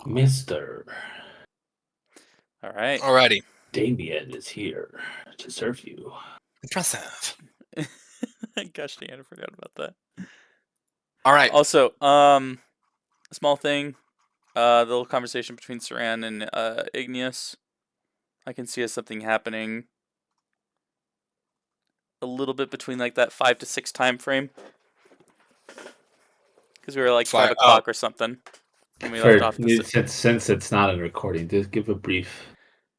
Mister All right. Alrighty. Damien is here to serve you. Impressive. Gosh dang it, I forgot about that. All right. Also, small thing, the little conversation between Saran and Igneous. I can see something happening a little bit between like that 5 to 6 time frame. Because we were like 5 o'clock or something. And we left off Since it's not a recording, just give a brief.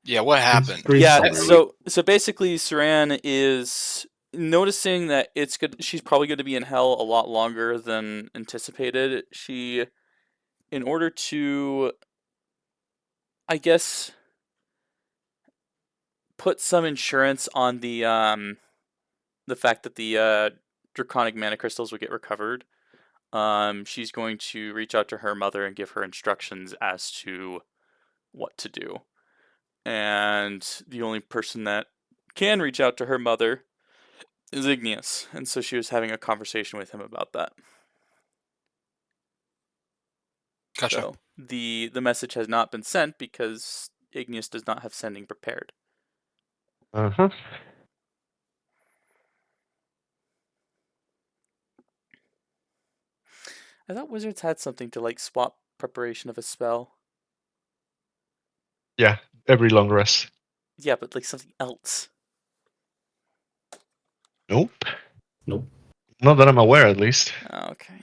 Yeah, what happened? Yeah, so basically Saran is noticing that it's good. She's probably going to be in hell a lot longer than anticipated. She, in order to, I guess, put some insurance on the fact that the draconic mana crystals will get recovered. She's going to reach out to her mother and give her instructions as to what to do. And the only person that can reach out to her mother is Igneous, and so she was having a conversation with him about that. Gotcha. So the message has not been sent because Igneous does not have sending prepared. Uh-huh. I thought wizards had something to like swap preparation of a spell. Yeah, every long rest. Yeah, but like something else. Nope. Nope. Not that I'm aware, at least. Okay.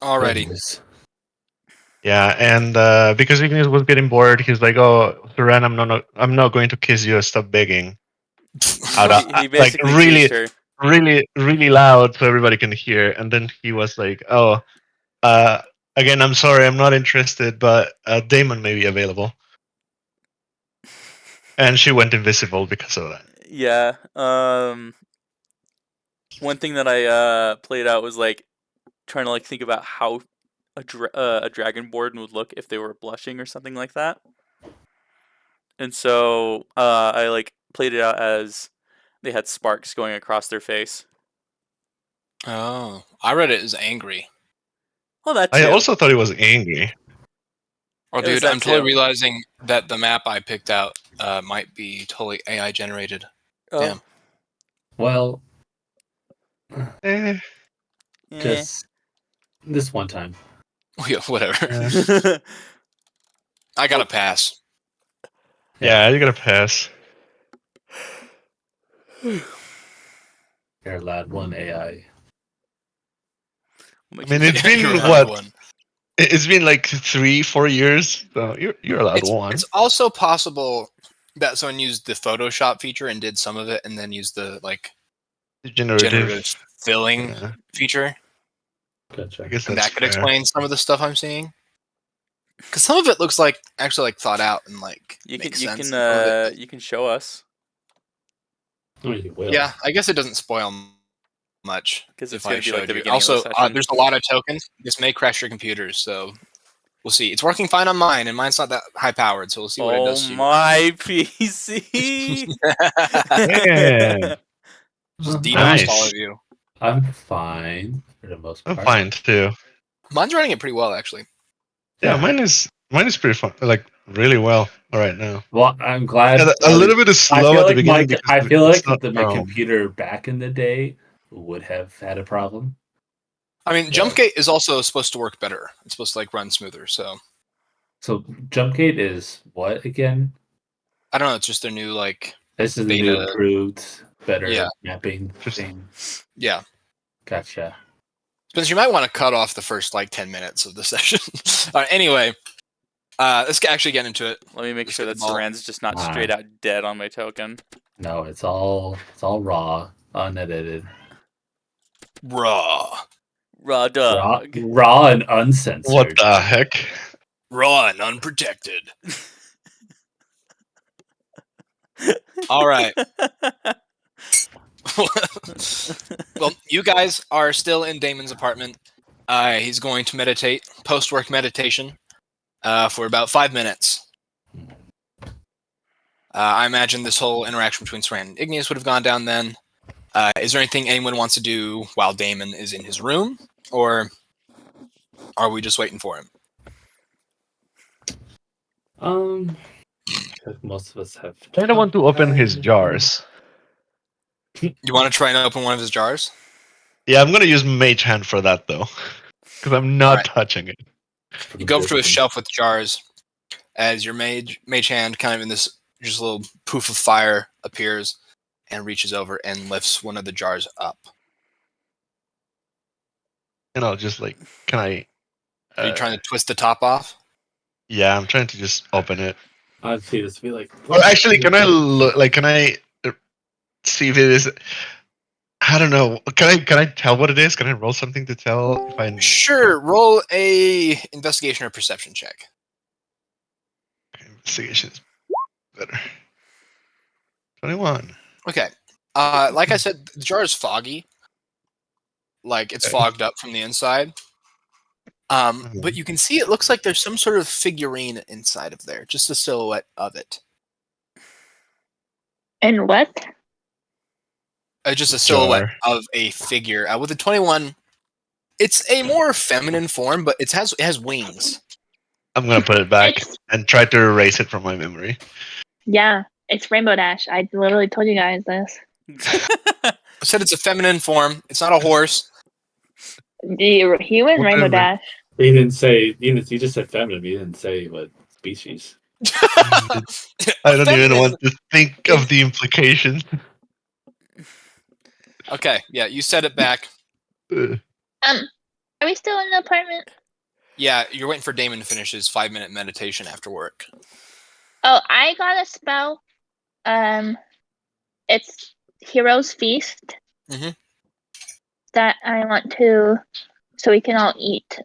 Alrighty. Yeah, and because Igneous was getting bored, he's like, "Oh, Saran, I'm not going to kiss you. Stop begging." He basically like her. really loud so everybody can hear. And then he was like, "Oh, again, I'm sorry, I'm not interested, but Damon may be available." And she went invisible because of that. Yeah. One thing that I played out was like trying to like think about how a dragonborn would look if they were blushing or something like that. And so I like played it out as they had sparks going across their face. Oh, I read it as angry. Well, that too. I also thought it was angry. Oh, dude, I'm totally realizing that the map I picked out might be totally AI generated. Oh. Damn. Well, just this one time. Yeah, whatever. I gotta pass. Yeah, you gotta pass. You're allowed one AI. I mean, it's been what? It's been like 3-4 years, so you're allowed one. It's also possible that someone used the Photoshop feature and did some of it, and then used the like generative filling feature. Gotcha. I guess and that could explain some of the stuff I'm seeing. Because some of it looks like actually like thought out and like makes sense. You can show us. Oh, you will. Yeah, I guess it doesn't spoil much because if I show you. Also, there's a lot of tokens. This may crash your computers, so we'll see. It's working fine on mine, and mine's not that high powered, so we'll see what it does to you. Oh my PC! Just DDoS all of you. I'm fine for the most part. I'm fine too. Mine's running it pretty well, actually. Yeah, mine is pretty fun. Like really well right now. Well, I'm glad. Yeah, a little bit is slow at the beginning. I feel like my computer back in the day would have had a problem. I mean, Jumpgate is also supposed to work better. It's supposed to like run smoother. So Jumpgate is what again? I don't know. It's just their new like. This is the new improved, better mapping thing. Yeah. Gotcha. Spencer, you might want to cut off the first like 10 minutes of the session. All right, anyway, let's actually get into it. Let me make sure that Saran's just not straight out dead on my token. No, it's all raw, unedited. Raw dog. Raw and uncensored. What the heck? Raw and unprotected. All right. Well, you guys are still in Damon's apartment. He's going to meditate, post-work meditation, for about 5 minutes. I imagine this whole interaction between Saran and Igneous would have gone down then. Is there anything anyone wants to do while Damon is in his room? Or are we just waiting for him? Because most of us have. I don't want to open his jars. You want to try and open one of his jars? Yeah, I'm gonna use Mage Hand for that though, because I'm not Alright. touching it. You go up to a shelf with jars, as your mage hand, kind of in this just little poof of fire, appears and reaches over and lifts one of the jars up. And I'll just like, can I? Are you trying to twist the top off? Yeah, I'm trying to just open it. I'd see this be like. Or actually, can I look? Like, can I see if it is? I don't know. Can I tell what it is? Can I roll something to tell if I? Sure. Roll a investigation or perception check. Investigation is better. 21. Okay. Like I said, the jar is foggy. Like it's fogged up from the inside. But you can see it looks like there's some sort of figurine inside of there, just a silhouette of it. And what? Just a silhouette Jar. of a figure. With a 21, it's a more feminine form, but it has wings. I'm gonna put it back It's, and try to erase it from my memory. yeah, it's Rainbow Dash. I literally told you guys this. I said it's a feminine form. It's not a horse. The human Rainbow Whatever. Dash. He didn't say. You just said feminine. He didn't say what species. I don't even Feminine- want to think of the implications. Okay, yeah, you said it back. Ugh. Are we still in the apartment? Yeah, you're waiting for Damon to finish his 5-minute meditation after work. Oh, I got a spell. It's Hero's Feast. Mhm. That I want to, so we can all eat.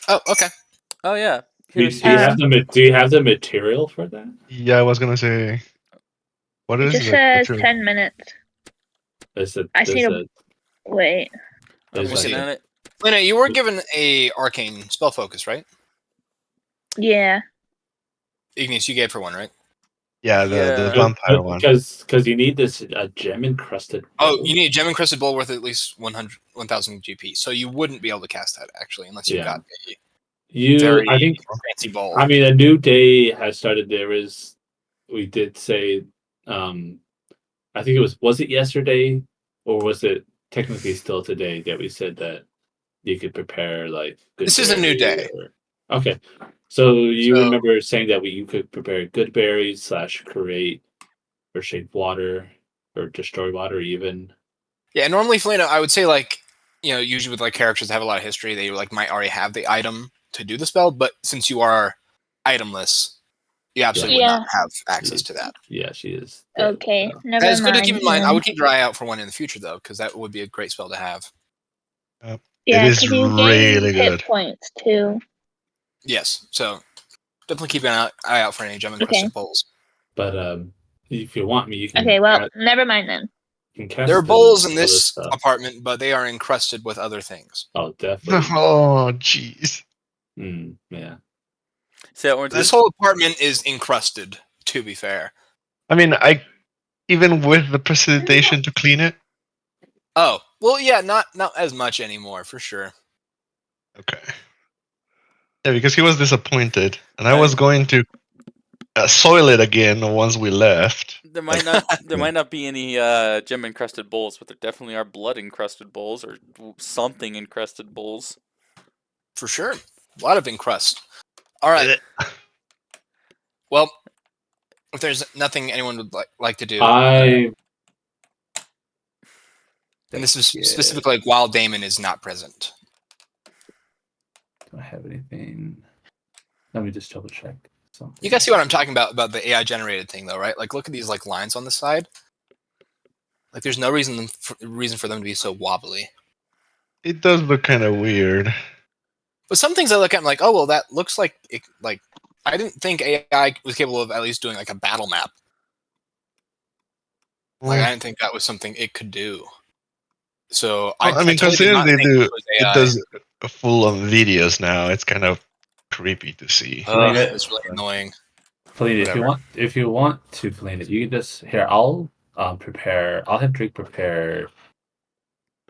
Oh, okay. Oh yeah. Do you, Here's do you have the material for that? Yeah, I was gonna say. What It is just it? says What's your- 10 minutes. I see a- Wait. I'm there's looking see. at it. Lena, you were given a arcane spell focus, right? Yeah. Ignis, you gave her one, right? Yeah, the Yeah. vampire one. Because you need this gem encrusted. Oh, you need a gem encrusted bowl worth at least 1,000 GP. So you wouldn't be able to cast that actually, unless you Yeah. got You, very I think. fancy bowl. I mean, a new day has started. We did say, I think it was it yesterday, or was it technically still today that we said that you could prepare like. This is a new berry day. Okay, so you So- remember saying that you could prepare good berries / create or shape water or destroy water even. Yeah, normally, Felina, I would say like, usually with like characters that have a lot of history, they like might already have the item to do the spell. But since you are itemless, you absolutely would not have access to that. Yeah, she is. dead, Okay. so. Never It's mind. good to keep in mind. I then. would keep your eye out for one in the future though, because that would be a great spell to have. Yeah, is 'cause you gain really hit good. points too. Yes, so definitely keep an eye out for any gem encrusted Okay. bowls. But if you want me, you can. Okay, well, never mind then. you can cast There are the bowls in other this stuff. apartment, but they are encrusted with other things. Oh, definitely. Oh, jeez. Yeah. Say that one more time. This whole apartment is encrusted. To be fair. I mean, even with the precipitation to clean it. Oh well, yeah, not as much anymore for sure. Okay. Yeah, because he was disappointed, and I was going to soil it again once we left. There might not be any gem encrusted bowls, but there definitely are blood encrusted bowls or something encrusted bowls. For sure. A lot of encrust. All right. Well, if there's nothing anyone would like to do, I. and this is specifically like while Damon is not present. Don't have anything. Let me just double check. Something. You guys see what I'm talking about the AI generated thing, though, right? Like, look at these like lines on the side. Like, there's no reason for them to be so wobbly. It does look kind of weird. But some things I look at, I'm like, oh well, that looks like it, like I didn't think AI was capable of at least doing like a battle map. Like, I didn't think that was something it could do. So I mean, totally did considering not they think do, it was AI. it does full on videos now. It's kind of creepy to see. Ugh, it's really annoying. Felina, Whatever. if you want to, Felina, you can just here. I'll prepare. I'll have Drake prepare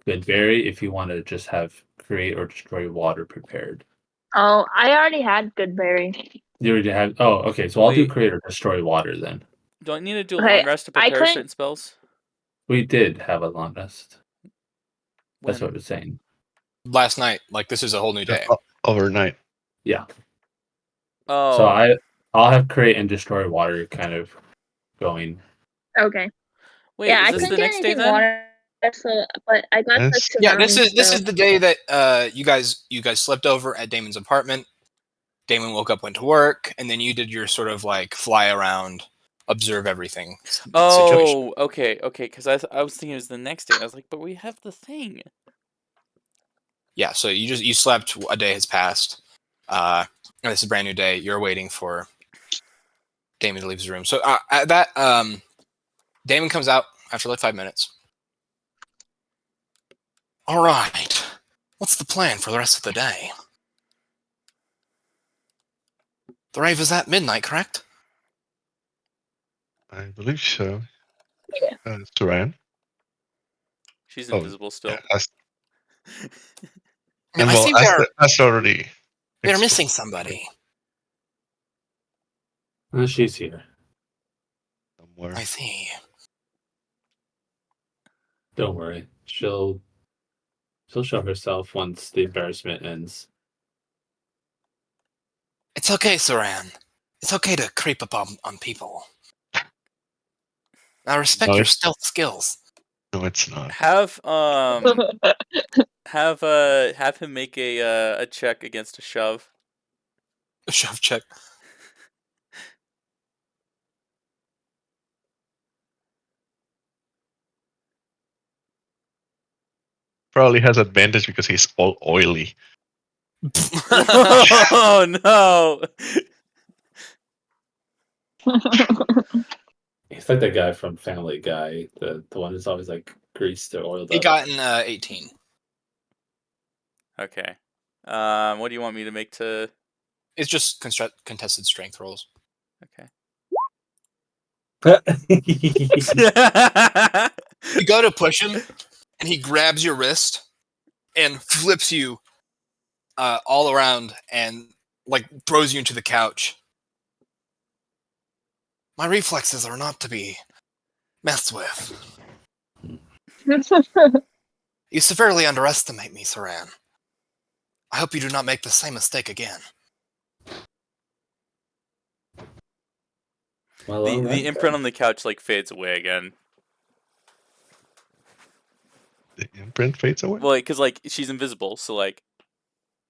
good berry if you want to just have create or destroy water prepared. Oh, I already had Goodberry. You already have. Oh, okay. So I'll do Wait. create or destroy water then. Don't you need to do a Okay, long rest to I prepare couldn't- certain spells? We did have a long rest. That's When? what I was saying. Last night, like this is a whole new day. Overnight. Yeah. Oh, So I'll have create and destroy water kind of going. Okay. wait, yeah, I is this couldn't the get next day anything then? water, so but I got the Yes. Yeah, tsunami this is stuff. the day that you guys slept over at Damon's apartment. Damon woke up, went to work, and then you did your sort of like fly around, observe everything situation. Oh, okay, because I was thinking it was the next day. I was like, but we have the thing. Yeah, so you slept. A day has passed. And this is a brand new day. You're waiting for Damon to leave his room. So at that Damon comes out after like 5 minutes. All right, what's the plan for the rest of the day? The rave is at midnight, correct? I believe so. Yeah. Saran. She's Oh, invisible still. Yeah, I mean, and I well, see that's already. they're explained. missing somebody. She's here. Somewhere. I see. Don't worry. She'll show herself once the embarrassment ends. It's okay, Saran. It's okay to creep up on people. I respect No, your it's- stealth skills. No, it's not. Have have him make a check against a shove. Shove check. Probably has advantage because he's all oily. Oh no! He's like that guy from Family Guy, the one who's always like greased or oiled He up. got an 18. Okay. What do you want me to make to? It's just contested strength rolls. Okay. You go to push him, and he grabs your wrist and flips you all around and like throws you into the couch. My reflexes are not to be messed with. You severely underestimate me, Saran. I hope you do not make the same mistake again. Well, The alright imprint then. on the couch like fades away again. The imprint fades away. Well, because like she's invisible, so like.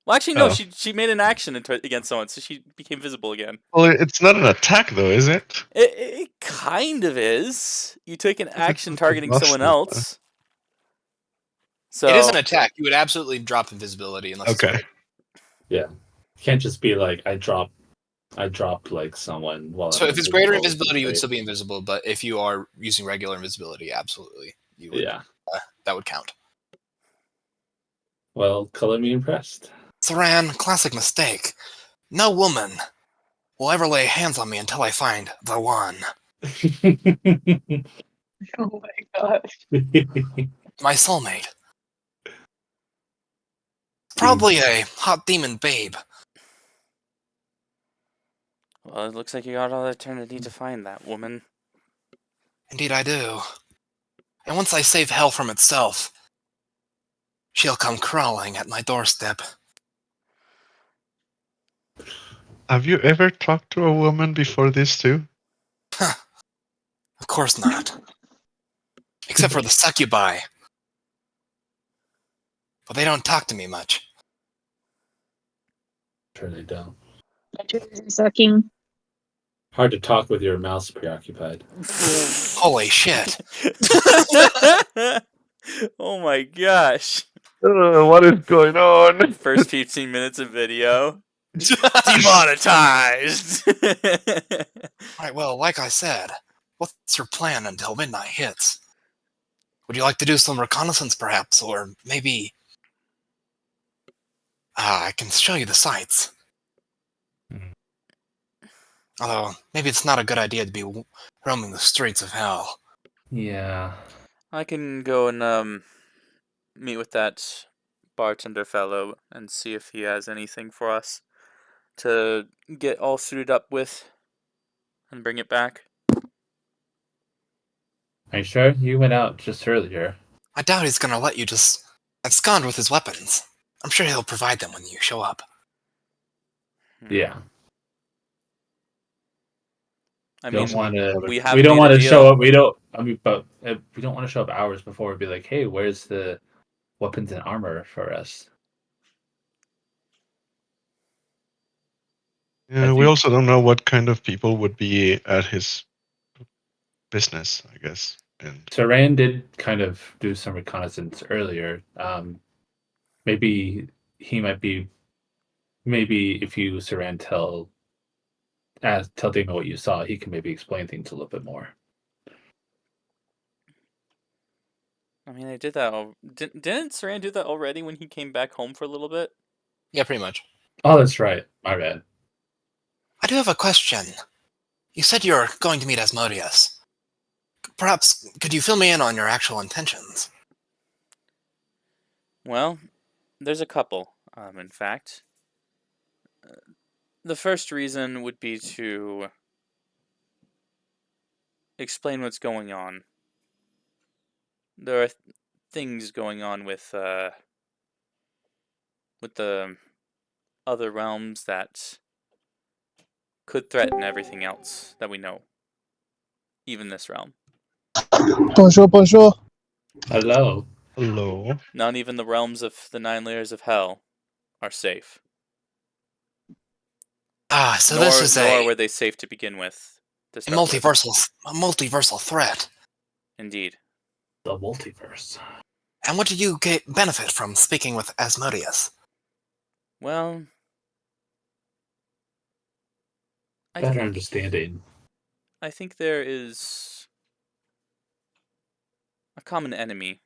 Well, actually, no. Oh. She made an action against someone, so she became visible again. Well, it's not an attack though, is it? It kind of is. You took an action it's targeting someone exhausting, else. So It is an attack. You would absolutely drop invisibility unless it's Okay. great. It can't just be like I dropped like someone while So I'm if it's greater invisible, invisibility, you would right? still be invisible. But if you are using regular invisibility, absolutely, you would. Yeah. That would count. Well, color me impressed. Saran, classic mistake. No woman will ever lay hands on me until I find the one. Oh my gosh. My soulmate. Probably a hot demon babe. well, it looks like you got all eternity to find that woman. Indeed I do. And once I save hell from itself, she'll come crawling at my doorstep. Have you ever talked to a woman before this too? Of course not. Except for the succubi. But they don't talk to me much. Sure they don't. Sucking. Hard to talk with your mouse preoccupied. Holy shit. Oh my gosh. What is going on? First 15 minutes of video. Demonetized. Alright, well, like I said, what's your plan until midnight hits? Would you like to do some reconnaissance, perhaps? Or maybe... I can show you the sights. Mhm. Although, maybe it's not a good idea to be roaming the streets of hell. Yeah. I can go and meet with that bartender fellow and see if he has anything for us to get all suited up with and bring it back. Are you sure? You went out just earlier. I doubt he's gonna let you just abscond with his weapons. I'm sure he'll provide them when you show up. Yeah. I Don't mean, want to. we have We don't made a want to deal. show up. We don't. I mean, but we don't want to show up hours before and be like, "Hey, where's the weapons and armor for us?" Yeah, we think- also don't know what kind of people would be at his business, I guess. And Saran did kind of do some reconnaissance earlier. Maybe he might be. Maybe if you Saran tell Damon what you saw, he can maybe explain things a little bit more. I mean, I did that. Didn't Saran do that already when he came back home for a little bit? Yeah, pretty much. Oh, that's right. My bad. I do have a question. You said you're going to meet Asmodeus. Perhaps, could you fill me in on your actual intentions? Well, there's a couple, in fact. The first reason would be to explain what's going on. There are things going on with the other realms that could threaten everything else that we know, even this realm. Bonjour, bonjour. Hello. hello. Not even the realms of the 9 layers of hell are safe. Ah, so nor, this is nor a were they safe to begin with. To a start with. multiversal threat. Indeed. The multiverse. And what do you benefit from speaking with Asmodeus? Well, Better understanding. I think there is a common enemy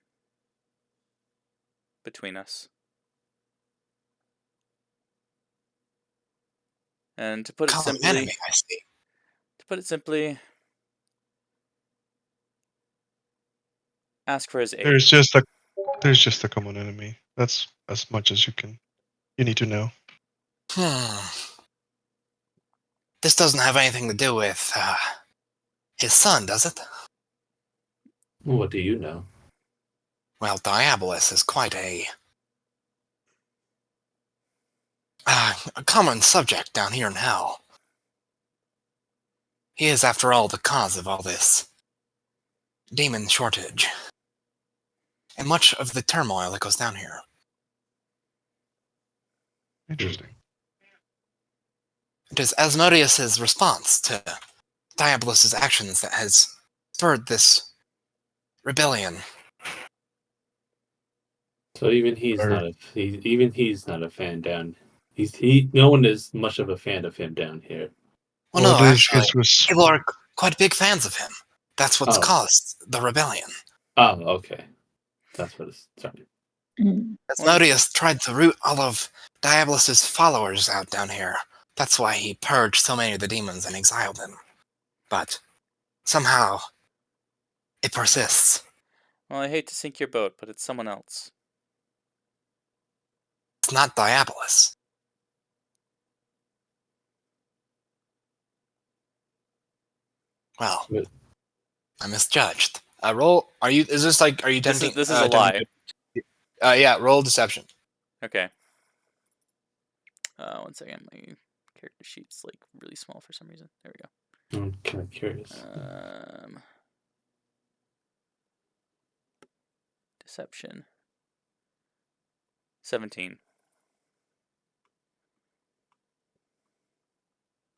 between us. And to put it Common simply, enemy, I see. Ask for his aid. There's just a common enemy. That's as much as you need to know. This doesn't have anything to do with his son, does it? What do you know? Well, Diabolus is quite a common subject down here in Hell. He is, after all, the cause of all this demon shortage, and much of the turmoil that goes down here. Interesting. It is Asmodeus' response to Diabolus' actions that has spurred this rebellion. So even he's not a fan down. No one is much of a fan of him down here. Well, Well, no, this actually, was people are quite big fans of him. That's what's Oh. caused the rebellion. Oh, okay. That's what it's starting. Mm. Asmodeus tried to root all of Diabolus' followers out down here. That's why he purged so many of the demons and exiled them. But somehow, it persists. Well, I hate to sink your boat, but it's someone else. It's not Diabolus. Well, Good. I misjudged. Roll. Are you This tempting? is a lie. Yeah. Roll deception. Okay. 1 second. My character sheet's like really small for some reason. There we I'm kind of curious. go. Deception. 17.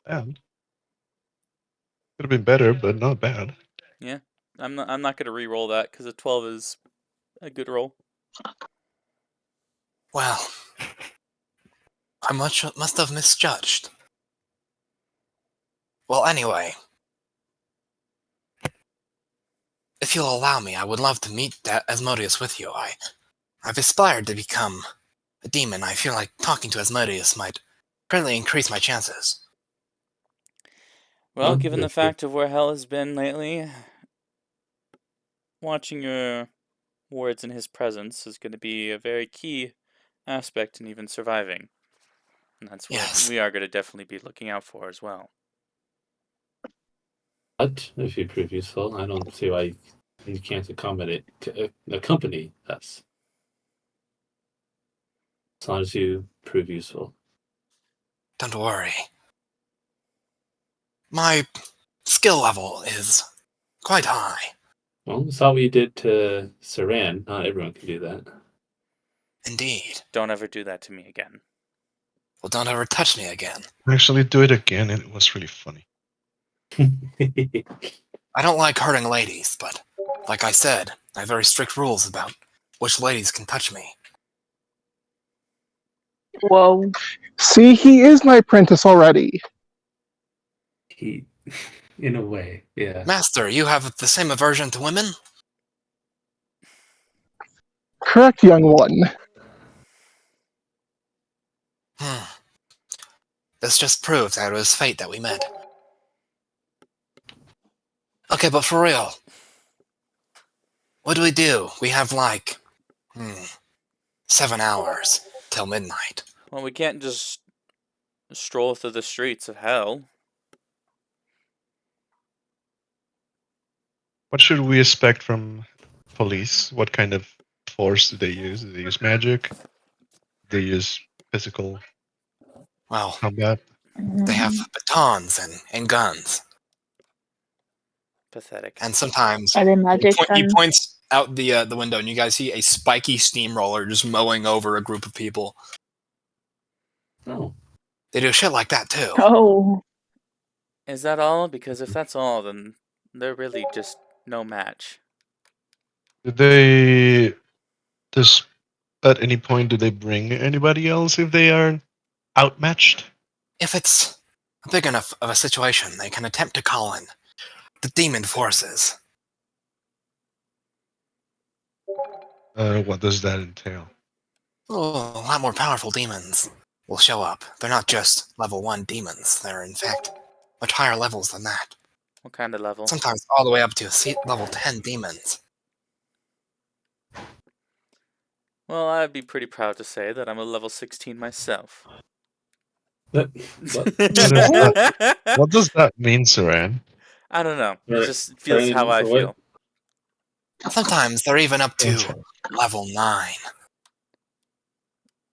bad. Could have been better, but not bad. Yeah. I'm not gonna re-roll that because a 12 is a good roll. Well, I must have misjudged. Well, anyway, if you'll allow me, I would love to meet Asmodeus with you. I've aspired to become a demon. I feel like talking to Asmodeus might greatly increase my chances. Well, Oh, given the that's good. fact of where hell has been lately, watching your words in his presence is going to be a very key aspect in even surviving. And that's what Yes. we are going to definitely be looking out for as well. But if you prove useful, I don't see why you can't accompany us. As long as you prove useful. Don't worry. My skill level is quite high. Well, saw what you did to Saran. Not everyone can do that. Indeed. Don't ever do that to me again. Well, don't ever touch me again. Actually, do it again, and it was really funny. I don't like hurting ladies, but like I said, I have very strict rules about which ladies can touch me. Whoa. See, he is my apprentice already. He, in a way, yeah. Master, you have the same aversion to women? Correct, young one. This just proves that it was fate that we met. Okay, but for real, what do? We have like 7 hours till midnight. Well, we can't just stroll through the streets of hell. What should we expect from police? What kind of force do they use? Do they use magic? Do they use physical Well, combat? they have batons and guns, Pathetic. and sometimes Are they magic he guns? points out the window, and you guys see a spiky steamroller just mowing over a group of people. Oh, They do shit like that too. Oh. Is that all? Because if that's all, then they're really just no match. Do they just at any point do they bring anybody else if they are outmatched? If it's big enough of a situation, they can attempt to call in the demon forces. What does that entail? Oh, a lot more powerful demons will show up. They're not just level 1 demons. They're, in fact, much higher levels than that. What kind of level? Sometimes all the way up to level 10 demons. Well, I'd be pretty proud to say that I'm a level 16 myself. what? What does that mean, Saran? I don't know. It Right. just feels how I For what? feel. Sometimes they're even up to level 9.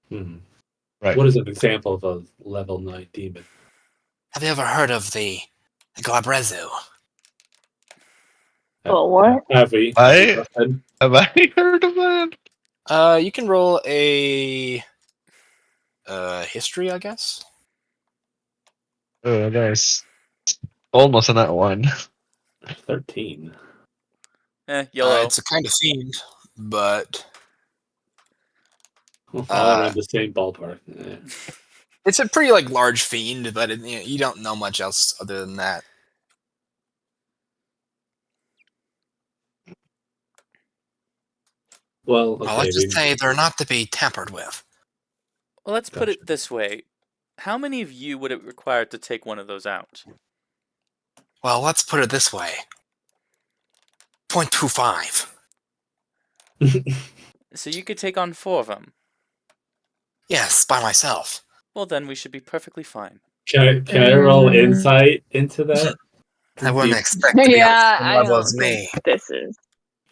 Hmm. Right. What is an example of a level 9 demon? Have you ever heard of the Glabrezu? Oh, what? Have we? Have I heard of that? You can roll a history, I guess. Oh, nice. Almost on that one. 13. YOLO. It's a kind of fiend, but All around the same ballpark. Yeah. it's a pretty large fiend. But you don't know much else other than that. Well, Well, okay. let's just say they're not to be tampered with. Well, let's put Gotcha. it this way. How many of you would it require to take one of those out? Well, let's put it this way. 0.25. So you could take on 4 of them. Yes, by myself. Well, then we should be perfectly fine. Can I roll insight into that? I wouldn't expect to be Yeah, on the I same level don't as me. think this is.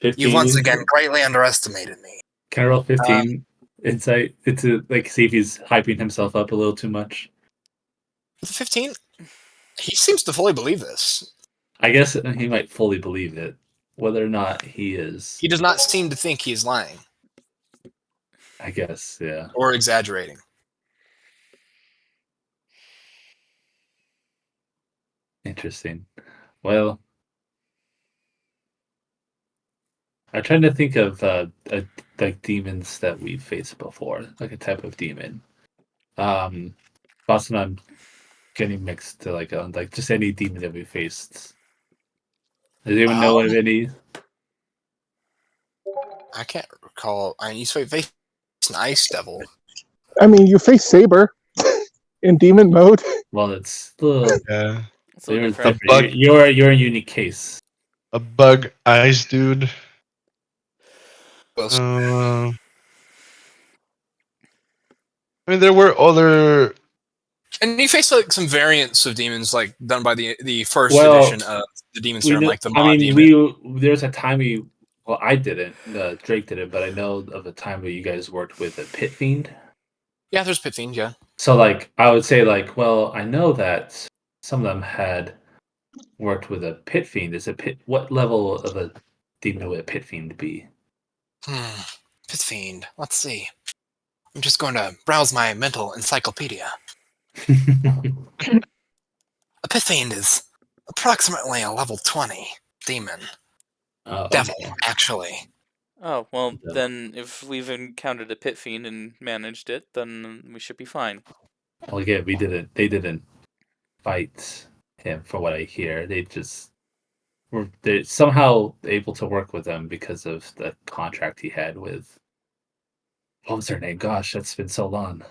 15 You once insight? again greatly underestimated me. Can I roll 15 insight to see if he's hyping himself up a little too much? With 15, he seems to fully believe this. I guess he might fully believe it. Whether or not he is, He does not seem to think he's lying I guess, yeah. or exaggerating. Interesting. Well, I'm trying to think of like demons that we've faced before, like a type of demon. Boston, I'm getting mixed to like just any demon that we faced. Does anyone know of any? I can't recall. I mean, you face an ice devil. I mean, you face Saber in demon mode. Well, it's a little. Yeah. It's a little You're, different. bug. you're a unique case. A bug eyes dude. Well, I mean, there were other. And you face like some variants of demons, like done by the first Well, edition of the Demon We Serum, know, like the I Maw mean, Demon. there's a time I didn't. Drake did it, but I know of a time where you guys worked with a pit fiend. Yeah, there's Pit Fiend. Yeah. So, like, I would say, like, well, I know that some of them had worked with a pit fiend. What level of a demon would a pit fiend be? Pit Fiend. Let's see. I'm just going to browse my mental encyclopedia. A Pit Fiend is approximately a level 20 demon. Devil, Okay. actually. Oh, well, Yeah. then if we've encountered a pit fiend and managed it, then we should be fine. Well, again, they didn't fight him, from what I hear. They're somehow able to work with them because of the contract he had with. What was her name? Gosh, that's been so long.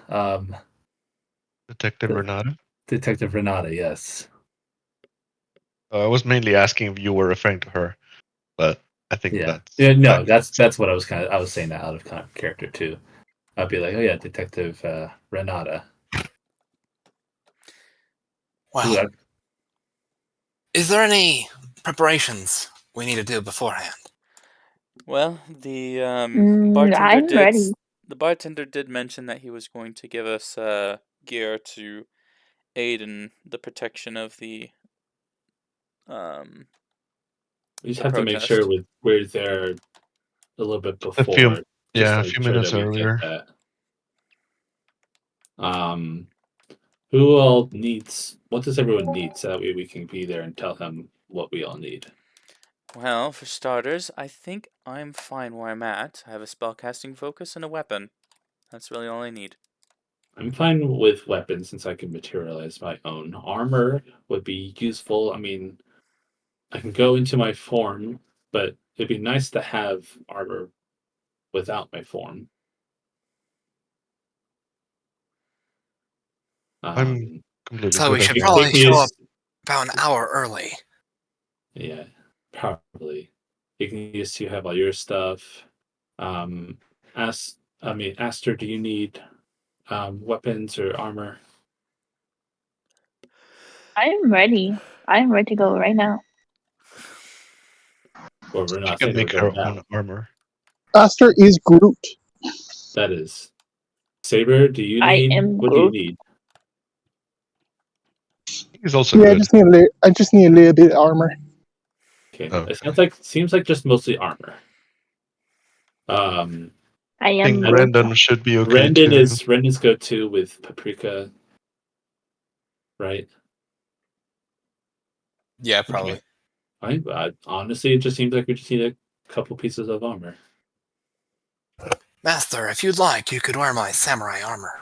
Detective The- Renata. Detective Renata, yes. I was mainly asking if you were referring to her, but I think Yeah. that's Yeah, no, that's what I was saying that out of kind of character too. I'd be like, oh yeah, Detective Renata. Well, Ooh, is there any preparations we need to do beforehand? Well, the I'm ready. the bartender did mention that he was going to give us gear to aid in the protection of the we just the have to make sure protest. we're there a little bit a few. before, just Yeah, to a make few sure minutes that we get earlier. that. Who all needs? What does everyone need so that way we can be there and tell him what we all need? Well, for starters, I think I'm fine where I'm at. I have a spellcasting focus and a weapon. That's really all I need. I'm fine with weapons since I can materialize my own. Armor would be useful. I mean, I can go into my form, but it'd be nice to have armor without my form. I'm completely So we good. I should You can. probably take me show as up about an hour early. yeah, probably. You can use to have all your stuff. Aster, do you need weapons or armor? I'm ready. I'm ready to go right now. Or we're She not can saying we're make her going now. own armor. Aster is Groot. That is. Saber, do you I need am what do you Groot. need? He's also Yeah, good. I just need a little bit of armor. Okay. Okay. It seems like just mostly armor. I I am think Groot. Brendan should be okay too. Rendon's go to with paprika, right? Yeah, probably. Honestly, it just seems like we just need a couple pieces of armor. Master, if you'd like, you could wear my samurai armor.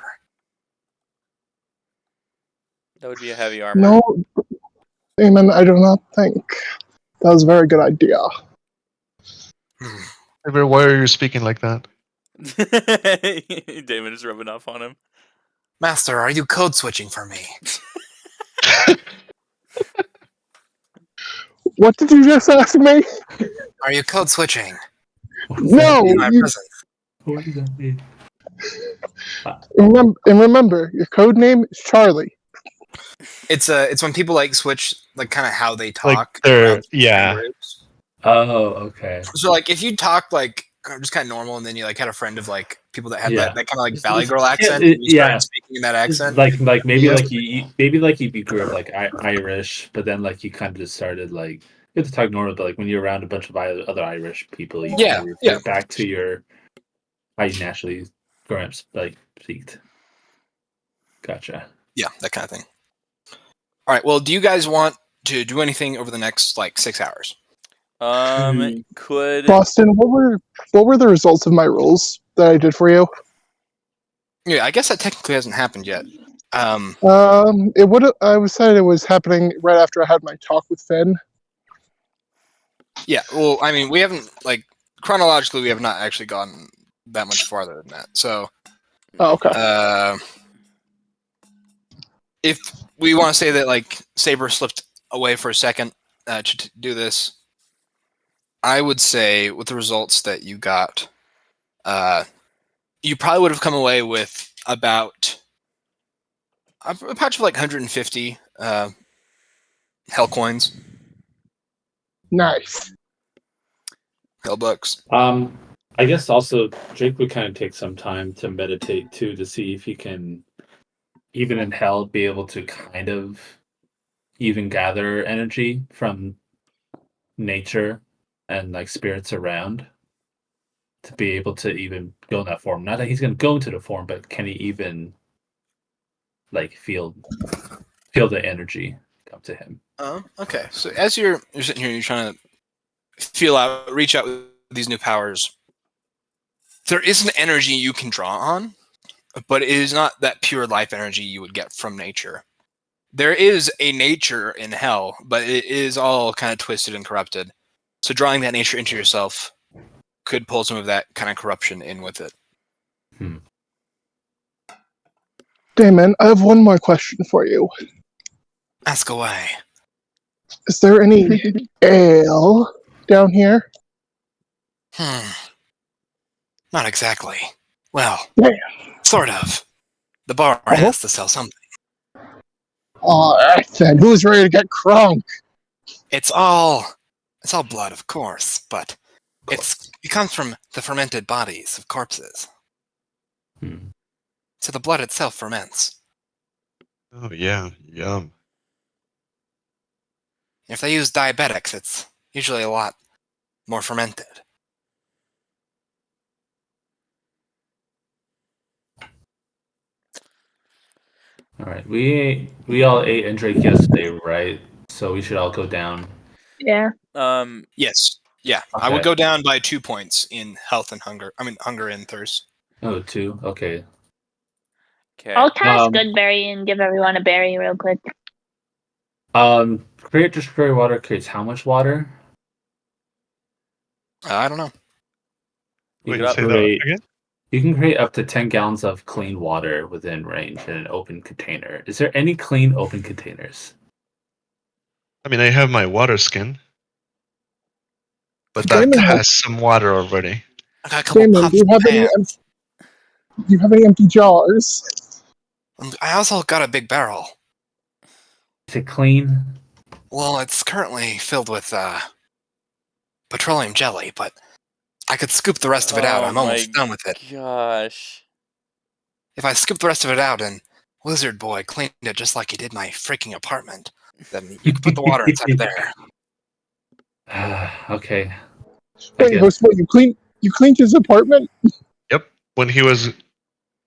That would be a heavy armor. No, Damon, I do not think that was a very good idea. Saber, why are you speaking like that? Damon is rubbing off on him. Master, are you code switching for me? What did you just ask me? Are you code switching No, in my you presence? What does that mean? remember your code name is Charlie. It's when people like switch like kind of how they Like talk they're around friend yeah. groups. Oh, okay. So like if you talk like just kind of normal, and then you like had a friend of like people that had Yeah. that kind of like It's- Valley it's- Girl yeah, accent, it- and you started yeah. speaking in that accent. Like maybe Yes. like you grew up like Irish, but then like you kind of just started like you have to talk normal, but like when you're around a bunch of other Irish people, you Yeah, kind of yeah. revert back to your how you naturally grown up like speak. Gotcha. Yeah, that kind of thing. All right. Well, do you guys want to do anything over the next like 6 hours? Could Boston, what were the results of my rolls that I did for you? Yeah, I guess that technically hasn't happened yet. It would. I was said it was happening right after I had my talk with Finn. Yeah. Well, I mean, we haven't like chronologically, we have not actually gone that much farther than that. So, Oh, okay. if we want to say that like Saber slipped away for a second to do this, I would say with the results that you got, you probably would have come away with about a patch of like 150 hell coins, Nice. hell bucks. I guess also Drake would kind of take some time to meditate too, to see if he can, even in hell, be able to kind of even gather energy from nature and like spirits around to be able to even go in that form. Not that he's going to go into the form, but can he even like feel the energy come to him? Okay. So as you're sitting here, you're trying to reach out with these new powers. There is an energy you can draw on, but it is not that pure life energy you would get from nature. There is a nature in hell, but it is all kind of twisted and corrupted. So drawing that nature into yourself could pull some of that kind of corruption in with it. Damon, I have one more question for you. Ask away. Is there any ale down here? Not exactly. Well, Damn. sort of. The bar has to sell something. Alright then, who's ready to get crunk? It's all blood, of course, but it comes from the fermented bodies of corpses. So the blood itself ferments. Oh yeah, yum. If they use diabetics, it's usually a lot more fermented. All right, we all ate and drank yesterday, right? So we should all go down. Yeah. Yes. Yeah. I would go down by 2 points in health and hunger. I mean, hunger and thirst. Oh, 2. Okay. Okay. I'll cast Um, Goodberry and give everyone a berry real quick. Create destroy water creates how much water? I don't know. You Wait, can say that create. again? You can create up to 10 gallons of clean water within range in an open container. Is there any clean open containers? I mean, I have my water skin, but that Damon, has some water already. I got a couple Damon, pots do you have of any? pans. Do you have any empty jars? I also got a big barrel. Is it clean? Well, it's currently filled with petroleum jelly, but I could scoop the rest of it out. Oh I'm almost my done with it. Gosh. If I scoop the rest of it out and Lizard Boy cleaned it just like he did my freaking apartment, then you can put the water inside of there. Okay. Wait, guess. host, what, you cleaned his apartment? When he was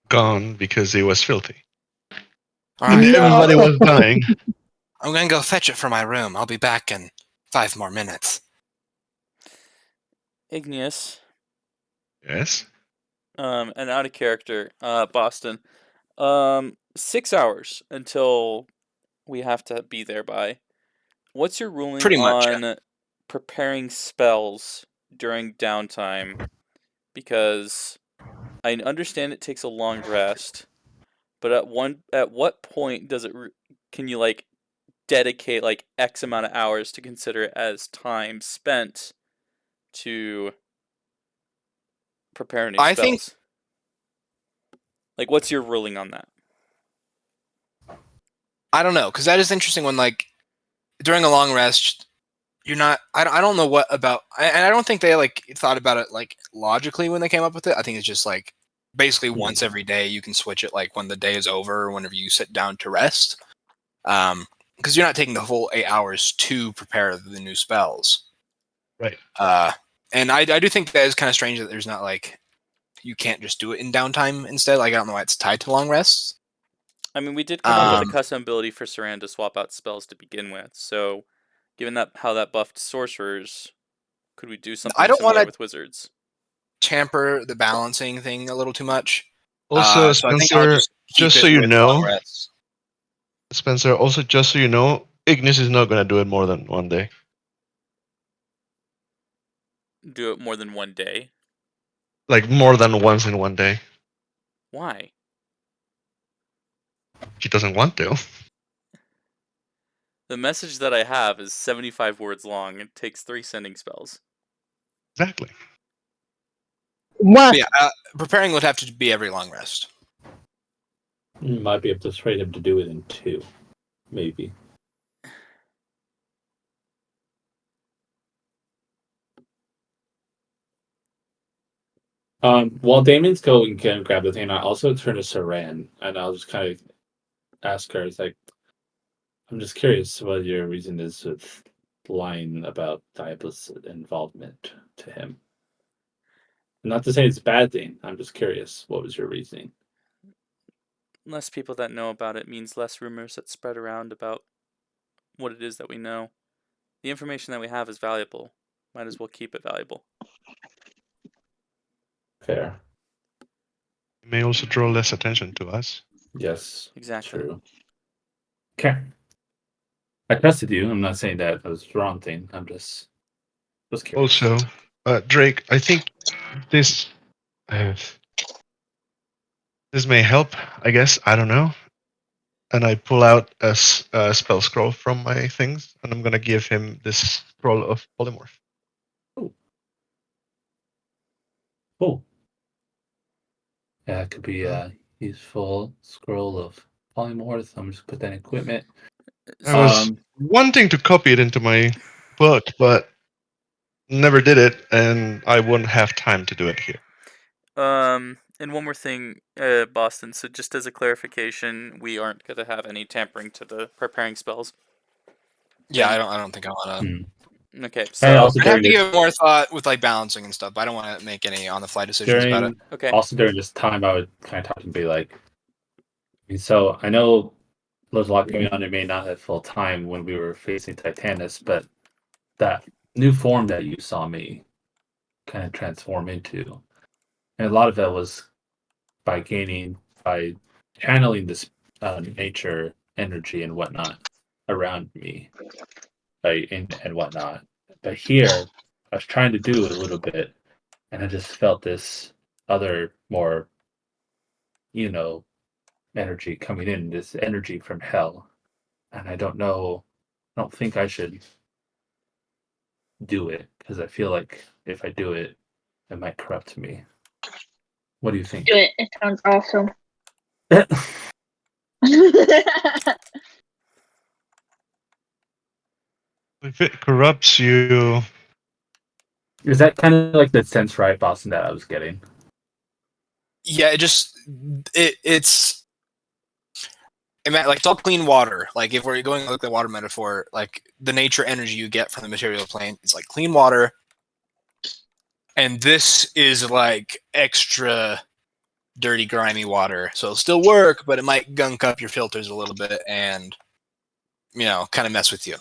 gone because he was filthy. All right, No. Everybody was dying. I'm gonna go fetch it from my room. I'll be back in 5 more minutes. Igneous. Yes. And out of character, Boston. 6 hours until we have to be there by. What's your ruling Pretty much, on preparing spells during downtime? Because I understand it takes a long rest, but at what point does it can you like dedicate like X amount of hours to consider it as time spent to prepare new spells? I think- Like, what's your ruling on that? I don't know, because that is interesting when, like, during a long rest, you're not... I don't know what about... And I don't think they, like, thought about it, like, logically when they came up with it. I think it's just, like, basically once every day you can switch it, like, when the day is over or whenever you sit down to rest. Because you're not taking the full 8 hours to prepare the new spells. Right. And I do think that is kind of strange that there's not, like... You can't just do it in downtime instead. Like, I don't know why it's tied to long rests. I mean, we did come up with a custom ability for Saran to swap out spells to begin with. So, given that how that buffed sorcerers, could we do something I don't similar wanna- with wizards? Tamper the balancing thing a little too much. Also, So I think I'll Spencer, keep just it so you with know, long rests. Spencer, also just so you know, Ignis is not gonna do it more than one day. Do it more than one day? Like more than once in one day. Why? He doesn't want to. The message that I have is 75 words long. It takes 3 sending spells. Exactly. What? But yeah, preparing would have to be every long rest. You might be able to persuade him to do it in 2, maybe. While Damon's going and grab the thing, I also turn to Saran and I'll just kind of ask her, it's like, I'm just curious what your reason is with lying about Diablo's involvement to him. Not to say it's a bad thing. I'm just curious. What was your reasoning? Less people that know about it means less rumors that spread around about what it is that we know. The information that we have is valuable. Might as well keep it valuable. Fair. It may also draw less attention to us. Yes. Exactly. True. Okay. I trusted you. I'm not saying that was the wrong thing. I'm just was curious. Also, Drake, I think this uh, this may help. I guess I don't know. And I pull out a spell scroll from my things, and I'm gonna give him this scroll of polymorph. Cool. Yeah, it could be a useful scroll of polymorph. I'm just put that in equipment. I was wanting to copy it into my book, but never did it, and I wouldn't have time to do it here. And one more thing, Boston. So just as a clarification, we aren't gonna have any tampering to the preparing spells. Yeah, I don't think I want to. Okay, And so also I have during to this, give it more thought with like balancing and stuff. But I don't want to make any on the fly decisions about it. okay. also during this time, I would kind of talk and be like, so I know there's a lot going on. It may not have full time when we were facing Titanus, but that new form that you saw me kind of transform into, and a lot of that was by channeling this nature energy and whatnot around me, and whatnot. But here, I was trying to do a little bit, and I just felt this other more, energy coming in, this energy from hell, and I don't know. I don't think I should do it because I feel like if I do it, it might corrupt me. What do you think? Do it. It sounds awesome. If it corrupts you, Is that kind of like the sense, right, Boston, that I was getting? Yeah, it's like it's all clean water. Like if we're going like the water metaphor, like the nature energy you get from the material plane is like clean water, and this is like extra dirty, grimy water. So it'll still work, but it might gunk up your filters a little bit and kind of mess with you.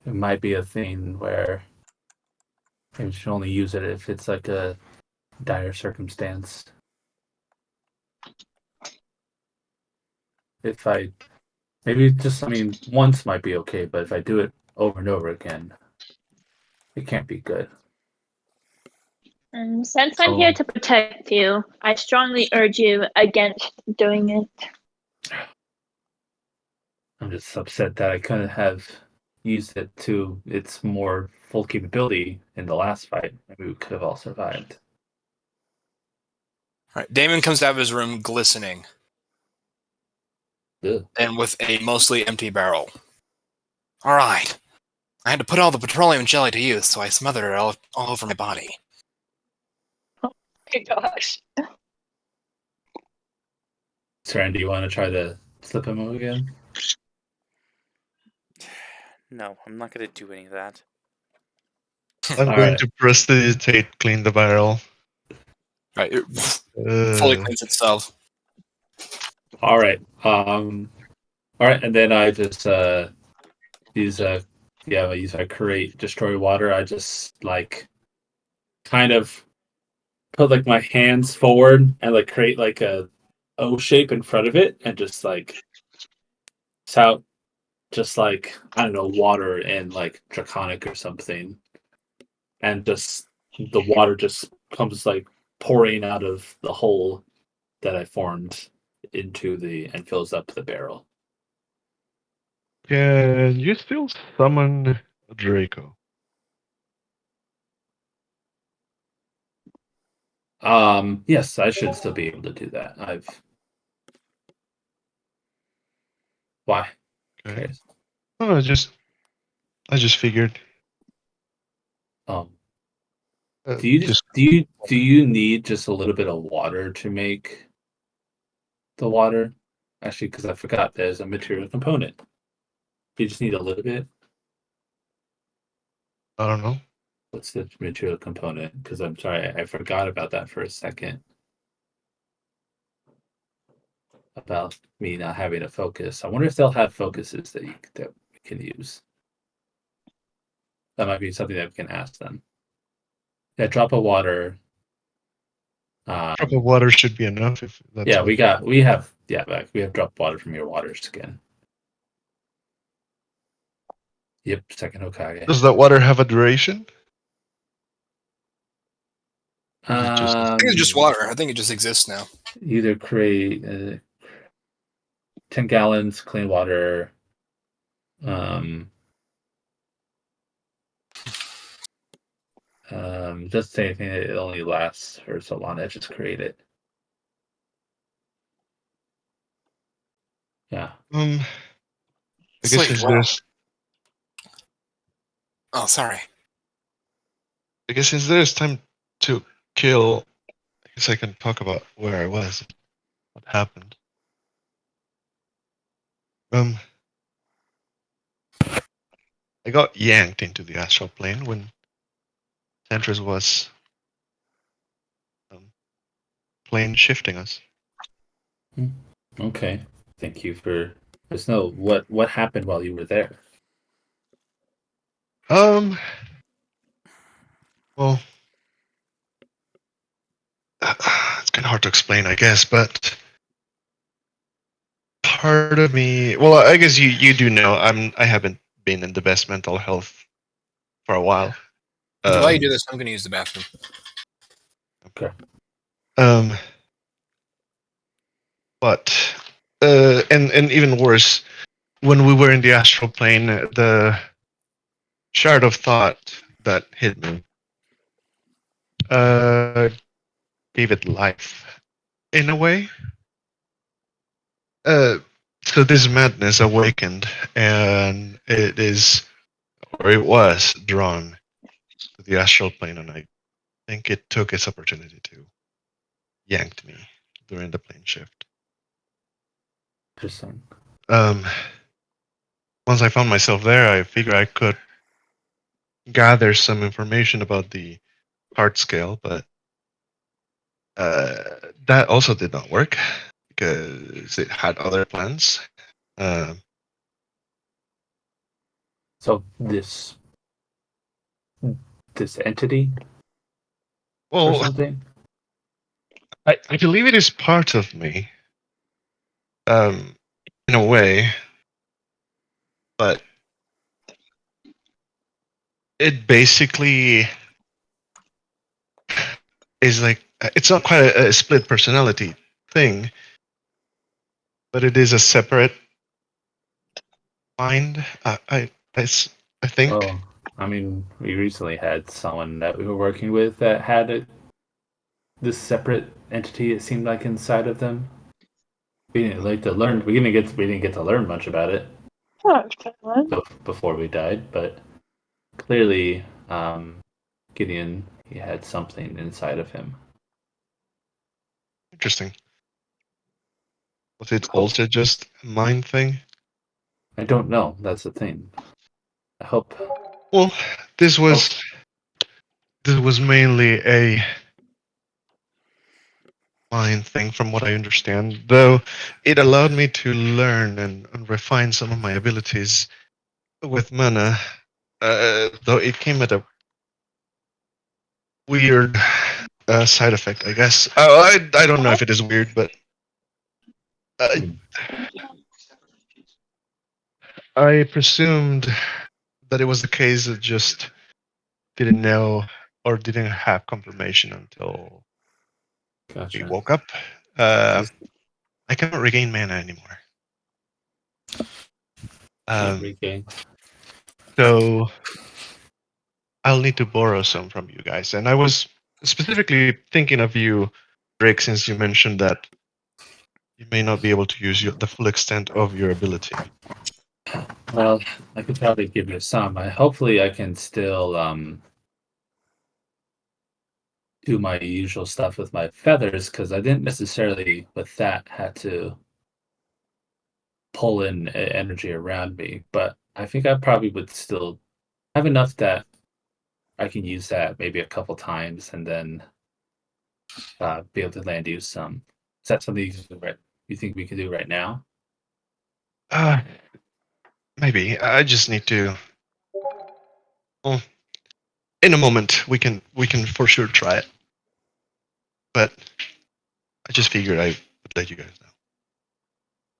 It might be a thing where you should only use it if it's like a dire circumstance. If I maybe just, once might be okay, but if I do it over and over again, it can't be good. And since I'm here to protect you, I strongly urge you against doing it. I'm just upset that I couldn't have used it to its more full capability in the last fight. Maybe we could have all survived. All right, Damon comes out of his room glistening Ugh. and with a mostly empty barrel. All right, I had to put all the petroleum jelly to use, so I smothered it all over my body. Oh my gosh. Saran, do you want to try to slip him again? No, I'm not gonna do any of that. I'm All going right. to prestidigitate clean the barrel. Right, it fully cleans itself. All right. All right, and then I just use I create destroy water. I just like kind of put like my hands forward and like create like a O shape in front of it and just like spout just like, I don't know, water and like draconic or something. And just the water just comes like pouring out of the hole that I formed and fills up the barrel. Can you still summon Draco? Yes, I should still be able to do that. Why? Okay. Curious. Oh, I just figured. Do you Just do you need just a little bit of water to make the water? Actually, because I forgot there's a material component. You just need a little bit. I don't know. What's the material component? Because I'm sorry, I forgot about that for a second. About me not having a focus. I wonder if they'll have focuses that we can use. That might be something that we can ask them. Yeah, drop of water. Drop of water should be enough. If that's Yeah, all. we have drop water from your water skin. Yep, second Hokage. Does that water have a duration? Or is it just I think it's just water. I think it just exists now. Either create 10 gallons clean water. Just say anything that it only lasts for so long. I just create it. Yeah. I guess Slade, since wow. there's Oh, sorry. I guess since there's time to kill, I guess I can talk about where I was, what happened. I got yanked into the astral plane when Tantris was plane shifting us. Okay. Thank you for. Just know what happened while you were there. Well, it's kind of hard to explain, I guess, but part of me, well, I guess you do know I haven't been in the best mental health for a while. While you do this, I'm going to use the bathroom. Okay. But and even worse, when we were in the astral plane, the shard of thought that hit me gave it life in a way. So this madness awakened, and it is, or it was, drawn to the astral plane, and I think it took its opportunity to yanked me during the plane shift. Interesting. Once I found myself there, I figured I could gather some information about the heart scale, but that also did not work because it had other plans. So this entity or Well, something? I believe it is part of me, in a way, but it basically is like, it's not quite a split personality thing, but it is a separate mind. I think. Oh, I mean, we recently had someone that we were working with that had this separate entity. It seemed like inside of them. We didn't like to learn. We didn't get to learn much about it before we died, but clearly, Gideon, he had something inside of him. Interesting. Was it also just a mind thing? I don't know. That's the thing. I hope. Well, this was mainly a mind thing, from what I understand. Though it allowed me to learn and refine some of my abilities with mana. Though it came at a weird side effect, I guess. I don't know if it is weird, but I presumed that it was the case that just didn't know or didn't have confirmation until we Gotcha. woke up. I cannot regain mana anymore. Regain. So I'll need to borrow some from you guys. And I was specifically thinking of you, Drake, since you mentioned that you may not be able to use the full extent of your ability. Well, I could probably give you some. Hopefully, I can still do my usual stuff with my feathers because I didn't necessarily with that had to pull in energy around me. But I think I probably would still have enough that I can use that maybe a couple times and then be able to land use some. Is that something you think we can do right now? Maybe. I just need to. Well, in a moment, we can for sure try it. But I just figured I would let you guys know.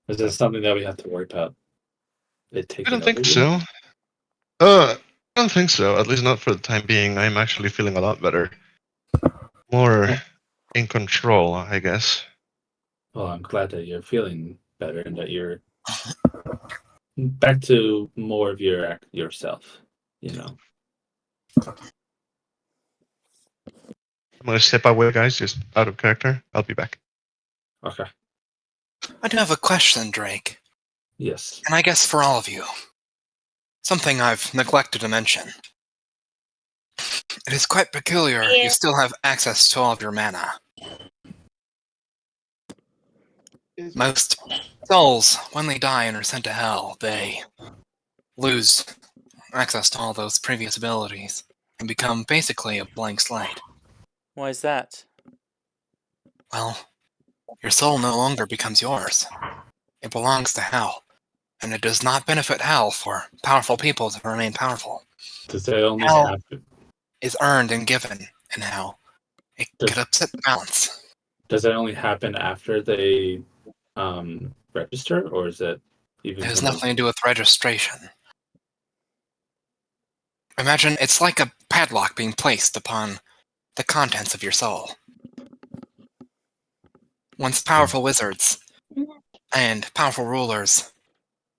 Is this something that we have to worry about? It I taking don't think over you? so. I don't think so. At least not for the time being. I'm actually feeling a lot better. More in control, I guess. Well, I'm glad that you're feeling better and that you're back to more of yourself. You know. I'm gonna step away, guys. Just out of character. I'll be back. Okay. I do have a question, Drake, Yes. and I guess for all of you. Something I've neglected to mention. It is quite peculiar Yeah. you still have access to all of your mana. Most souls, when they die and are sent to hell, they lose access to all those previous abilities and become basically a blank slate. Why is that? Well, your soul no longer becomes yours. It belongs to hell, and it does not benefit hell for powerful people to remain powerful. Does that only Hell happen? is earned and given in hell. It could upset the balance. Does that only happen after they register, or is it even? It has from the- nothing to do with registration. Imagine it's like a padlock being placed upon the contents of your soul. Once powerful wizards and powerful rulers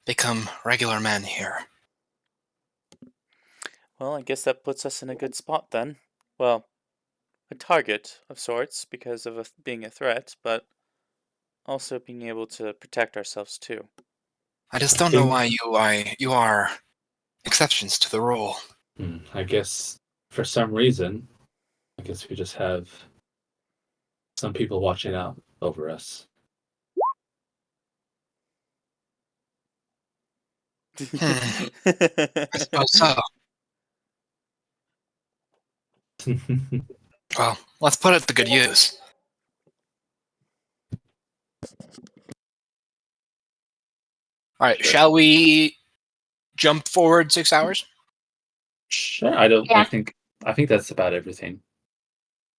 become regular men here. Well, I guess that puts us in a good spot then. Well, a target of sorts because of being a threat, but also being able to protect ourselves too. I just don't know why you are exceptions to the rule. I guess for some reason, I guess we just have some people watching out over us. I suppose so. Well, let's put it to good use. Alright, shall we jump forward 6 hours? Sure. I Yeah. think that's about everything.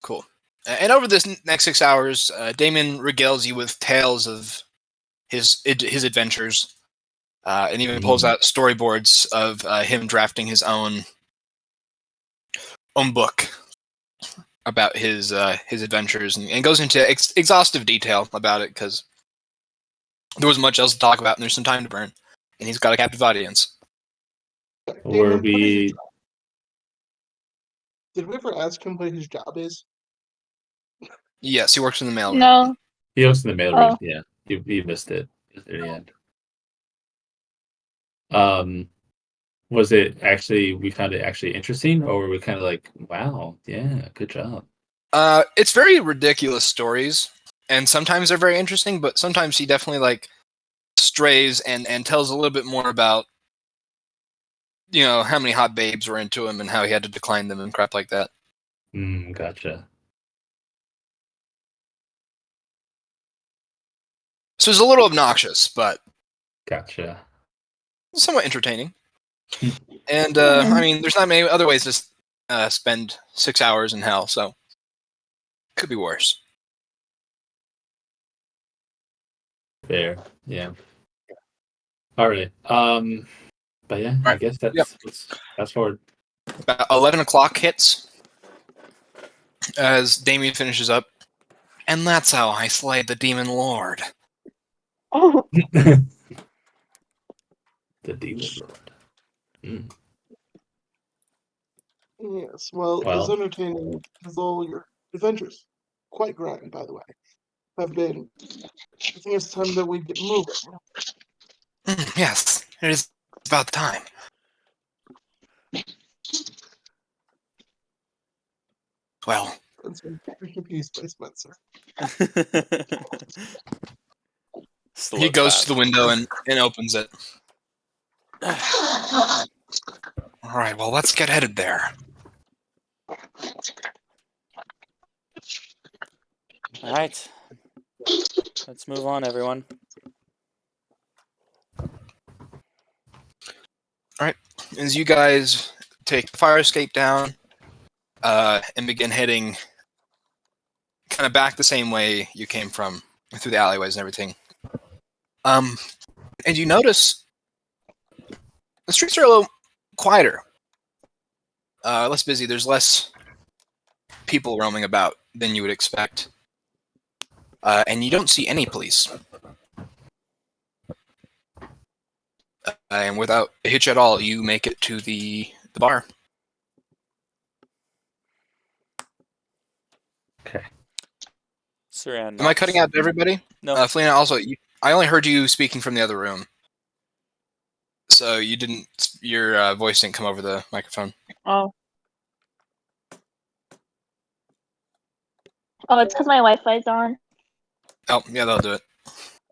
Cool. And over this next 6 hours, Damon regales you with tales of his adventures, and even pulls out storyboards of him drafting his own book about his adventures, and goes into exhaustive detail about it because there wasn't much else to talk about, and there's some time to burn, and he's got a captive audience. Were Damon, what is his we? job? Did we ever ask him what his job is? Yes, he works in the mail. No. He was in the mailroom. Oh. Yeah, you missed it at the end. Was it actually? We found it actually interesting, or were we kind of like, "Wow, yeah, good job." It's very ridiculous stories, and sometimes they're very interesting, but sometimes he definitely strays and tells a little bit more about, how many hot babes were into him and how he had to decline them and crap like that. Gotcha. So it's a little obnoxious, but Gotcha. somewhat entertaining. And I mean, there's not many other ways to spend 6 hours in hell, so could be worse. Fair. Yeah. All right. But yeah, I Right. guess that's Yep. let's fast forward. About 11 o'clock hits as Damien finishes up, and that's how I slayed the demon lord. Oh. The demon lord. Yes, well, Well. as entertaining as all your adventures, quite grand, by the way, have been. I think it's time that we get moving. Yes, it is about time. Well, Peace by Spencer. Slow he goes clap. to the window and opens it. All right, well, let's get headed there. All right. Let's move on, everyone. As you guys take the fire escape down and begin heading kind of back the same way you came from, through the alleyways and everything. And you notice the streets are a little quieter, less busy. There's less people roaming about than you would expect. And you don't see any police. And without a hitch at all, you make it to the bar. Okay. Saran Am I cutting out everybody? No. Felina, also, I only heard you speaking from the other room. So you didn't, your voice didn't come over the microphone. Oh. Oh, it's because my Wi-Fi's on. Oh, yeah, that'll do it.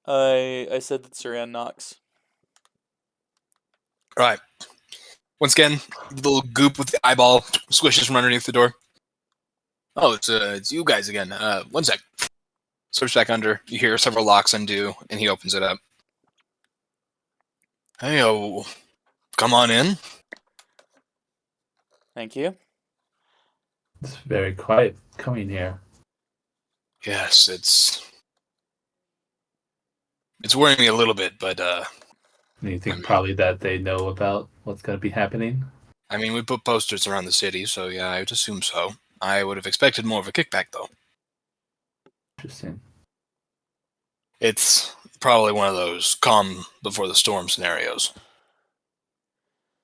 I said that Saran knocks. Right. Once again, the little goop with the eyeball squishes from underneath the door. Oh, it's you guys again. 1 sec. Switch back under. You hear several locks undo, and he opens it up. Hey, come on in. Thank you. It's very quiet coming here. Yes, it's worrying me a little bit, but You think probably that they know about what's going to be happening? I mean, we put posters around the city, so yeah, I would assume so. I would have expected more of a kickback, though. Interesting. It's probably one of those calm before the storm scenarios.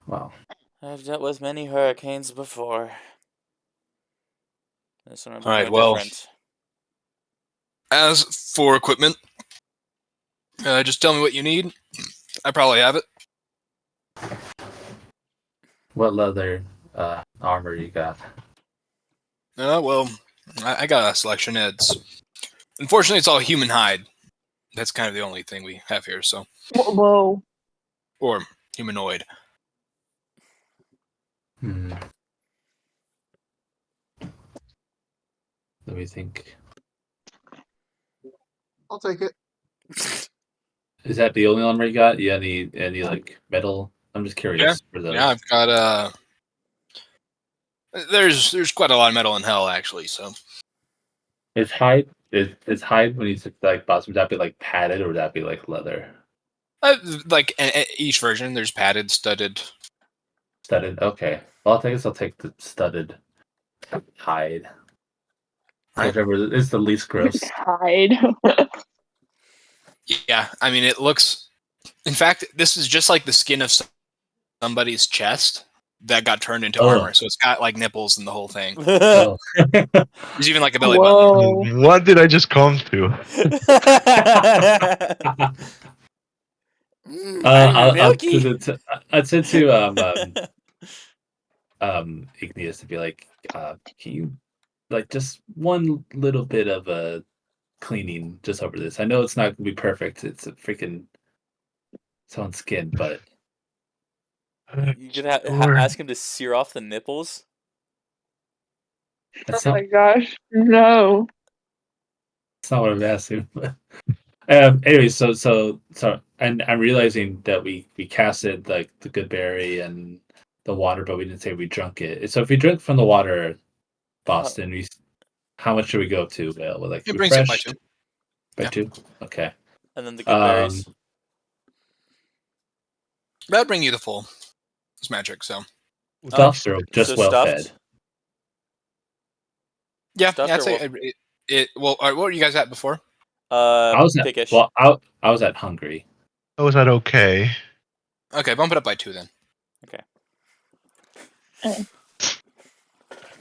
Wow. I've dealt with many hurricanes before. This one will be All right, no well, different. As for equipment, just tell me what you need. I probably have it. What leather armor you got? Well, I got a selection. Unfortunately, it's all human hide. That's kind of the only thing we have here, so. Whoa. Or humanoid. Let me think. I'll take it. Is that the only armor you got? You any like metal? I'm just curious for those. Yeah, I've got There's quite a lot of metal in hell, actually. So Is hide is hide when you say like boss? Would that be like padded or would that be like leather? each version, there's padded, studded. Studded. Okay. Well, I guess I'll take the studded hide. Right. Whichever is the least gross. Hide. Yeah, I mean, it looks. In fact, this is just like the skin of somebody's chest that got turned into armor. So it's got like nipples and the whole thing. Oh. There's even like a belly button. Whoa. What did I just come to? I'd say to Igneous to be like, can you like just one little bit of a cleaning just over this? I know it's not gonna be perfect. It's a freaking its own skin, but You could ask him to sear off the nipples. that's Oh not my gosh. No. that's not what I'm asking. But anyway, so and I'm realizing that we casted like the good berry and the water, but we didn't say we drunk it. So if we drink from the water, Boston, how much should we go up to? With like It brings it by refresh? 2. By Yeah. 2? Okay. And then the good berries. That'd bring you the full. It's magic, so. Stuffed or just so well stuffed? fed? Yeah, Stuffed I'd or say it. Well, all right, what were you guys at before? I was at Pickish. well, I was at hungry. Oh, is that okay? Okay, bump it up by 2 then.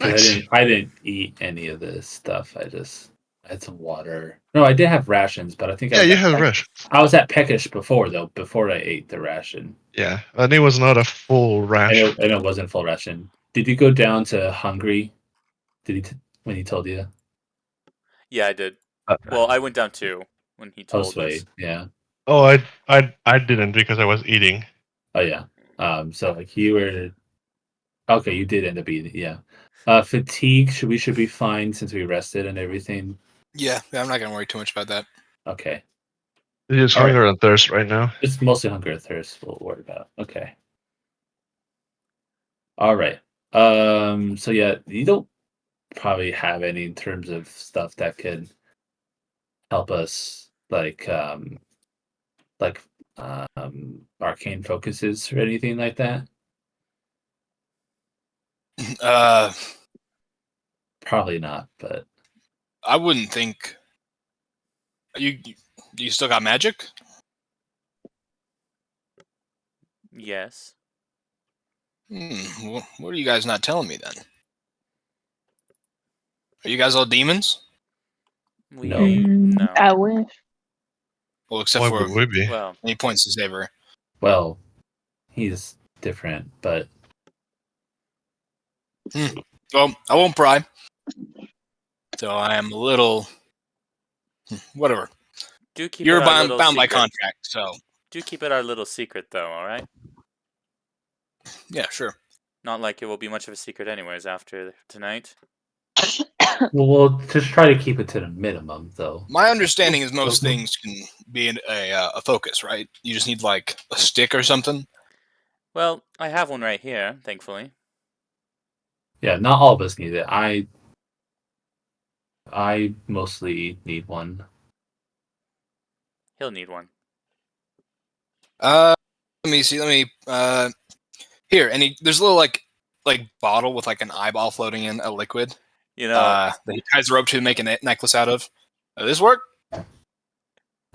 Nice. I didn't eat any of this stuff. I just had some water. No, I did have rations, but I think I Yeah, was you at have rations. I was at Peckish before though. Before I ate the ration, Yeah, and it was not a full ration. I know it wasn't full ration. Did you go down to Hungry? Did he when he told you? Yeah, I did. Uh, Well, I went down too when he told us. Postway, yeah. Oh, I didn't because I was eating. Oh yeah. So like you were okay. You did end up eating, yeah. Fatigue. Should be fine since we rested and everything. Yeah, I'm not gonna worry too much about that. Okay. It's just All right. hunger and thirst right now. It's mostly hunger and thirst we'll worry about. Okay. All right. So yeah, you don't probably have any in terms of stuff that could help us like arcane focuses or anything like that. Probably not, but I wouldn't think. You still got magic? Yes. What are you guys not telling me then? Are you guys all demons? We No. no. I wish. Well, except Why for would we be? Well, any points to Saber. well, he's different, but Well, I won't pry. So I am a little. Whatever. do keep You're it our little bound by secret. contract, so Do keep it our little secret, though. All right. yeah, sure. Not like it will be much of a secret, anyways. After tonight. we'll just try to keep it to the minimum, though. My understanding is most things can be a focus, right? You just need like a stick or something. Well, I have one right here, thankfully. Yeah, not all of us need it. I mostly need one. He'll need one. Let me see. Here, there's a little like bottle with like an eyeball floating in a liquid. You know, That he ties a rope to make a necklace out of. This work?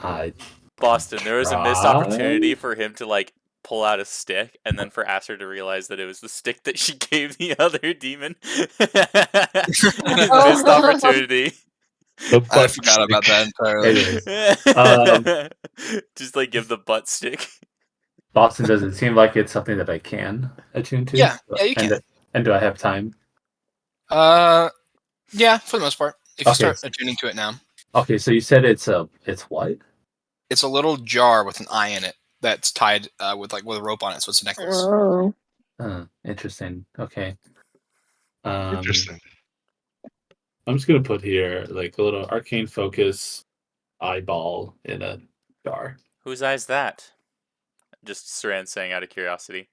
I Boston, there was a missed Try? opportunity for him to like pull out a stick, and then for Aster to realize that it was the stick that she gave the other demon. Missed opportunity. the I butt forgot about that entirely. It is. Just like give the butt stick. Boston doesn't seem like it's something that I can attune to. Yeah, you and, can. And do I have time? Yeah, for the most part. If you Okay. start attuning to it now, Okay, so you said it's what? it's a little jar with an eye in it that's tied with a rope on it, so it's a necklace. Oh. Interesting. Okay. Interesting. I'm just gonna put here like a little arcane focus eyeball in a jar. Whose eye's that? Just Saran saying out of curiosity.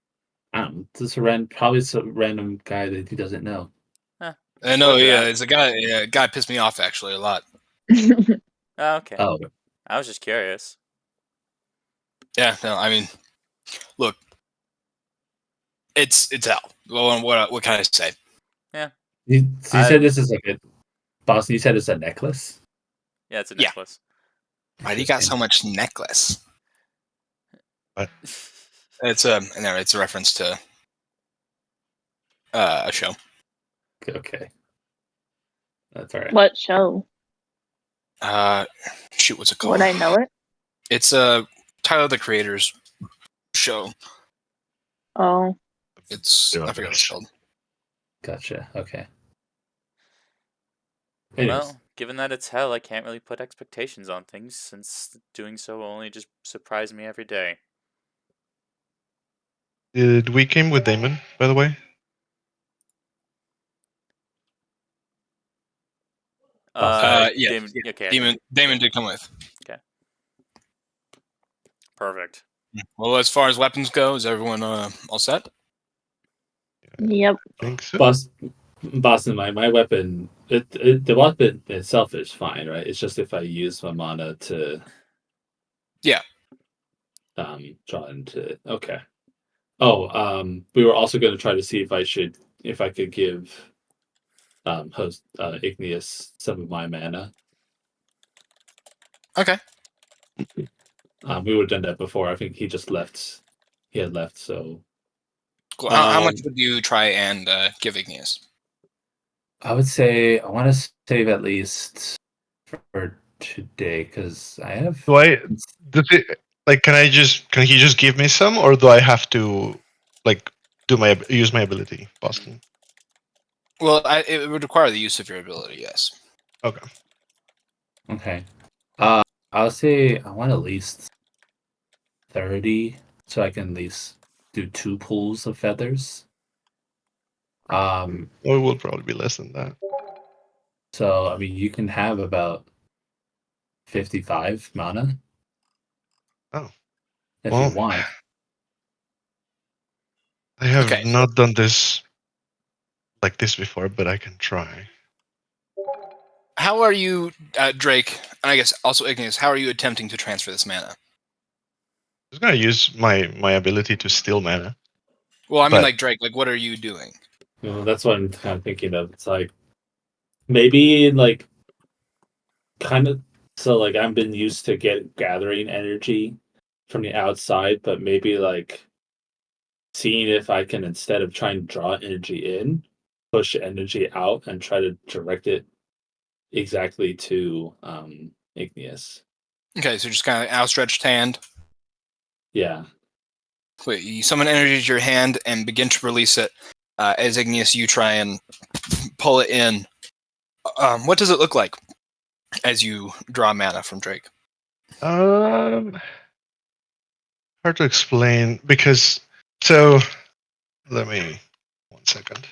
This probably a random guy that he doesn't know. I know, Roger yeah, that. it's a guy. Yeah, guy pissed me off actually a lot. Oh, okay. Oh, I was just curious. Yeah, no, I mean, look, it's hell. Well, what can I say? you said this is like a Boston. You said it's a necklace. Yeah, it's a Yeah. necklace. Why do you got so much necklace? What? It's a reference to a show. Okay, that's all right. What show? Shoot, what's it called? Would I know it? It's Tyler the Creator's show. Oh. It's Yeah, I forget what it's called. Gotcha. Okay. Anyways, Well, given that it's hell, I can't really put expectations on things, since doing so will only just surprise me every day. Did we came with Damon, by the way? Yeah, Damon, okay, Damon did come with. perfect. Well, as far as weapons go, is everyone all set? Yep. I think so. Boston, my weapon, the weapon itself is fine, right? It's just if I use my mana to, Yeah. draw into it. Okay. Oh, we were also going to try to see if I could give, host Igneous some of my mana. Okay. We would have done that before. I think he just left. He had left, so Cool. How much would you try and give Igneous? I would say I want to save at least for today because I have. Do I? Does it like? Can he just give me some, or do I have to like use my ability, Boston? Well, it would require the use of your ability. Yes. Okay. Okay. I'll say I want at least 30, so I can at least do 2 pools of feathers. Well, it will probably be less than that. So I mean, you can have about 55 mana. Oh. If Well, you want. I have Okay. not done this like this before, but I can try. How are you, Drake? And I guess also Igneous. How are you attempting to transfer this mana? I was gonna use my ability to steal mana. Well, I mean, But- like Drake. Like, what are you doing? That's what I'm kind of thinking of. It's like maybe like kind of so like I've been used to gathering energy from the outside, but maybe like seeing if I can, instead of trying to draw energy in, push energy out and try to direct it exactly to Igneous. Okay, so just kind of outstretched hand. Yeah. Wait, you summon energy to your hand and begin to release it. As Igneous, you try and pull it in. What does it look like as you draw mana from Drake? Hard to explain because so let me 1 second.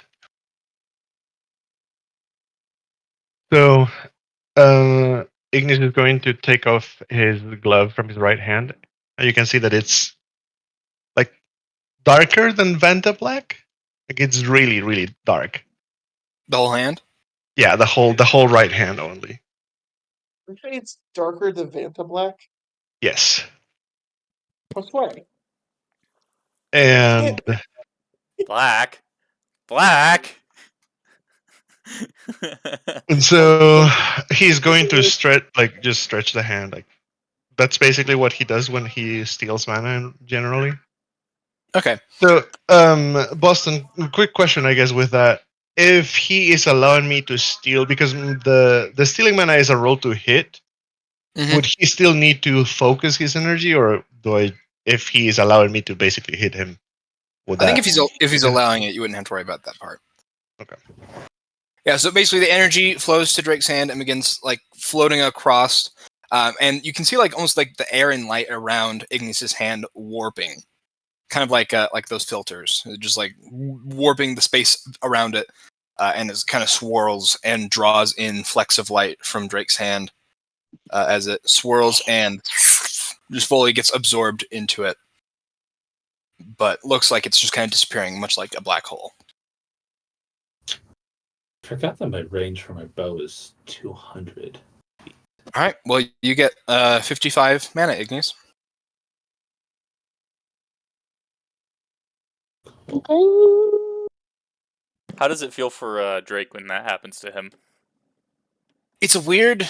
So Ignis is going to take off his glove from his right hand. And you can see that it's like darker than Vanta Black. Like it's really, really dark. The whole hand? Yeah, the whole right hand only. Okay, it's darker than Vanta Black. Yes. What's way? And Black. Black. and so he's going to stretch the hand. Like that's basically what he does when he steals mana generally. Okay. So, Boston, quick question, I guess, with that. If he is allowing me to steal, because the stealing mana is a roll to hit, Mhm. would he still need to focus his energy, or do I? If he is allowing me to basically hit him, would I think that? if he's allowing it, you wouldn't have to worry about that part. Okay. Yeah. So basically, the energy flows to Drake's hand and begins like floating across, and you can see like almost like the air and light around Ignis's hand warping, kind of like those filters, just like warping the space around it, and it kind of swirls and draws in flecks of light from Drake's hand as it swirls and just fully gets absorbed into it. But looks like it's just kind of disappearing, much like a black hole. I forgot that my range for my bow is 200. All right. Well, you get 55 mana, Ignis. How does it feel for Drake when that happens to him? It's a weird.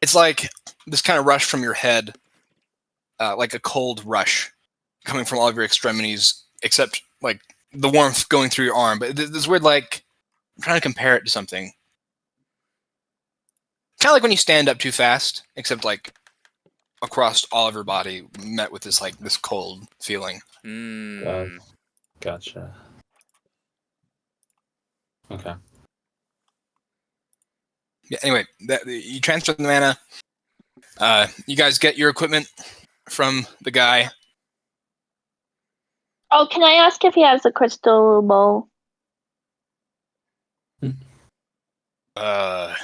It's like this kind of rush from your head, like a cold rush coming from all of your extremities, except like the warmth going through your arm. But this weird, like, I'm trying to compare it to something. Kind of like when you stand up too fast, except like across all of your body, met with this like this cold feeling. Mm. Gotcha. Okay. Yeah. Anyway, you transfer the mana. You guys get your equipment from the guy. Oh, can I ask if he has a crystal bowl? I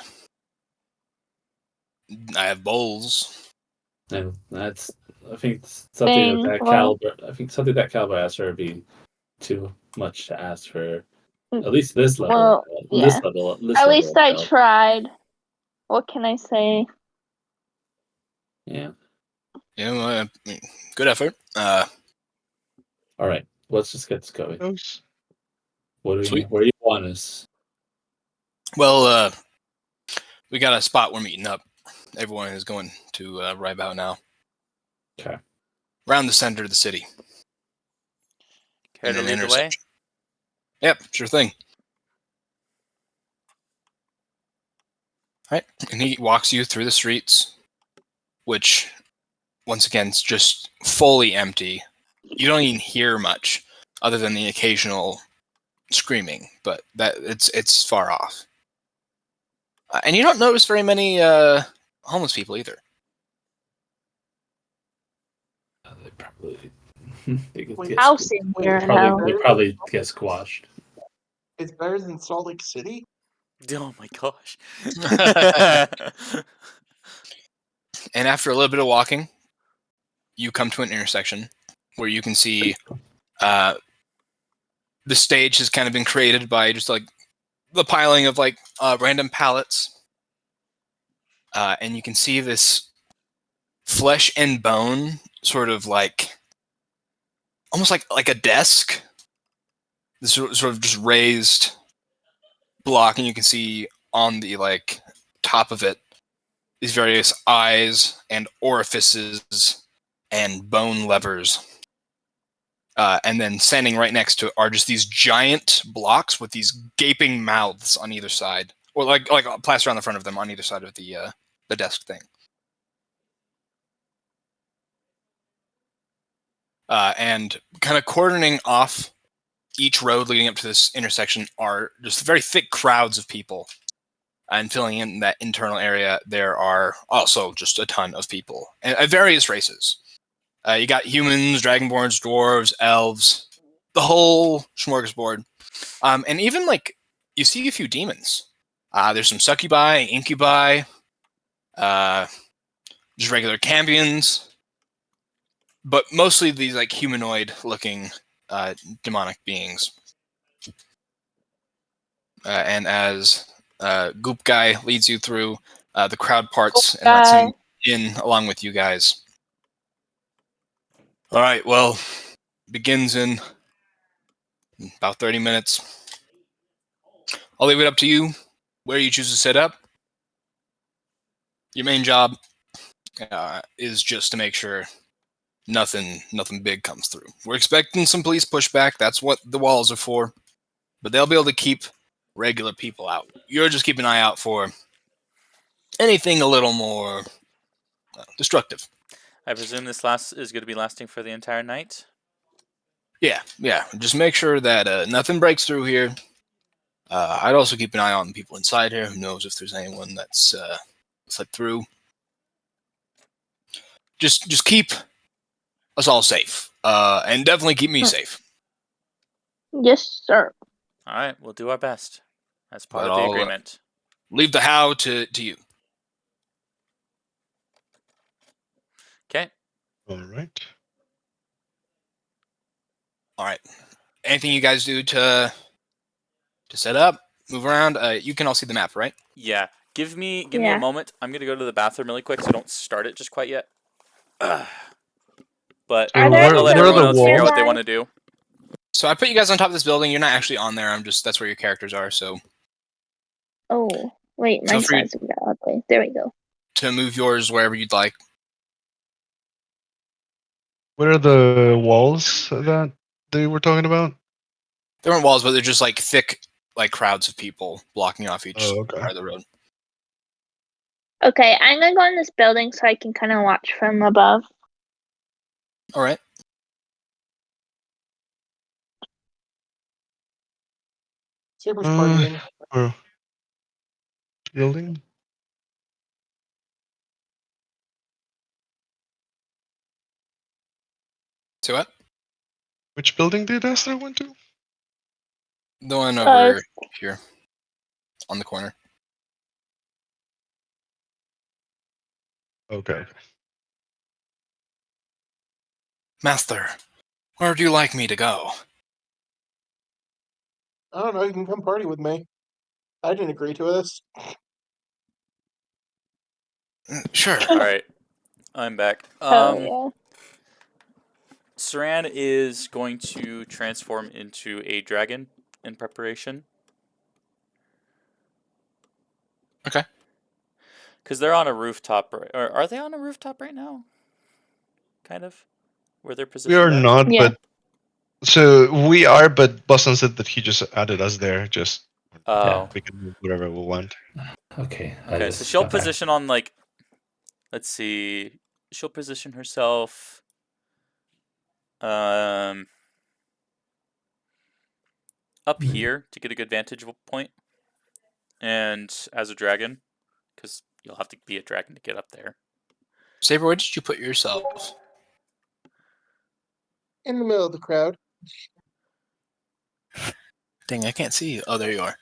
have bowls. And that's, I think something of Dang, that well. caliber. I think something that caliber asked would be too much to ask for. Mm, At least this level. well, This yeah. level. This At level least of I help. tried. What can I say? Yeah. Yeah, good effort. All right. Let's just get this going. Those? What do you? Sweet. Where do you want us? Well, we got a spot we're meeting up. Everyone is going to Rybout now. Okay. Around the center of the city. Care In to an lead the way? intersection. Yep, sure thing. Right, and he walks you through the streets, which, once again, is just fully empty. You don't even hear much, other than the occasional screaming, but that it's far off. And you don't notice very many homeless people either. They probably they could Wait, get I'll squ- see Wait, here probably- now. they probably get squashed. It's better than Salt Lake City? Oh my gosh. And after a little bit of walking, you come to an intersection where you can see the stage has kind of been created by just like the piling of like random pallets. And you can see this flesh and bone sort of like almost like a desk. This sort of just raised block, and you can see on the like top of it these various eyes and orifices and bone levers. And then standing right next to it are just these giant blocks with these gaping mouths on either side, or like plaster on the front of them on either side of the desk thing. And kind of cordoning off each road leading up to this intersection are just very thick crowds of people. And filling in that internal area, there are also just a ton of people, and various races. You got humans, dragonborns, dwarves, elves, the whole smorgasbord. And even like you see a few demons. There's some succubi, incubi, just regular cambions, but mostly these like humanoid-looking demonic beings. And as Goop Guy leads you through, the crowd parts and lets him in along with you guys. All right, well, begins in about 30 minutes. I'll leave it up to you where you choose to set up. Your main job is just to make sure nothing big comes through. We're expecting some police pushback. That's what the walls are for. But they'll be able to keep regular people out. You're just keep an eye out for anything a little more destructive. I presume this is going to be lasting for the entire night. Yeah. Just make sure that nothing breaks through here. I'd also keep an eye on people inside here. Who knows if there's anyone that's slipped through. Just keep us all safe. And definitely keep me safe. Yes, sir. All right, we'll do our best as part But of the I'll, agreement. Leave the how to you. Okay. All right. All right. Anything you guys do to set up, move around? You can all see the map, right? Yeah. Give me a Yeah. moment. I'm gonna go to the bathroom really quick, so don't start it just quite yet. But Are there I'll let where are everyone the else figure out what walls? they want to do. So I put you guys on top of this building. You're not actually on there. That's where your characters are. So Oh, wait, my Feel free- size got ugly. There we go. to move yours wherever you'd like. What are the walls that they were talking about? There aren't walls, but they're just like thick, like crowds of people blocking off each Oh, okay. part of the road. Okay, I'm gonna go in this building so I can kind of watch from above. All right. Saber's partying. Or building? So what? Which building did Esther went to? The one over here, on the corner. Okay. Master, where would you like me to go? I don't know, you can come party with me. I didn't agree to this. Sure. All right, I'm back. Oh Saran is going to transform into a dragon in preparation. Okay. Because they're on a rooftop, or are they on a rooftop right now? Kind of, where they're We positioned. are at? not, Yeah. but so we are, but Boston said that he just added us there just Oh. We can move whatever we want. Okay. Okay, so she'll position on like, let's see, she'll position herself up Hmm. here to get a good vantage point, and as a dragon, because you'll have to be a dragon to get up there. Saber, where did you put yourself? In the middle of the crowd. Dang, I can't see you. Oh, there you are.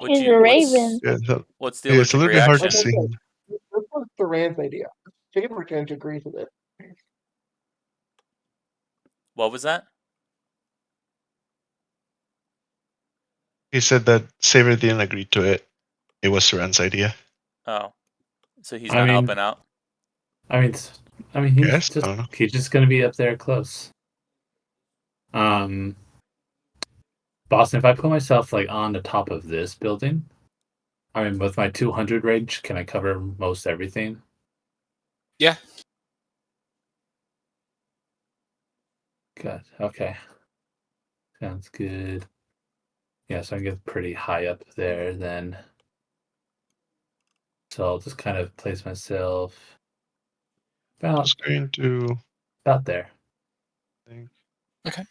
He's a raven. Yeah, What's the yeah, it's a allergic little bit hard reaction? to see. This was Duran's idea. Chicken Return agrees with it. What was that? He said that Saber didn't agree to it. It was Suran's idea. Oh, so he's I not mean- helping out. He's Yes, I don't know. he's just gonna be up there close. Boston, if I put myself like on the top of this building, I mean, with my 200 range, can I cover most everything? Yeah. Good. Okay. Sounds good. Yeah, so I can get pretty high up there then. So I'll just kind of place myself about Just going to there. think. Okay.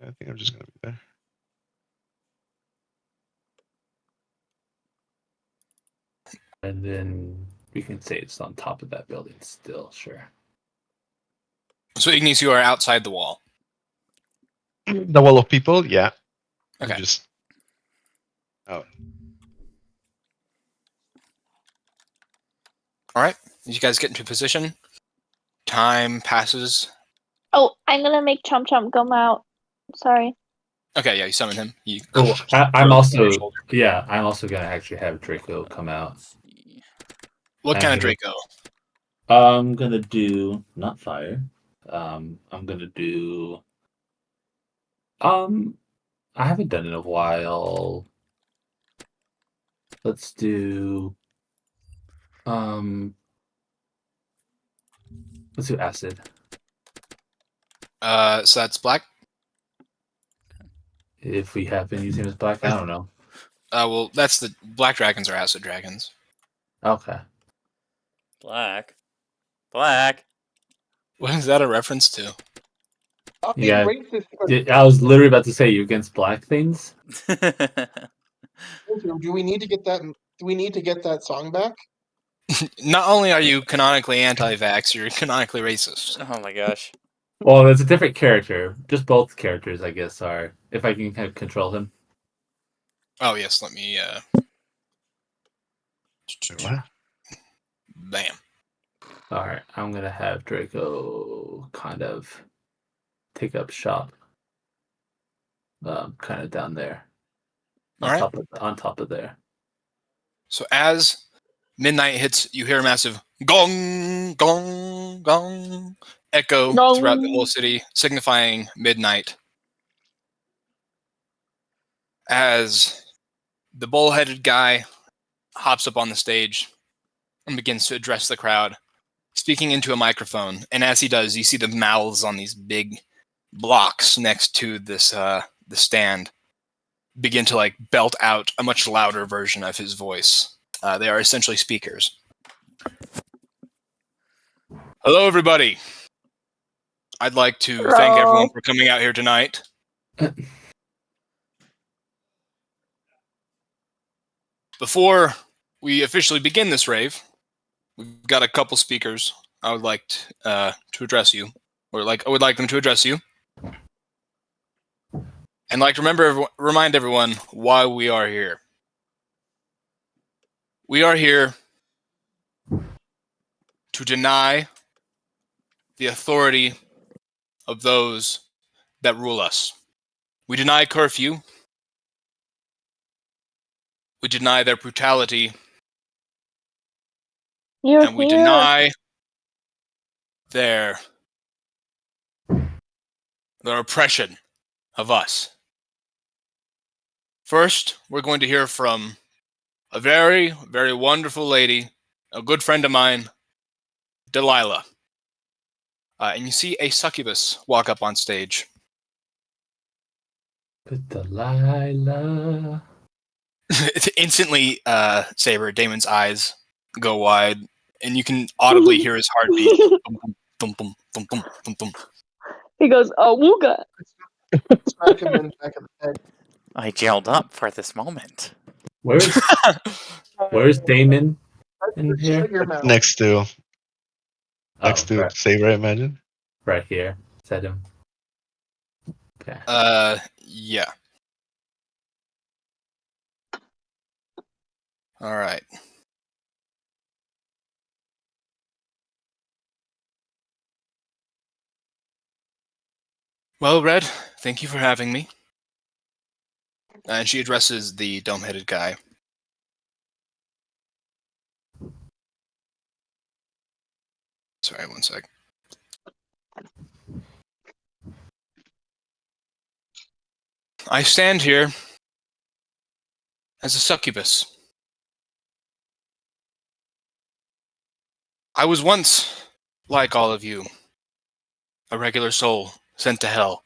I think I'm just gonna be there. And then we can say it's on top of that building still, sure. So Ignis, you are outside the wall. The wall of people, yeah. I'm Okay. just out. All right. As you guys get into position, time passes. Oh, I'm gonna make Chomp Chomp come out. Sorry. Okay, yeah, you summon him. You Oh, I'm throw him also over your shoulder. I'm also gonna actually have Draco come out. What kind of Okay. Draco? I'm gonna do not fire. I'm gonna do. I haven't done it in a while. Let's do. Let's do acid. So that's black. If we have been using it as black, I don't know. Well, that's the black dragons are acid dragons. Okay. Black. What is that a reference to? Stop being Yeah. racist. I was literally about to say you against black things. Do we need to get that? Do we need to get that song back? Not only are you canonically anti-vax, you're canonically racist. Oh my gosh. Well, it's a different character. Just both characters, I guess, are. If I can kind of control him. Oh yes, let me. What? Bam. All right, I'm gonna have Draco kind of take up shop. Kind of down there. All right. On top of there. So as midnight hits, you hear a massive gong, gong, gong echo Gong. throughout the whole city, signifying midnight. As the bull-headed guy hops up on the stage and begins to address the crowd, speaking into a microphone. And as he does, you see the mouths on these big blocks next to this the stand begin to like belt out a much louder version of his voice. They are essentially speakers. Hello, everybody. I'd like to thank everyone for coming out here tonight. Before we officially begin this rave, we've got a couple speakers I would like to address you, or I would like them to address you, and like to remind everyone why we are here. We are here to deny the authority of those that rule us. We deny curfew. We deny their brutality. You're And we here. deny their oppression of us. First, we're going to hear from a very, very wonderful lady, a good friend of mine, Delilah. And you see a succubus walk up on stage. But Delilah. Instantly, Saber, Damon's eyes go wide, and you can audibly hear his heartbeat. Boom, boom, boom, boom, boom, boom. He goes, "Oh, Wooga." Smack him in the back of the head. I jailed up for this moment. Where's Damon in Shut here? your mouth. Next to Oh, right, Saber, I imagine. right here. Said him. Okay. Yeah. All right. Well, Red, thank you for having me. And she addresses the dome-headed guy. Sorry, one sec. I stand here as a succubus. I was once, like all of you, a regular soul sent to hell.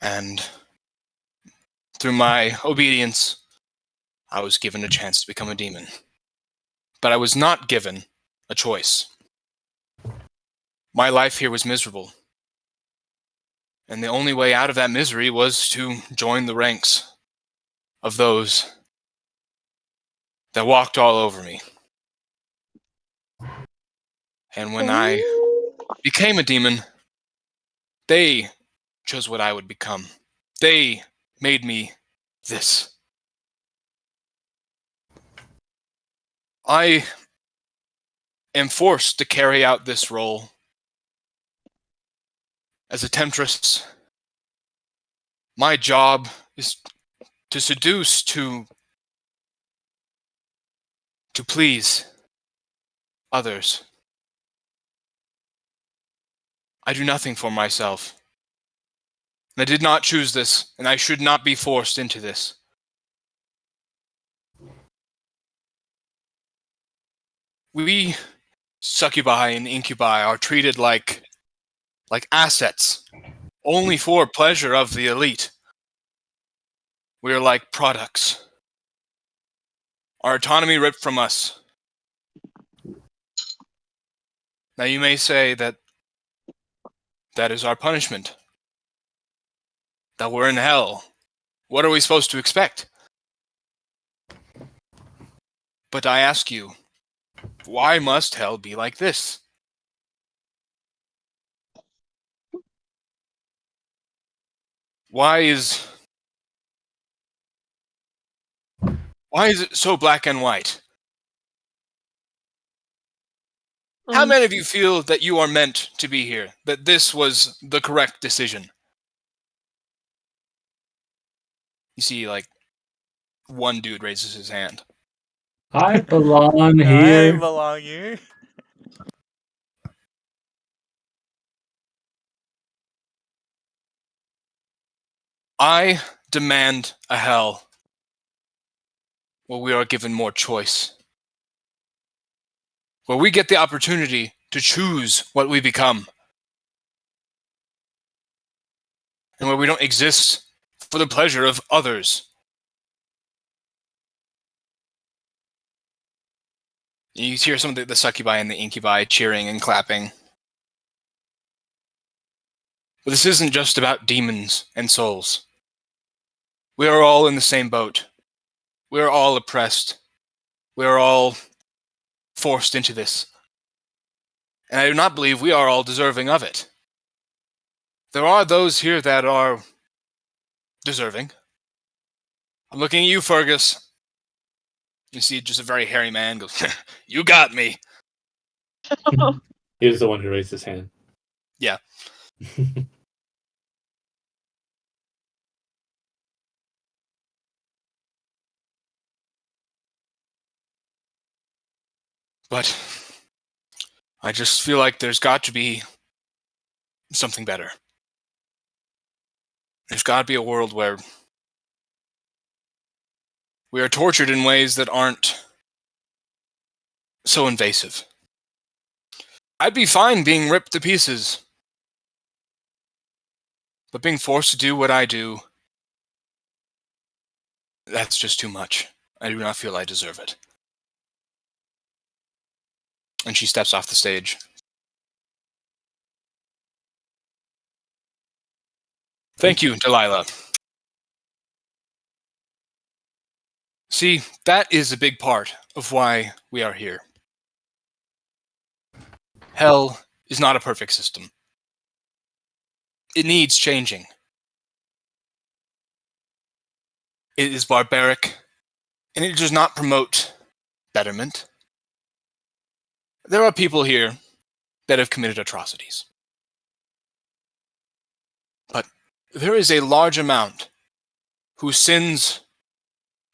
And through my obedience, I was given a chance to become a demon. But I was not given a choice. My life here was miserable. And the only way out of that misery was to join the ranks of those that walked all over me. And when I became a demon, they chose what I would become. They made me this. I am forced to carry out this role as a temptress. My job is to seduce, to please others. I do nothing for myself. I did not choose this, and I should not be forced into this. We succubi and incubi are treated like assets, only for pleasure of the elite. We are like products. Our autonomy ripped from us. Now you may say that is our punishment. That we're in hell. What are we supposed to expect? But I ask you, why must hell be like this? Why is it so black and white? How many of you feel that you are meant to be here? That this was the correct decision? You see, like, one dude raises his hand. I belong I here. belong here. I demand a hell where we are given more choice. Where we get the opportunity to choose what we become. And where we don't exist for the pleasure of others. You hear some of the succubi and the incubi cheering and clapping. But this isn't just about demons and souls. We are all in the same boat. We are all oppressed. We are all forced into this. And I do not believe we are all deserving of it. There are those here that are deserving. I'm looking at you, Fergus. You see just a very hairy man goes, "You got me." He was the one who raised his hand. Yeah. But I just feel like there's got to be something better. There's got to be a world where we are tortured in ways that aren't so invasive. I'd be fine being ripped to pieces. But being forced to do what I do, that's just too much. I do not feel I deserve it. And she steps off the stage. Thank you, Delilah. See, that is a big part of why we are here. Hell is not a perfect system. It needs changing. It is barbaric, and it does not promote betterment. There are people here that have committed atrocities. But there is a large amount whose sins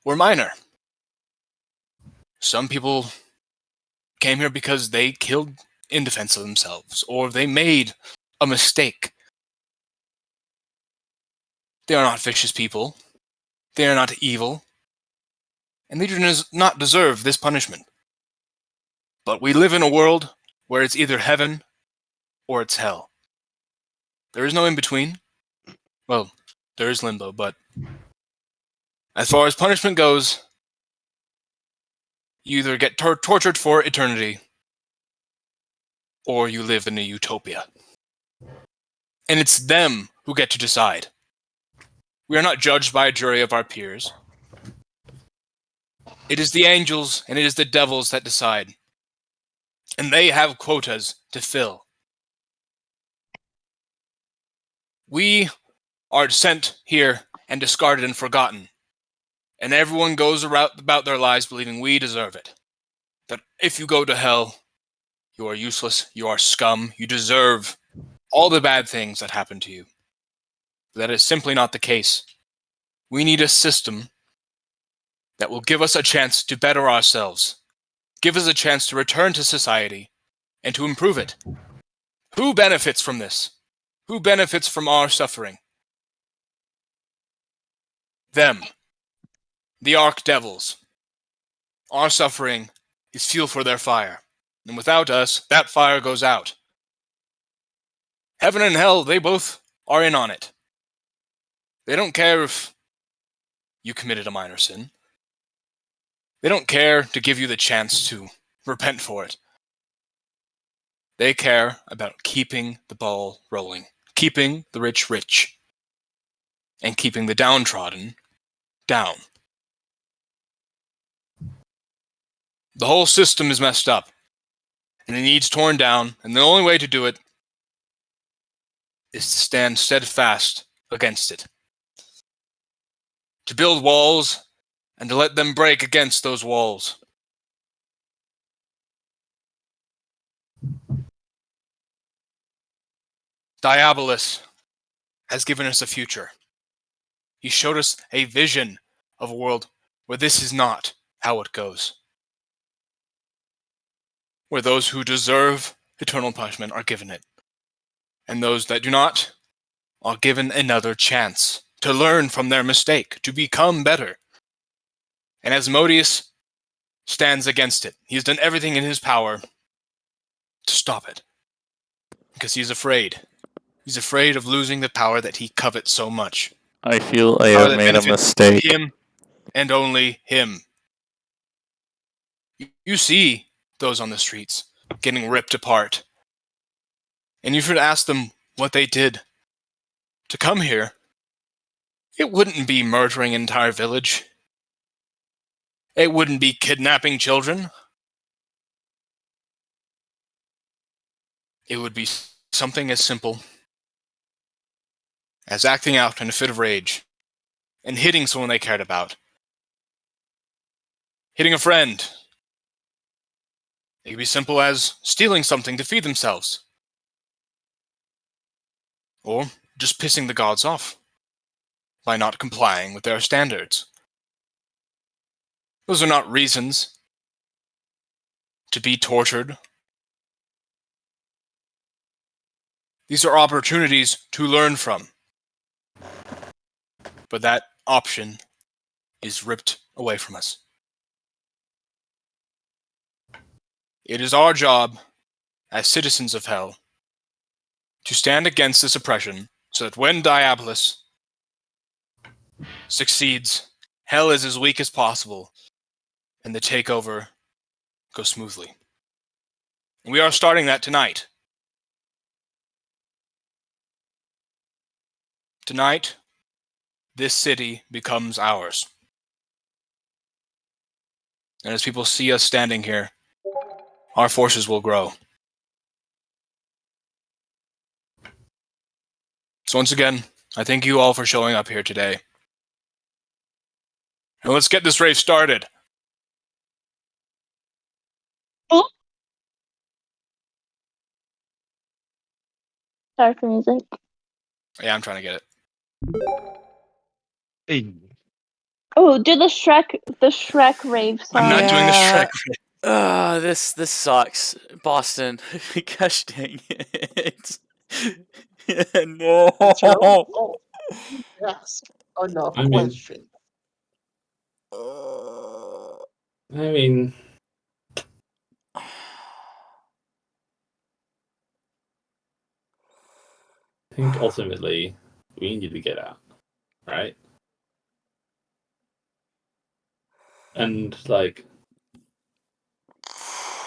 were minor. Some people came here because they killed in defense of themselves, or they made a mistake. They are not vicious people. They are not evil. And they do not deserve this punishment. But we live in a world where it's either heaven or it's hell. There is no in-between. Well, there is limbo, but as far as punishment goes, you either get tortured for eternity or you live in a utopia. And it's them who get to decide. We are not judged by a jury of our peers. It is the angels and it is the devils that decide. And they have quotas to fill. We are sent here and discarded and forgotten. And everyone goes about their lives believing we deserve it. That if you go to hell, you are useless, you are scum, you deserve all the bad things that happen to you. That is simply not the case. We need a system that will give us a chance to better ourselves, give us a chance to return to society, and to improve it. Who benefits from this? Who benefits from our suffering? Them. The Archdevils. Our suffering is fuel for their fire, and without us, that fire goes out. Heaven and hell, they both are in on it. They don't care if you committed a minor sin. They don't care to give you the chance to repent for it. They care about keeping the ball rolling, keeping the rich rich, and keeping the downtrodden down. The whole system is messed up, and it needs torn down, and the only way to do it is to stand steadfast against it. To build walls, and to let them break against those walls. Diabolus has given us a future. He showed us a vision of a world where this is not how it goes. Where those who deserve eternal punishment are given it, and those that do not are given another chance to learn from their mistake, to become better. And Asmodeus stands against it. He has done everything in his power to stop it. Because he's afraid. He's afraid of losing the power that he covets so much. I feel I Power have that made a benefits mistake. him and only him. You see those on the streets getting ripped apart. And you should ask them what they did to come here. It wouldn't be murdering an entire village. It wouldn't be kidnapping children. It would be something as simple as acting out in a fit of rage and hitting someone they cared about. Hitting a friend. It could be simple as stealing something to feed themselves. Or just pissing the gods off by not complying with their standards. Those are not reasons to be tortured. These are opportunities to learn from. But that option is ripped away from us. It is our job, as citizens of Hell, to stand against this oppression so that when Diabolus succeeds, Hell is as weak as possible, and the takeover goes smoothly. And we are starting that tonight. Tonight, this city becomes ours. And as people see us standing here, our forces will grow. So once again, I thank you all for showing up here today. And let's get this rave started. Sorry for music. Yeah, I'm trying to get it. Hey, Oh, do the Shrek rave song. I'm not doing the Yeah. Shrek rave. This sucks. Boston. Gosh dang it. No. It's your own fault. Yes. Enough I mean- question. I mean, I think ultimately we need to get out, right? And like,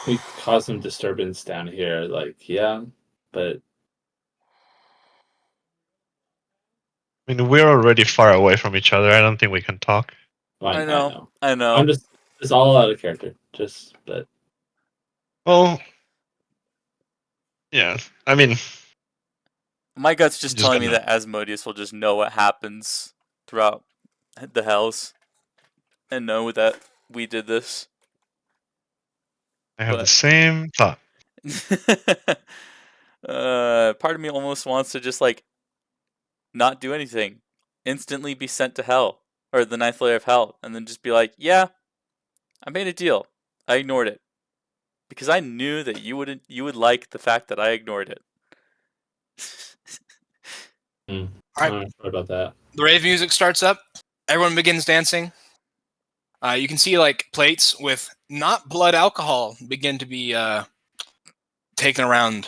we caused some disturbance down here. Like, yeah, but I mean, we're already far away from each other. I don't think we can talk. I know. I know. I'm just it's all out of character. Just but Well, yeah. I mean, My gut's just Just telling me gonna- that Asmodeus will just know what happens throughout the hells and know that we did this. I have the But- same thought. Part of me almost wants to just like not do anything, instantly be sent to hell or the ninth layer of hell, and then just be like, "Yeah, I made a deal. I ignored it because I knew that you would like the fact that I ignored it." I'm Alright. not sure about that. The rave music starts up. Everyone begins dancing. You can see like plates with not blood alcohol begin to be taken around,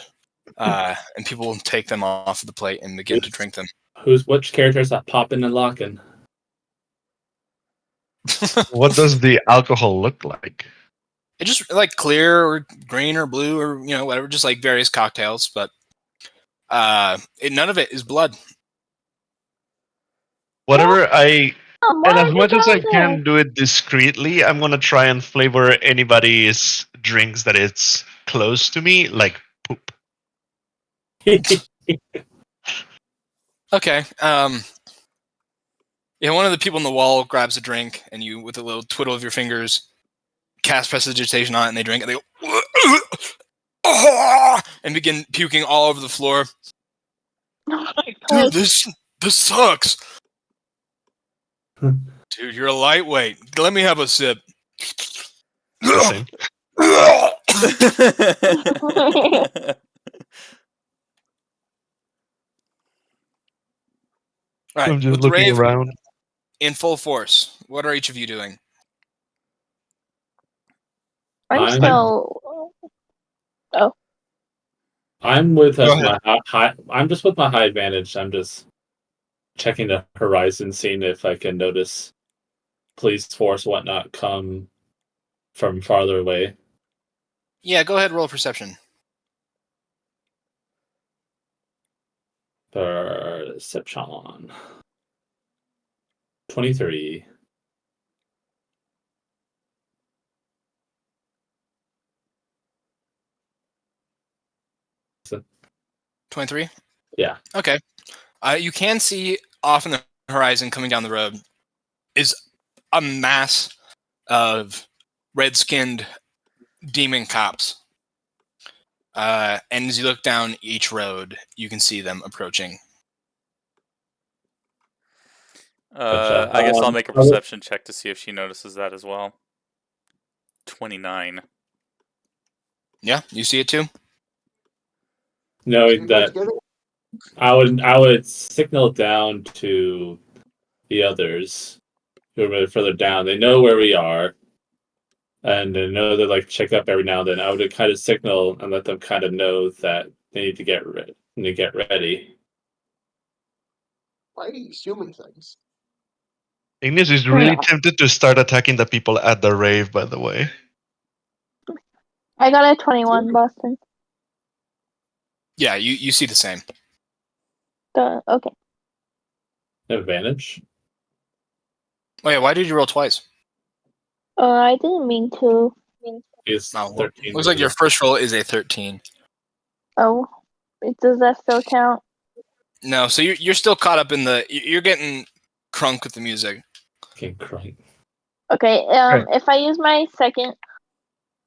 and people will take them off of the plate and begin to drink them. Which characters are popping and locking? What does the alcohol look like? It just like clear or green or blue or whatever, just like various cocktails, but none of it is blood. Whatever I Oh, And why as is much it as I all can there? do it discreetly, I'm gonna try and flavor anybody's drinks that it's close to me, like poop. Okay. Yeah, one of the people on the wall grabs a drink, and you, with a little twiddle of your fingers, cast prestidigitation on it, and they drink, and they go, and begin puking all over the floor. Oh my Dude, God. this sucks. Dude, you're a lightweight. Let me have a sip. Listen, Right, I'm just with the looking rave around. in full force, what are each of you doing? I'm I'm- still. I'm with Go my high. I'm just with my high advantage. I'm just checking the horizon, seeing if I can notice police force whatnot come from farther away. Yeah, go ahead, roll perception. Perception. 23. 23? Yeah. Okay. You can see off in the horizon coming down the road is a mass of red-skinned demon cops. And as you look down each road, you can see them approaching. I guess I'll make a I would- perception check to see if she notices that as well. 29. Yeah, you see it too? Knowing Can we go that together? I would signal down to the others who are further down. They know where we are, and they know they like check up every now and then. I would kind of signal and let them kind of know that they need to get ready. Why are you assuming things? Ignis is really Yeah. tempted to start attacking the people at the rave, by the way. I got a 21, Boston. Yeah, you see the same. Okay. Advantage. Oh yeah, why did you roll twice? I didn't mean to. Is Oh, well, 13. looks like your first roll is a 13. Oh, does that still count? No, so you're still caught up in the. You're getting crunk with the music. Okay, great. Okay. Right. If I use my second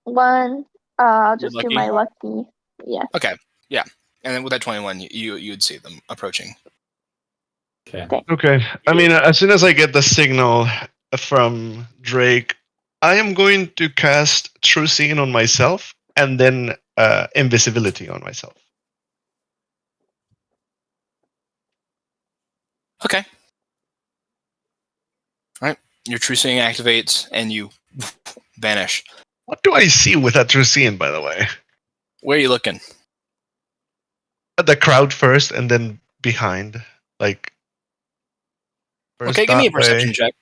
one, I'll You're just do lucky? my lucky. Yeah. Okay, yeah, and then with that 21, you would see them approaching. Okay. Okay. I mean, as soon as I get the signal from Drake, I am going to cast True Seeing on myself and then Invisibility on myself. Okay. All right, your true seeing activates, and you vanish. What do I see with that True Seeing, by the way? Where are you looking? At the crowd first and then behind. Like, first Okay, give me a that way. perception check.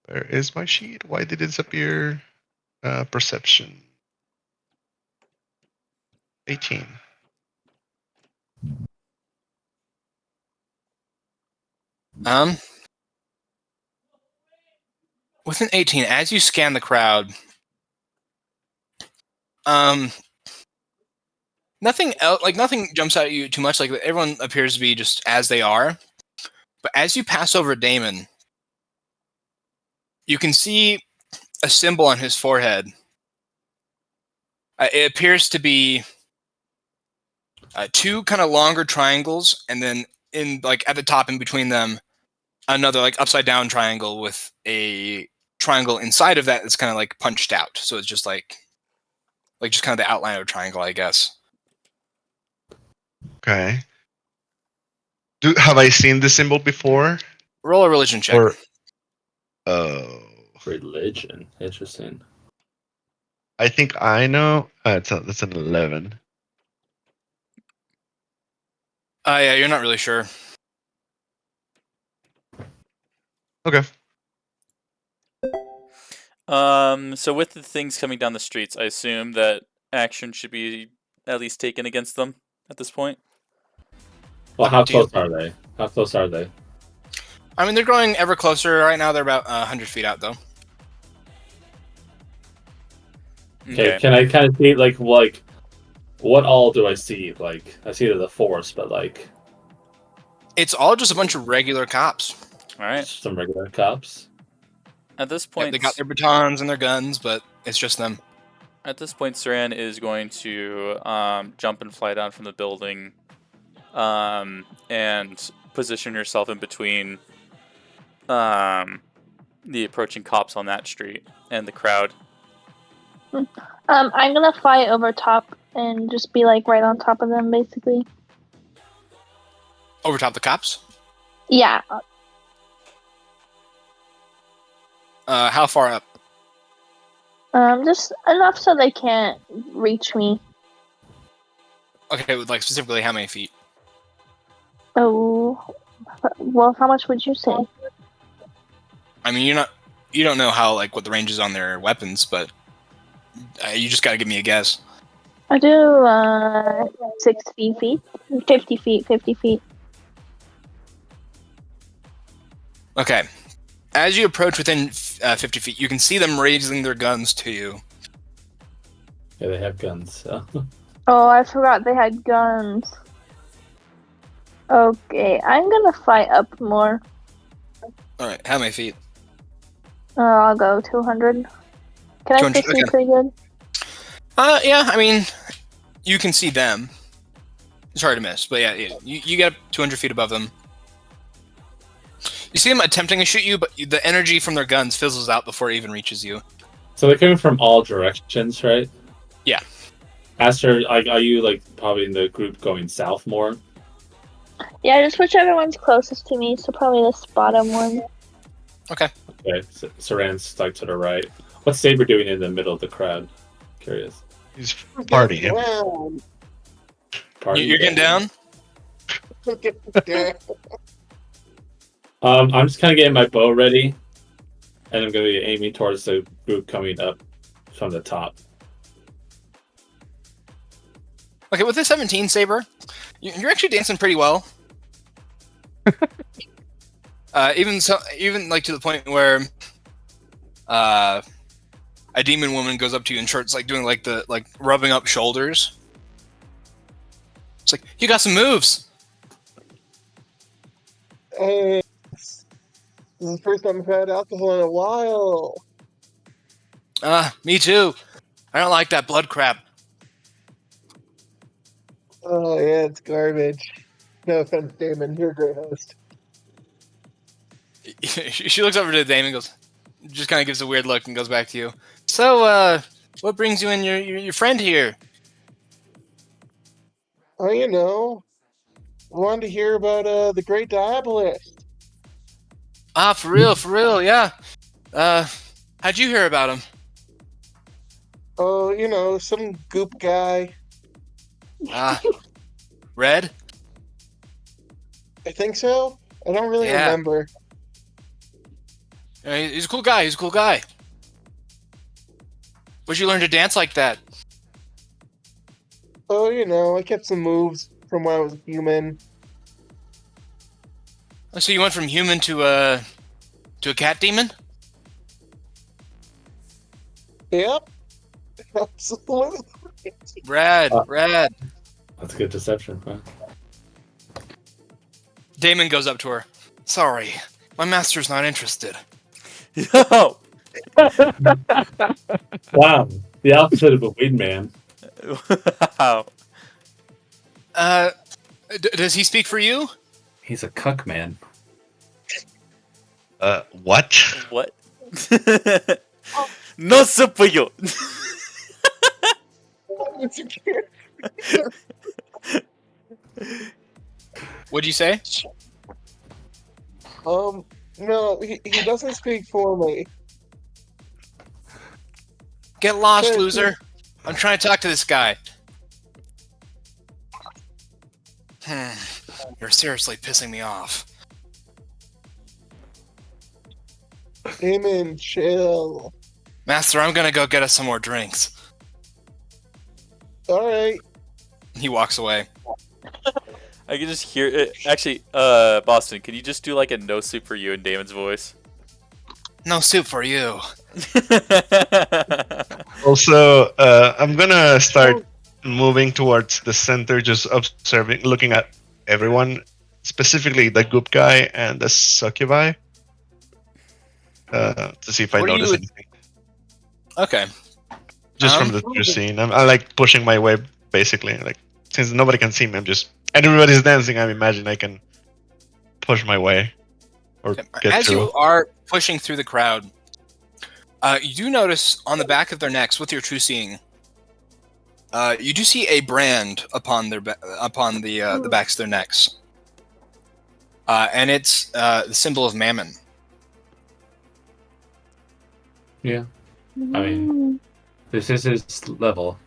Where is my sheet? Why did it disappear? Perception. 18. With an 18, as you scan the crowd, nothing else, like nothing jumps out at you too much. Like everyone appears to be just as they are. But as you pass over Damon, you can see a symbol on his forehead. It appears to be two kind of longer triangles, and then in like at the top, in between them, another like upside down triangle with a triangle inside of that that's kind of like punched out. So it's just like just kind of the outline of a triangle, I guess. Okay. Have I seen the symbol before? Roll a religion check. Or oh, Religion. Interesting. I think I know. That's an 11. Yeah, you're not really sure. Okay. So with the things coming down the streets, I assume that action should be at least taken against them at this point. Well, Up how to you. close are they? How close are they? I mean, they're growing ever closer. Right now, they're about 100 feet out, though. Okay. Can I kind of see like what all do I see? Like I see the force, but like It's all just a bunch of regular cops. All right. some regular cops. At this Yeah, point, they got their batons and their guns, but it's just them. At this point, Saran is going to jump and fly down from the building, and position herself in between the approaching cops on that street and the crowd. I'm gonna fly over top and just be like right on top of them, basically. Over top the cops? Yeah. How far up? Just enough so they can't reach me. Okay, like specifically how many feet? Oh, well, how much would you say? I mean, you don't know how like what the range is on their weapons, but you just got to give me a guess. I do 60 feet, 50 feet, 50 feet. Okay. As you approach within 50 feet, you can see them raising their guns to you. Yeah, they have guns. So. Oh, I forgot they had guns. Okay, I'm gonna fly up more. All right, how many feet? I'll go 200. Can I 200, still see okay. pretty good? Yeah, I mean, you can see them. It's hard to miss, but yeah, you get up 200 feet above them. You see them attempting to shoot you, but the energy from their guns fizzles out before it even reaches you. So they're coming from all directions, right? Yeah. Aster, are you like probably in the group going south more? Yeah, just whichever one's closest to me, so probably this bottom one. Okay. Okay, Saran's like to the right. What's Saber doing in the middle of the crowd? Curious. He's partying. Well, party. You're getting down? Yeah. I'm just kind of getting my bow ready, and I'm going to be aiming towards the group coming up from the top. Okay, with the 17 saber, you're actually dancing pretty well. Even like to the point where a demon woman goes up to you and starts like doing like the rubbing up shoulders. It's like, you got some moves. Hey, this is the first time I've had alcohol in a while. Me too. I don't like that blood crap. Oh yeah, it's garbage. No offense, Damon. You're a great host. She looks over to Damon and goes, just kind of gives a weird look and goes back to you. So, what brings you and your friend here? Oh, you know, I wanted to hear about the Great Diabolist. Ah, for real, yeah. How'd you hear about him? Oh, you know, some goop guy. Red? I think so. I don't really Yeah. remember. He's a cool guy. Where'd you learn to dance like that? Oh, you know, I kept some moves from when I was human. So you went from human to a cat demon? Yep. Absolutely. Rad. That's good deception, huh? Damon goes up to her. Sorry, my master's not interested. Yo! Wow, the opposite of a weed man. Wow. Does he speak for you? He's a cuck man. What? What? No supuyo. What'd you say? No, he doesn't speak for me. Get lost, loser. I'm trying to talk to this guy. You're seriously pissing me off. Damon, chill. Master, I'm gonna go get us some more drinks. All right. He walks away. I can just hear it. Actually, Boston, can you just do like a no soup for you in Damon's voice? No soup for you. Also, I'm gonna start moving towards the center, just observing, looking at everyone, specifically the goop guy and the succubi, to see if I What are notice you- anything. Okay. Just from the through scene, I'm like pushing my way, basically. Like, since nobody can see me, and everybody's dancing, I imagine I can push my way or get As through. you are pushing through the crowd, you do notice on the back of their necks, with your true seeing, you do see a brand upon their the backs of their necks, and it's the symbol of Mammon. Yeah, I mean, this is his level.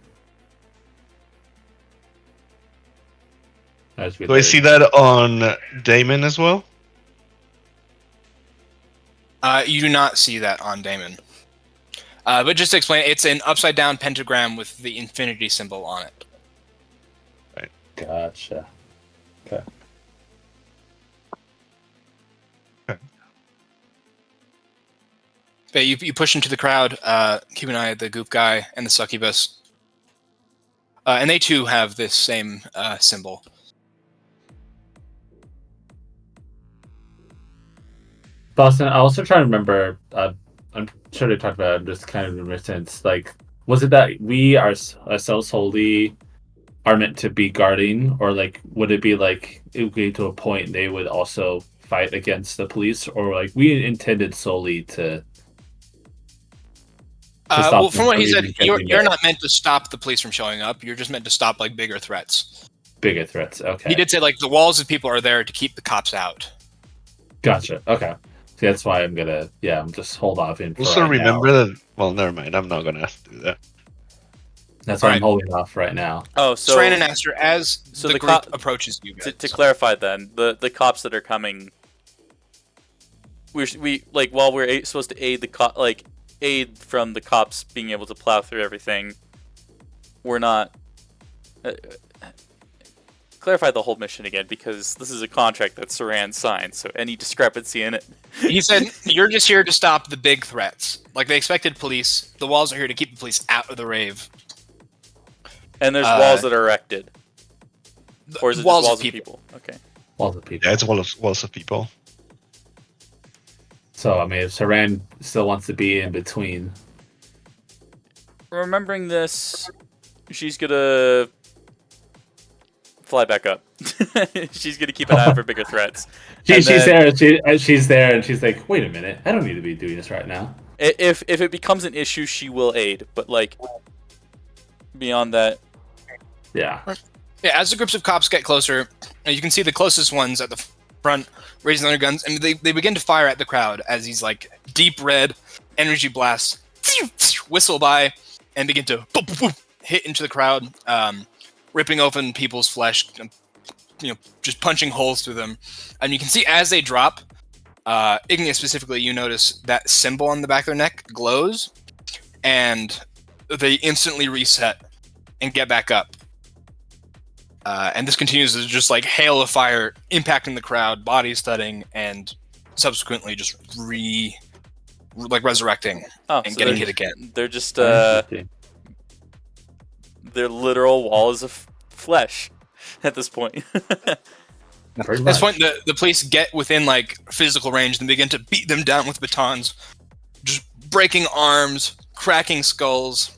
As we Do I see that on Damon as well? You do not see that on Damon. But just to explain, it's an upside down pentagram with the infinity symbol on it. Gotcha. Okay. But you push into the crowd, keep an eye at the goop guy and the succubus. And they too have this same symbol. Boston, I also try to remember, I'm sure they talked about it, I'm just kind of reminiscence. Like, was it that we ourselves wholly are meant to be guarding, or like, would it be like, it would get to a point they would also fight against the police, or like, we intended solely to stop Well, them from what he said, even getting you're there? not meant to stop the police from showing up. You're just meant to stop like bigger threats. Bigger threats. Okay. He did say like the walls of people are there to keep the cops out. Gotcha. Okay. See, that's why I'm just hold off in. Also, remember that. Well, never mind. I'm not gonna do that. That's why I'm Alright. holding off right now. Oh, so Saran and Aster, as so the the group co- approaches you guys. to clarify, then the cops that are coming, we like while we're supposed to aid the aid from the cops being able to plow through everything, we're not. Clarify the whole mission again, because this is a contract that Saran signed, so any discrepancy in it. He said, "You're just here to stop the big threats. Like they expected police. The walls are here to keep the police out of the rave. And there's walls that are erected. Or is it Walls just walls of of people. people? Okay. All the people. Yeah, it's walls of people. So I mean, if Saran still wants to be in between, Remembering this, she's gonna fly back up. She's gonna keep an eye out for bigger threats. she's then- there. She's there, and she's like, "Wait a minute, I don't need to be doing this right now." If it becomes an issue, she will aid. But like beyond that, Yeah. Yeah, as the groups of cops get closer, you can see the closest ones at the front raising their guns, and they begin to fire at the crowd as these like deep red energy blasts whistle by and begin to boop, boop, boop, hit into the crowd, ripping open people's flesh, just punching holes through them. And you can see as they drop, Ignia specifically, you notice that symbol on the back of their neck glows, and they instantly reset and get back up. And this continues as just like hail of fire impacting the crowd, bodies thudding, and subsequently just resurrecting oh, and so getting they're- hit again. They're just Interesting. they're literal walls of flesh at this point. Pretty At this much. point, the police get within like physical range and begin to beat them down with batons, just breaking arms, cracking skulls,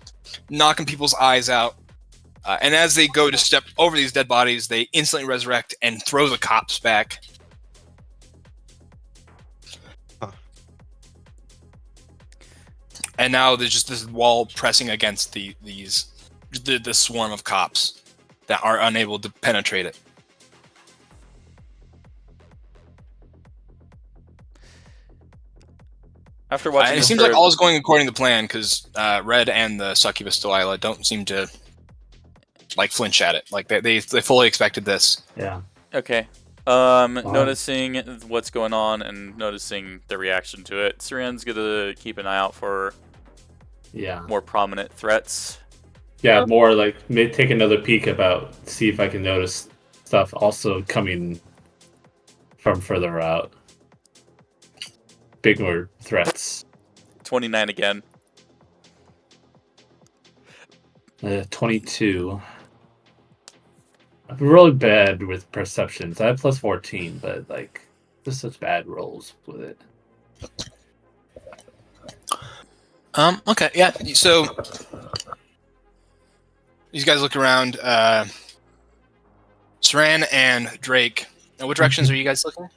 knocking people's eyes out. And as they go to step over these dead bodies, they instantly resurrect and throw the cops back. Huh. And now there's just this wall pressing against the swarm of cops that are unable to penetrate it. After watching And it this seems like for- all is going according to plan because Red and the Succubus Delilah don't seem to like flinch at it. Like they fully expected this. Yeah. Okay. Wow. Noticing what's going on and noticing the reaction to it, Saran's gonna keep an eye out for Yeah. more prominent threats. Yeah. More like take another peek see if I can notice stuff also coming from further out. Bigger threats. 29 again. 22. I'm really bad with perceptions. I have plus 14, but like, just such bad rolls with it. Okay. Yeah. So these guys look around. Saran and Drake. Now, what directions are you guys looking?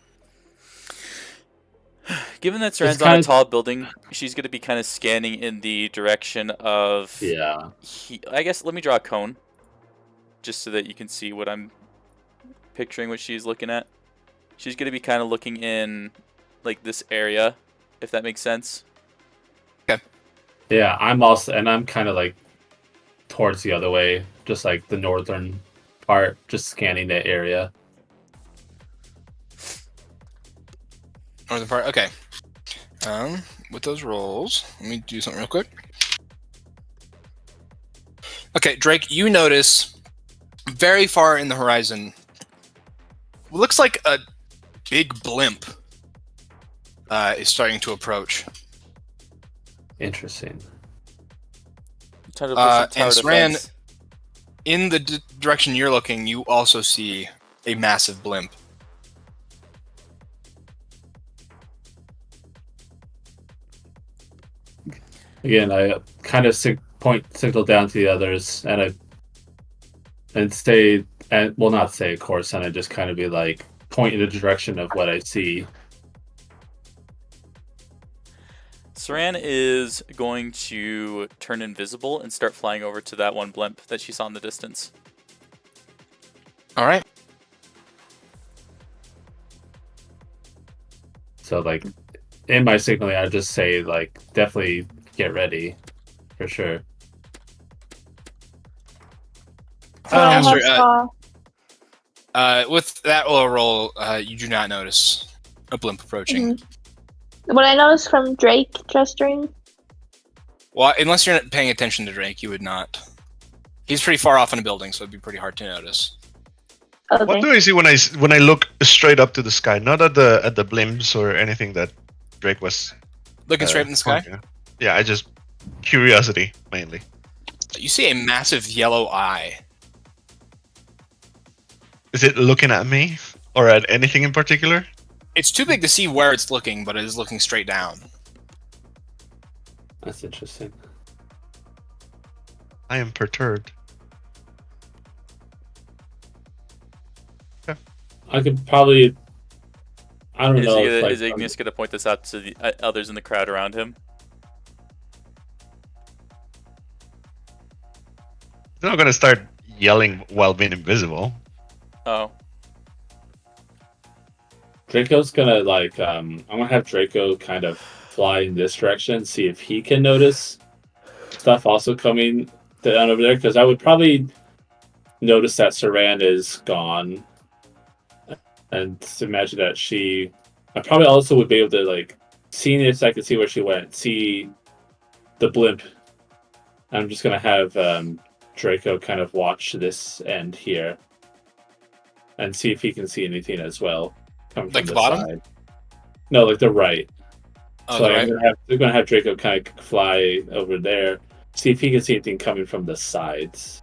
Given that Saran's on kind a of- tall building, she's gonna be kind of scanning in the direction of. Yeah. I guess let me draw a cone, just so that you can see what I'm picturing. What she's looking at. She's gonna be kind of looking in, like this area, if that makes sense. Yeah, I'm kind of like towards the other way, just like the northern part, just scanning the area. Northern part. Okay. With those rolls, let me do something real quick. Okay, Drake, you notice very far in the horizon, what looks like a big blimp is starting to approach. Interesting. Try to push some tower and Saran- defense. In the direction you're looking, you also see a massive blimp. Again, I kind of signal down to the others, and say, and well, not say, of course, and I just kind of be like point in the direction of what I see. Saran is going to turn invisible and start flying over to that one blimp that she saw in the distance. All right. So like, in my signaling, I just say like, definitely get ready, for sure. So I have sorry, saw. with that low roll, you do not notice a blimp approaching. What I noticed from Drake gesturing. Well, unless you're not paying attention to Drake, you would not. He's pretty far off in a building, so it'd be pretty hard to notice. Okay. What do I see when I look straight up to the sky? Not at the blimps or anything that Drake was Looking straight in the sky, pointing at. Yeah, I just curiosity mainly. you see a massive yellow eye. Is it looking at me or at anything in particular? It's too big to see where it's looking, but it is looking straight down. That's interesting. I am perturbed. I could probably. I don't know. if, like, Is Igneous going to point this out to the others in the crowd around him? They're not gonna start yelling while being invisible. Oh. Draco's gonna like. I'm gonna have Draco kind of fly in this direction, see if he can notice stuff also coming down over there. Because I would probably notice that Saran is gone, and to imagine that she. I probably also would be able to like, seeing if I could see where she went, see the blimp. I'm just gonna have Draco kind of watch this end here, and see if he can see anything as well. Coming Like from the bottom? side. No, like the right. Oh, So the I'm right. gonna have Draco kind of fly over there, see if he can see anything coming from the sides.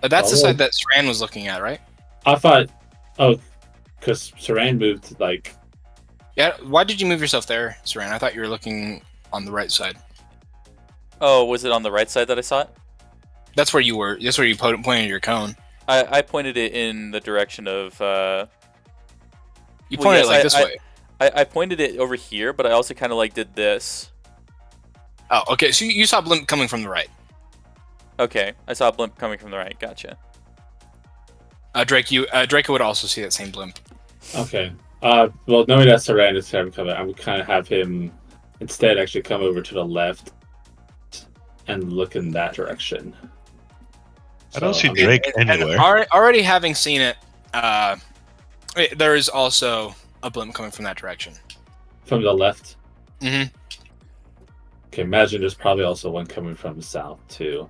That's the Oh. side that Saran was looking at, right? I thought, because Saran moved like. Yeah. Why did you move yourself there, Saran? I thought you were looking on the right side. Oh, was it on the right side that I saw it? That's where you were. That's where you pointed your cone. I pointed it in the direction of. You Well, pointed yes, it like this way. I pointed it over here, but I also kind of like did this. Oh, okay. So you saw blimp coming from the right. Okay, I saw a blimp coming from the right. Gotcha. Draco would also see that same blimp. Okay. Well, knowing that Saran is having coming, I would kind of have him instead actually come over to the left and look in that direction. I don't So, see I mean, Drake And anywhere. already having seen it, there is also a blimp coming from that direction. from the left. hmm Okay, imagine there's probably also one coming from the south too.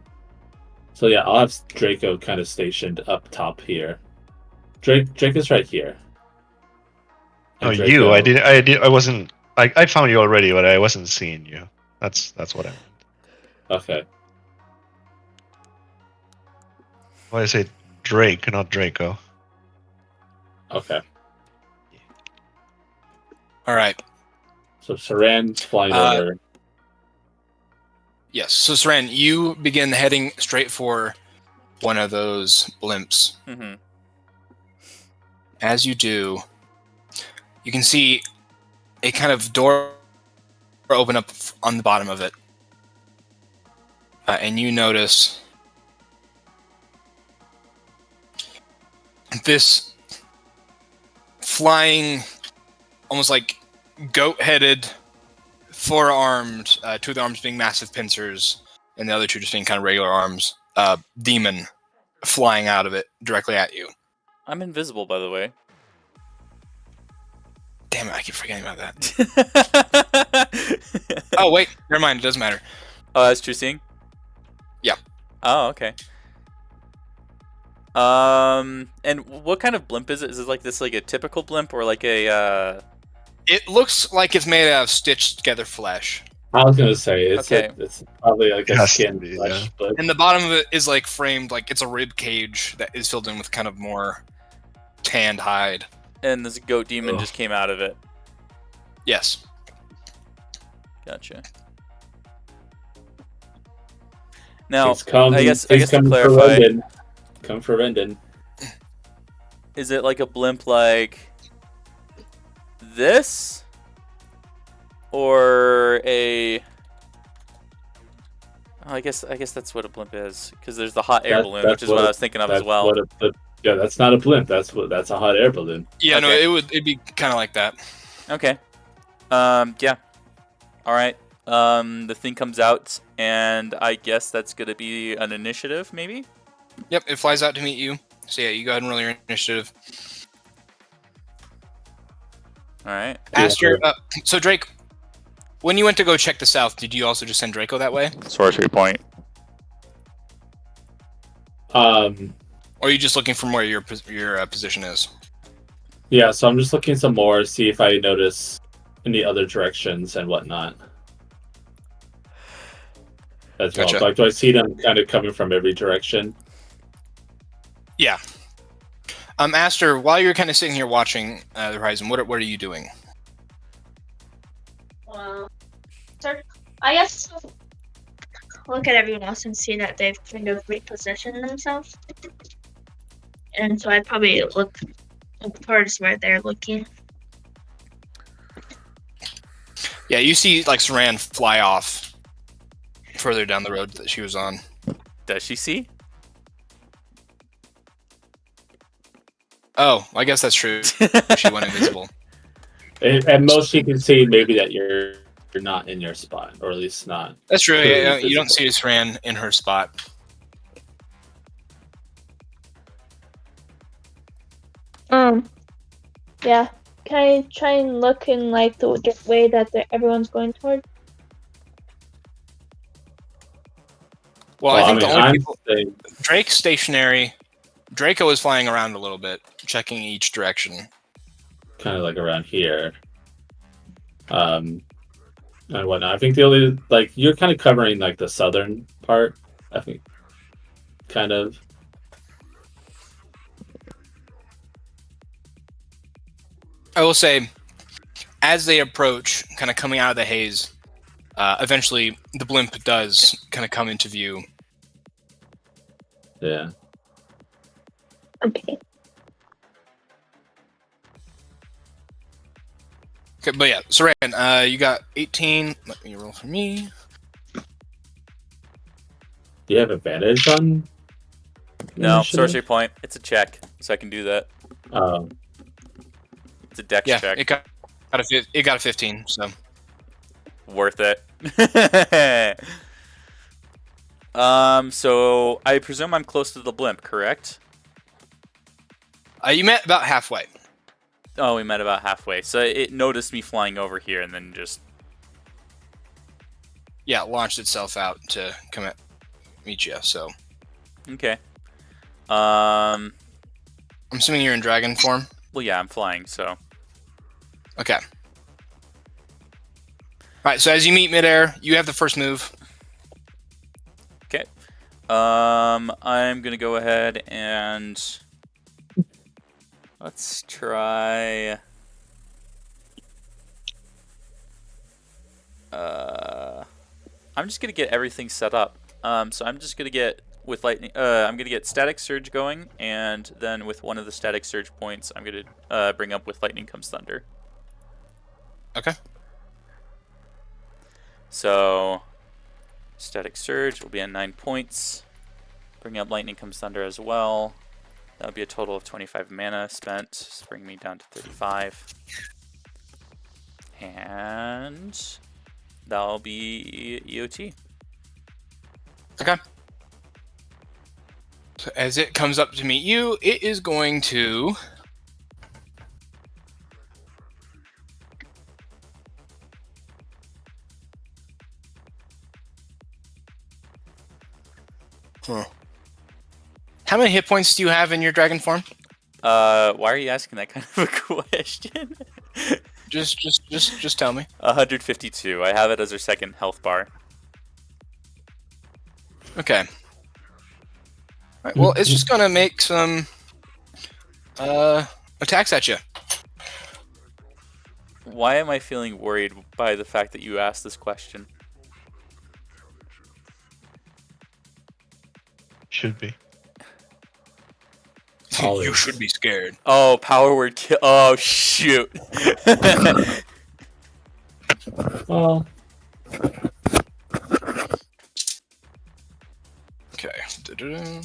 So yeah, I'll have Draco kind of stationed up top here. Drake is right here. Oh, And you? Draco- I wasn't. I found you already, but I wasn't seeing you. That's what I meant. Okay. Why I say Drake, not Draco? Okay. All right. So Saran's flying over. Yes. So Saran, you begin heading straight for one of those blimps. Mm-hmm. As you do, you can see a kind of door open up on the bottom of it. And you notice this flying, almost like goat-headed, four-armed, two of the arms being massive pincers, and the other two just being kind of regular arms, demon flying out of it directly at you. I'm invisible, by the way. Damn it, I keep forgetting about that. Oh, wait, never mind, it doesn't matter. Oh, that's true seeing? Yeah. Oh, okay. And what kind of blimp is it? Is it like this, like a typical blimp, or like a? It looks like it's made out of stitched together flesh. I was gonna say it's Okay. it's probably like It a has to skin be, flesh, yeah. but And the bottom of it is like framed, like it's a rib cage that is filled in with kind of more tanned hide. And this goat demon Ugh. just came out of it. Yes. Gotcha. Now, he's come. I guess he's to coming for clarify, Rendon. Come for Rendon. is it like a blimp like this, or a? Oh, I guess that's what a blimp is, because there's the hot air balloon, which is what I was thinking of as That's well. what yeah, that's not a blimp. That's a hot air balloon. Yeah, no, Okay. it'd be kind of like that. Okay. Yeah. All right. The thing comes out, and I guess that's gonna be an initiative, maybe. Yep, it flies out to meet you. So yeah, you go ahead and roll your initiative. All right. Aster, so Drake, when you went to go check the south, did you also just send Draco that way? Sorcery point. Or are you just looking from where your position is? Yeah, so I'm just looking some more, see if I notice any other directions and whatnot. As well. Gotcha. Like, do I see them kind of coming from every direction? Yeah. Aster, while you're kind of sitting here watching the horizon, what are you doing? Well, I guess look at everyone else and see that they've kind of repositioned themselves. And so I'd probably look towards where they're looking. Yeah, you see like Saran fly off further down the road that she was on. Does she see? Oh, I guess that's true. She went invisible. At most, you can see maybe that you're not in your spot, or at least not. That's true. Clearly Yeah, you don't visible. see Saran in her spot. Yeah. Can I try and look in like the way that everyone's going toward? Well, I think the only I'm people... saying, Drake's stationary. Draco is flying around a little bit, checking each direction. kind of like around here. And whatnot. I think the only, like, you're kind of covering like the southern part, I think. Kind of. I will say, as they approach, kind of coming out of the haze, eventually the blimp does kind of come into view. Yeah. Okay. Okay, but yeah, Saran, you got 18. Let me roll for me. Do you have advantage on? No, initiative? sorcery point. It's a check, so I can do that. It's a dex Yeah, check. it got a 15. So Worth it. So I presume I'm close to the blimp, correct? you met about halfway. Oh, we met about halfway. So it noticed me flying over here and then just... Yeah, it launched itself out to come at meet you. So Okay. I'm assuming you're in dragon form. Well, yeah, I'm flying, so... Okay. All right. So as you meet midair, you have the first move. Okay. I'm gonna go ahead and... Let's try... I'm just gonna get everything set up. So I'm just gonna get with lightning. I'm gonna get static surge going, and then with one of the static surge points, I'm gonna bring up with lightning comes thunder. Okay. So static surge will be at 9 points. Bring up lightning comes thunder as well. That would be a total of 25 mana spent. So bring me down to 35. And that'll be EOT. Okay. So as it comes up to meet you, it is going to... How many hit points do you have in your dragon form? Why are you asking that kind of a question? Just tell me. 152. I have it as her second health bar. Okay. Alright, well, it's just gonna make some attacks at you. Why am I feeling worried by the fact that you asked this question? Should be. You should be scared. Oh, power word kill. Oh, shoot. Well, Okay. Da-da-da.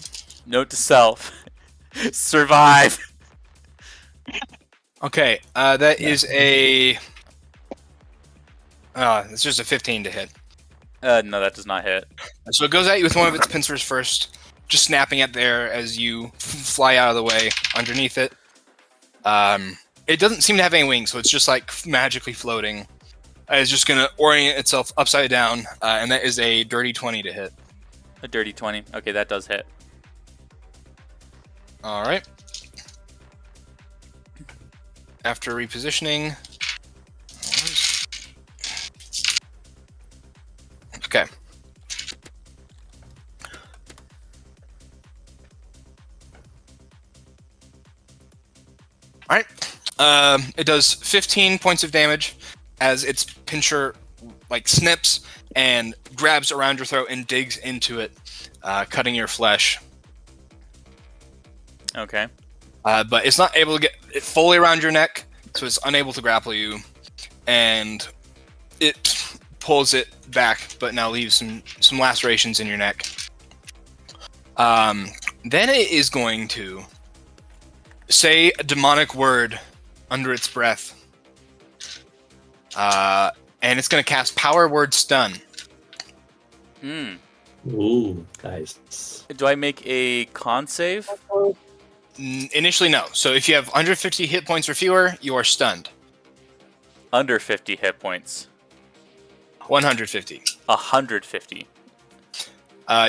Note to self. Survive. Okay, that is a... it's just a 15 to hit. No, that does not hit. So it goes at you with one of its pincers first. just snapping at there as you fly out of the way underneath it. It doesn't seem to have any wings, so it's just like magically floating. It's just going to orient itself upside down, and that is a dirty 20 to hit. A dirty 20. Okay, that does hit. All right. After repositioning. Okay. All right. It does 15 points of damage as its pincher like snips and grabs around your throat and digs into it, cutting your flesh. Okay. But it's not able to get it fully around your neck, so it's unable to grapple you, and it pulls it back, but now leaves some lacerations in your neck. Then it is going to say a demonic word under its breath, and it's going to cast Power Word Stun. Ooh, nice. Do I make a con save? Initially, no. So if you have 150 hit points or fewer, you are stunned. Under 50 hit points. 150. 150.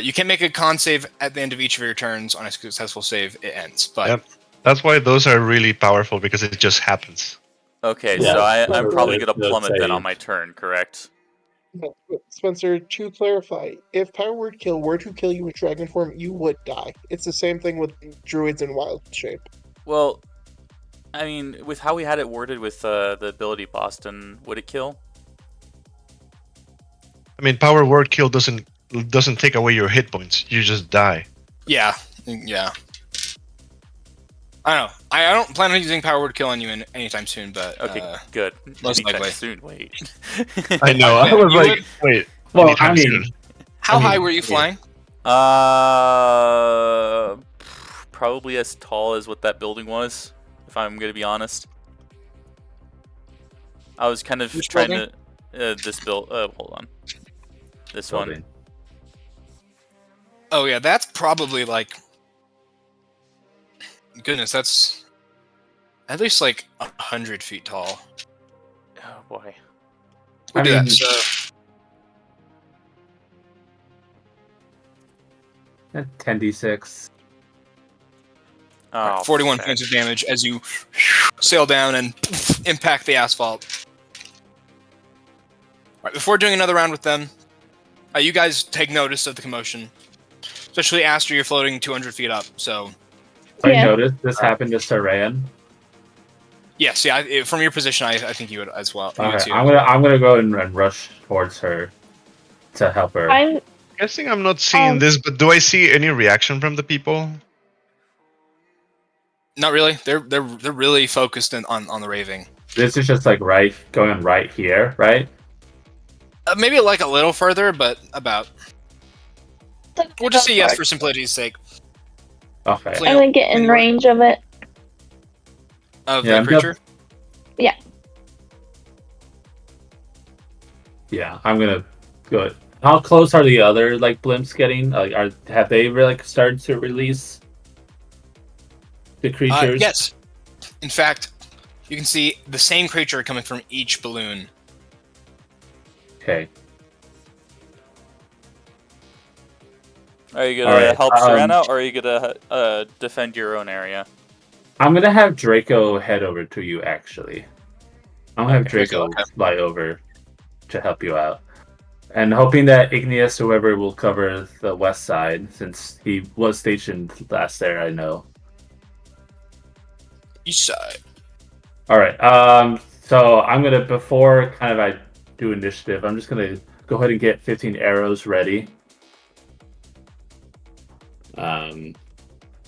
You can make a con save at the end of each of your turns. On a successful save, it ends. But Yep. That's why those are really powerful, because it just happens. Okay, Yeah, so I'm probably it's going to no plummet then on save. my turn, correct? Spencer, to clarify, if Power Word Kill were to kill you with dragon form, you would die. It's the same thing with druids in wild shape. Well, I mean, with how we had it worded with the ability Boston, would it kill? I mean, Power Word Kill doesn't take away your hit points. You just die. yeah. I don't know. I don't plan on using Power Word Kill on you anytime soon, but Okay, good. most Anytime likely. soon, wait. I know. I was You like, would- wait. Well, anytime I mean, soon. How I mean, high were you yeah. flying? Probably as tall as what that building was, if I'm going to be honest. I was kind of Which trying building? to this build. Hold on, this one. building. Oh yeah, that's probably like. Goodness, that's at least like 100 feet tall. Oh boy. We'll I do that. mean- So, 10d6. Oh, 41 fuck. points of damage as you sail down and impact the asphalt. All right, before doing another round with them, you guys take notice of the commotion, especially Aster. You're floating 200 feet up, so I Yeah. noticed this happened to Saran. yes, yeah. From your position, I think you would as well. You would Okay, too. I'm gonna go and rush towards her to help her. I'm Guessing I'm not seeing this, but do I see any reaction from the people? Not really. They're really focused on the raving. This is just like going right here, right? Maybe like a little further, but about. We'll just say yes for simplicity's sake. Okay. Flee- I'm gonna get in range of it. Of Yeah, the I'm creature. Yeah, I'm gonna go. How close are the other like blimps getting? Like, have they really started to release the creatures? Yes. In fact, you can see the same creature coming from each balloon. Okay. Are you gonna Alright, help Serena, or are you gonna defend your own area? I'm gonna have Draco head over to you. Actually, I'm gonna have Okay, Draco okay. fly over to help you out, and hoping that Igneous, whoever, will cover the west side since he was stationed last there. I know. Each side. All right. So I'm gonna before kind of I do initiative. I'm just gonna go ahead and get 15 arrows ready.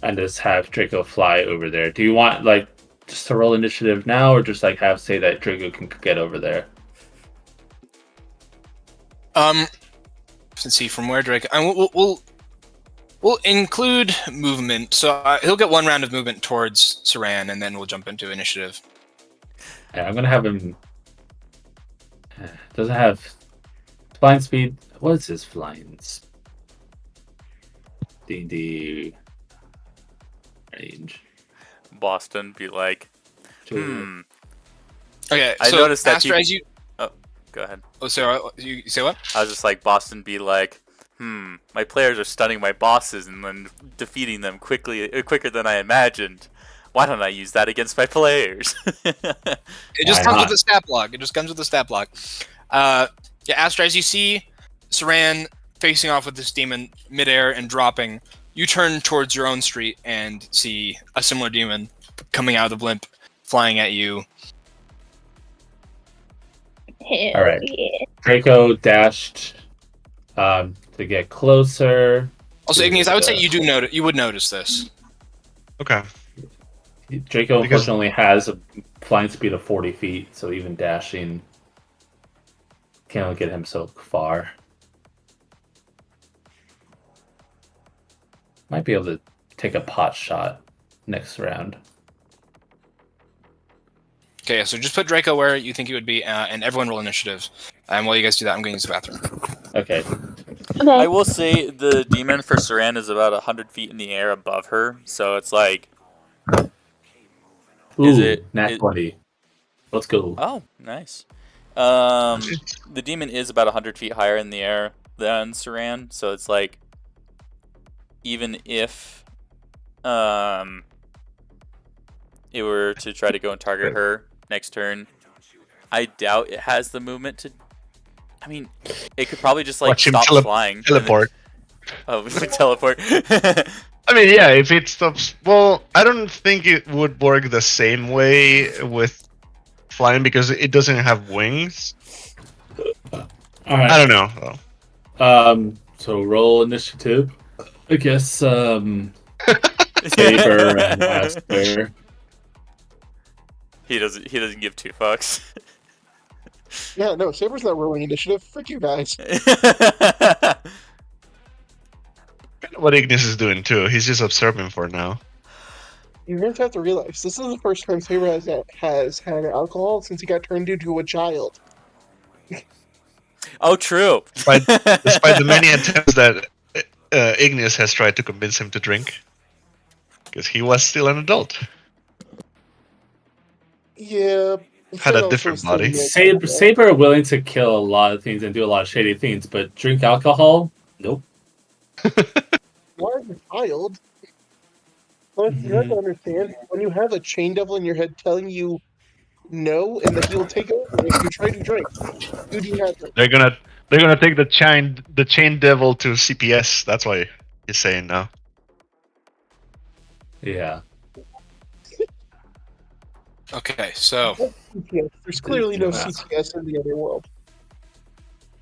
And just have Draco fly over there. Do you want like just to roll initiative now, or just like have say that Draco can get over there? Let's see from where Drake. We'll include movement. So he'll get one round of movement towards Saran, and then we'll jump into initiative. Yeah, I'm gonna have him. Doesn't have flying speed. What is his flying? D&D range. Boston be like, To- Okay, I so noticed that Astra, as you. go ahead. Oh, Sarah, you say what? I was just like, Boston be like, my players are stunning my bosses and then defeating them quicker than I imagined. Why don't I use that against my players? It just Why comes not? with a stat block. It just comes with a stat block. Yeah, Astra, as you see Saran facing off with this demon midair and dropping, you turn towards your own street and see a similar demon coming out of the blimp, flying at you. Hell All right. yeah. Draco dashed to get closer. Also, to Igneous, I would say the- you would notice this. Okay. Draco Because- unfortunately has a flying speed of 40 feet, so even dashing can only get him so far. Might be able to take a pot shot next round. Okay, so just put Draco where you think he would be, and everyone roll initiative. And while you guys do that, I'm going to use the bathroom. Okay. Okay. I will say the demon for Saran is about 100 feet in the air above her, so it's like, Is Ooh, it- nat it- 20. Let's go. oh, nice. The demon is about 100 feet higher in the air than Saran, so it's like, even if it were to try to go and target her next turn, I doubt it has the movement to. I mean, it could probably just like Watch him stop flying. and then- Teleport. Oh, teleport. I mean, yeah, if it stops. Well, I don't think it would work the same way with flying because it doesn't have wings. All I right. don't know. Though. So roll initiative. I guess Saber and Aster. He doesn't give two fucks. Yeah, no, Saber's not rolling initiative. Frick you guys. What Ignis is doing too. He's just observing for now. You guys have to realize this is the first time Saber has had alcohol since he got turned into a child. Oh, true. Despite the many attempts that Ignis has tried to convince him to drink, because he was still an adult. Yeah. Had a Finn also different still body. makes Saber, alcohol. Saber willing to kill a lot of things and do a lot of shady things, but drink alcohol? Nope. Why is a child? Well, you have to understand, when you have a chain devil in your head telling you no and that he will take over if you try to drink, you dehydrate. They're gonna take the chain devil to CPS. That's why he's saying no. Yeah. Okay, so CTS. There's clearly no Yeah. CTS in the other world.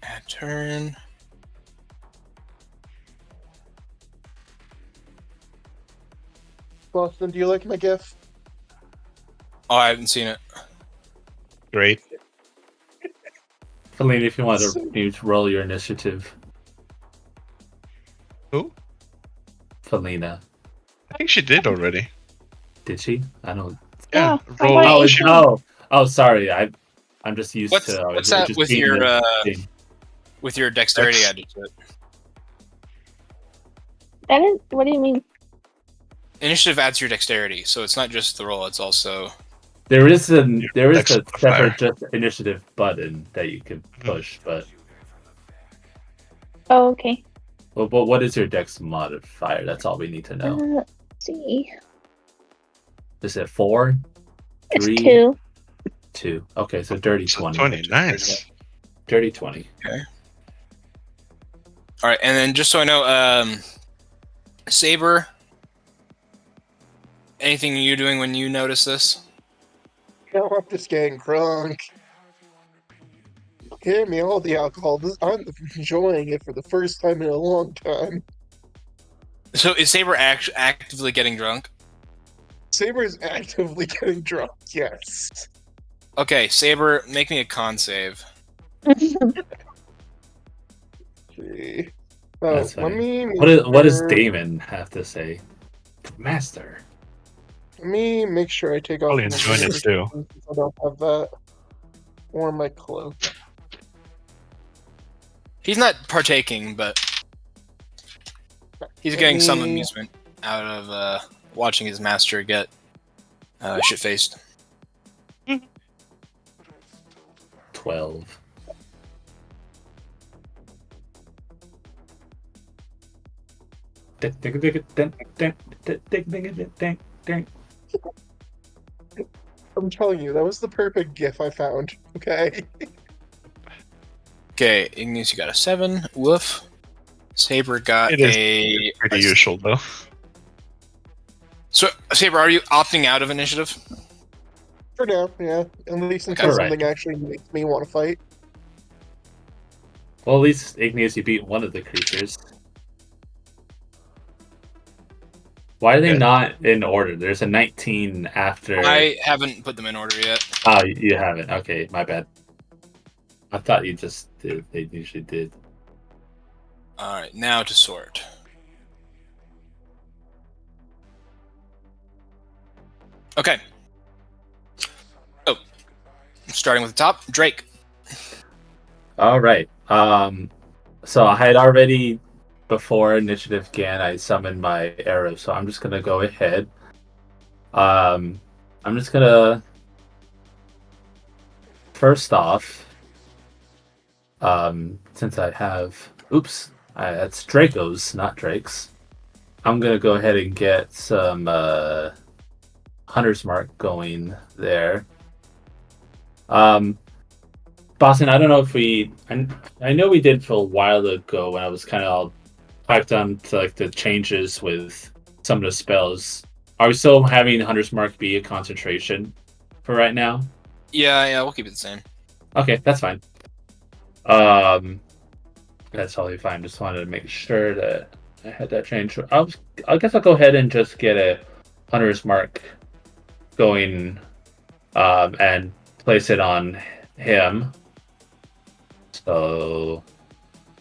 at turn. Boston, do you like my gif? Oh, I haven't seen it. Great. Feline, if you want to you roll your initiative. Who? Felina. I think she did already. Did she? I don't. Yeah. Yeah, roll. I Oh, Wait, it's, sure. oh, sorry. I'm just used What's to. that just with being your the thing. with your dexterity Dex. added to it? That is. What do you mean? Initiative adds your dexterity, so it's not just the roll; it's also There is a Dex a modifier. separate just initiative button that you can push, but Oh, okay. but what is your dex modifier? That's all we need to know. Let's see. Is it 4? It's 3? 2. 2. Okay, so dirty So 20. 20. Nice. Dirty 20. all right. And then just so I know, Saber, anything you doing when you notice this? No, I'm just getting drunk. Give me all the alcohol. I'm enjoying it for the first time in a long time. So is Saber actively getting drunk? Saber is actively getting drunk, yes. Okay, Saber, make me a con save. Okay. Oh, That's let fine. me. make What does sure- Damon have to say? Master. Let me make sure I take off. Probably my enjoying it too. since I don't have that. Or my cloak. He's not partaking, but He's getting some amusement out of watching his master get shit-faced. 12. I'm telling you, that was the perfect gif I found. Okay. Okay, Ignis, you got a 7. Woof. Saber got It is a... Pretty usual, though. So, Saber, are you opting out of initiative? For now, yeah. At least until Alright. something actually makes me want to fight. Well, at least Igneous, you beat one of the creatures. Why are they Good. not in order? There's a 19 after. I haven't put them in order yet. Oh, you haven't. Okay, my bad. I thought you just did. They usually did. Alright, now to sort. Okay. Oh. Starting with the top, Drake. All right. So I had already, before initiative began, I summoned my arrow. So I'm just gonna go ahead. I'm just gonna first off, since I have, that's Draco's, not Drake's. I'm gonna go ahead and get some Hunter's Mark going there. Boston, I don't know if I know we did for a while ago when I was kind of all hyped on to like the changes with some of the spells. Are we still having Hunter's Mark be a concentration for right now? Yeah, we'll keep it the same. Okay, that's fine. That's totally fine. Just wanted to make sure that I had that change. I guess I'll go ahead and just get a Hunter's Mark going, and place it on him. So,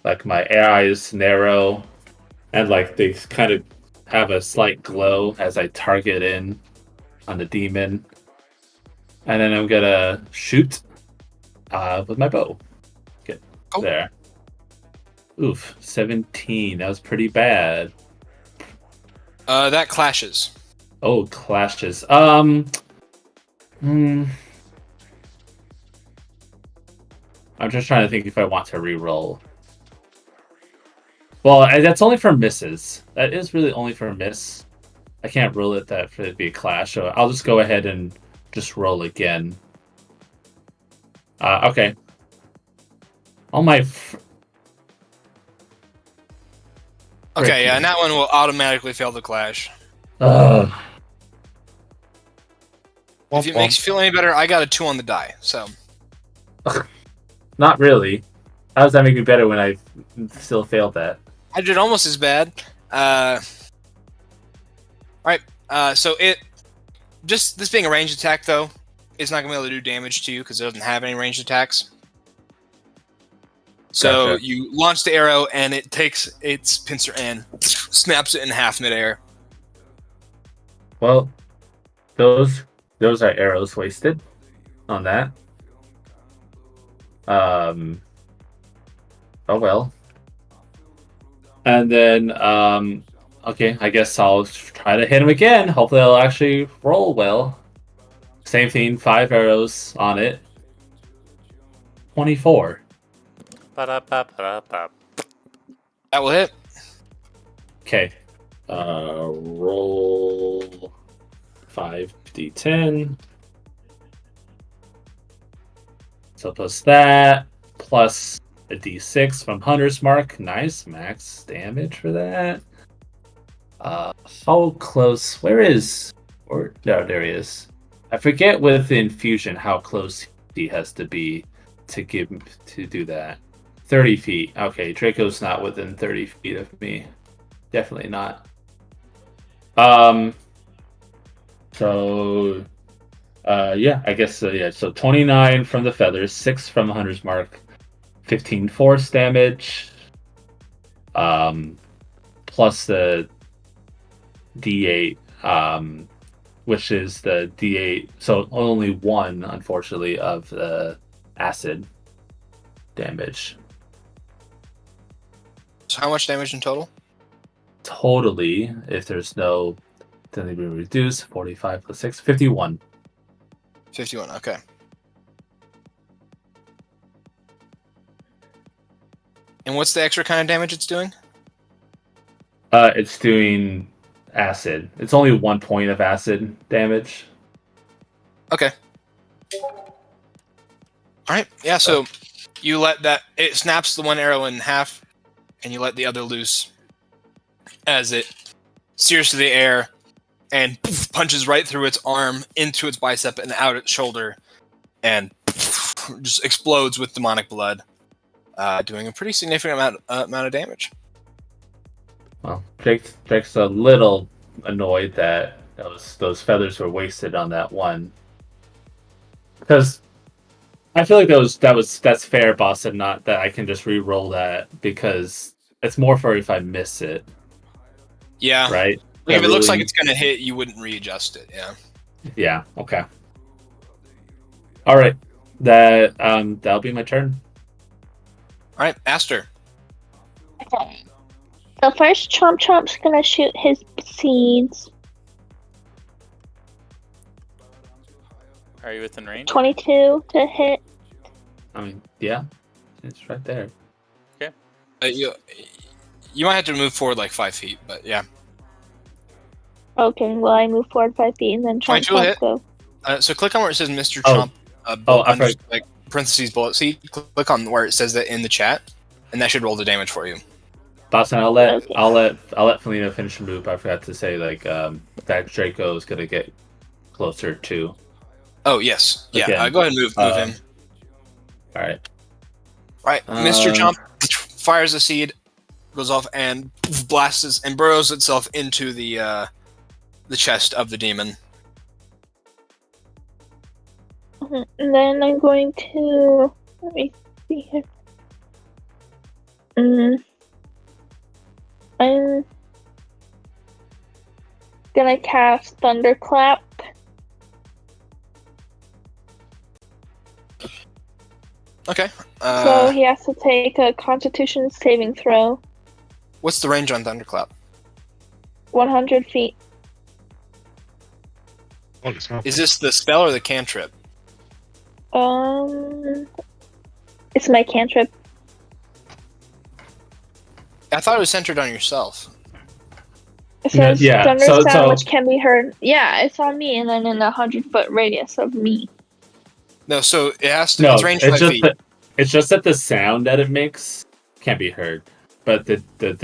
like my eyes narrow, and like they kind of have a slight glow as I target in on the demon, and then I'm gonna shoot with my bow. Get there. Oof, 17. That was pretty bad. That clashes. Oh, clashes. I'm just trying to think if I want to re-roll. Well, that's only for misses. That is really only for a miss. I can't roll it that for it to be a clash, so I'll just go ahead and just roll again. Okay. All my... Okay, yeah, and that one will automatically fail the clash. If it makes you feel any better, I got a 2 on the die, so... Not really. How does that make me better when I still failed that? I did almost as bad. Alright, so just this being a ranged attack, though, it's not going to be able to do damage to you because it doesn't have any ranged attacks. So Gotcha. you launch the arrow, and it takes its pincer and snaps it in half midair. Well, those are arrows wasted on that. Oh well. And then, okay, I guess I'll try to hit him again. Hopefully I'll actually roll well. Same thing, 5 arrows on it. 24. Ba-da-ba-ba-da-ba. That will hit. Okay. Roll 5d10. So plus that, plus a d6 from Hunter's Mark. Nice, max damage for that. How close? Where is? Or no, there he is. I forget with the infusion how close he has to be to do that. 30 feet. Okay, Draco's not within 30 feet of me. Definitely not. So, yeah, I guess so. Yeah, so 29 from the feathers, 6 from the Hunter's Mark, 15 force damage, plus the D8, which is the D8. So only 1, unfortunately, of the acid damage. So how much damage in total? totally, if there's no, then they will reduce 45 plus 6, 51. 51. Okay. And what's the extra kind of damage it's doing? It's doing acid. It's only 1 point of acid damage. Okay. All right. Yeah. So you let that. It snaps the one arrow in half, and you let the other loose as it sears through the air and poof, punches right through its arm into its bicep and out its shoulder, and poof, just explodes with demonic blood, doing a pretty significant amount of damage. Well, Drake's a little annoyed that those feathers were wasted on that one, because I feel like that's fair, boss, and not that I can just re-roll that, because it's more for if I miss it, Yeah. right? Like if That it looks like really- it's gonna hit, you wouldn't readjust it. Yeah. Yeah. Okay. All right. That'll be my turn. All right, Aster. Okay. So first, Chomp Chomp's gonna shoot his seeds. Are you within range? 22 to hit. I mean, yeah, it's right there. You might have to move forward like 5 feet, but yeah. Okay, well I move forward 5 feet and then Chomp 22 will Chomp hit. go. So click on where it says Mr. Oh. Chomp. Oh, I forgot. like parentheses bullet. See, click on where it says that in the chat, and that should roll the damage for you. Boston, Okay. I'll let Felina finish the move. I forgot to say that Draco is gonna get closer to. Oh yes, yeah. Again, Go ahead and move him. All right. Right, Mr. Um, Chomp fires a seed, goes off and blasts and burrows itself into the chest of the demon. And then I'm going to let me see here. I'm gonna cast Thunderclap. Okay. So he has to take a Constitution saving throw. What's the range on Thunderclap? 100 feet. Holy smoke. Is this the spell or the cantrip? It's my cantrip. I thought it was centered on yourself. It says Yeah, thunder so- sound so- which can be heard. Yeah, it's on me and then in a 100-foot radius of me. No, so it has to. No, It's range it's 5 just feet. it's just that the sound that it makes can't be heard, but the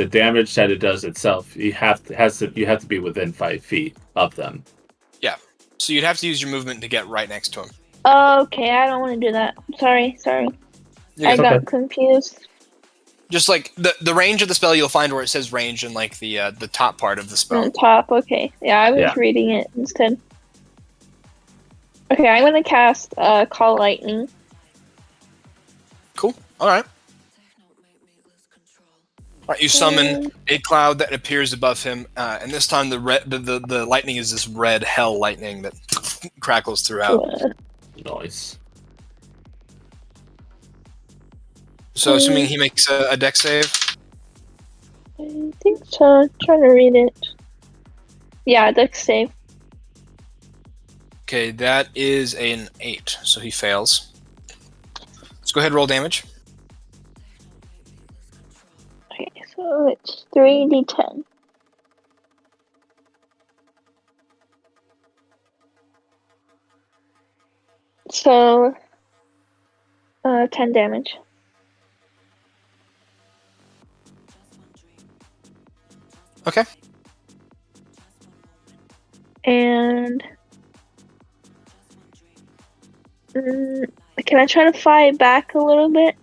damage that it does itself, you have to be within 5 feet of them. So you'd have to use your movement to get right next to him. Okay, I don't want to do that. Sorry. You're I good. got okay. confused. Just like the range of the spell, you'll find where it says range in like the top part of the spell. On top, okay. Yeah, I was Yeah. reading it instead. Okay, I'm gonna cast Call Lightning. Cool. All right. All right. You summon a cloud that appears above him, and this time the lightning is this red hell lightning that crackles throughout. Nice. So assuming he makes a dex save. I think so. I'm trying to read it. Yeah, Dex save. Okay, that is an 8, so he fails. Let's go ahead and roll damage. Okay, so it's 3d10. So, 10 damage. Okay. And can I try to fight back a little bit?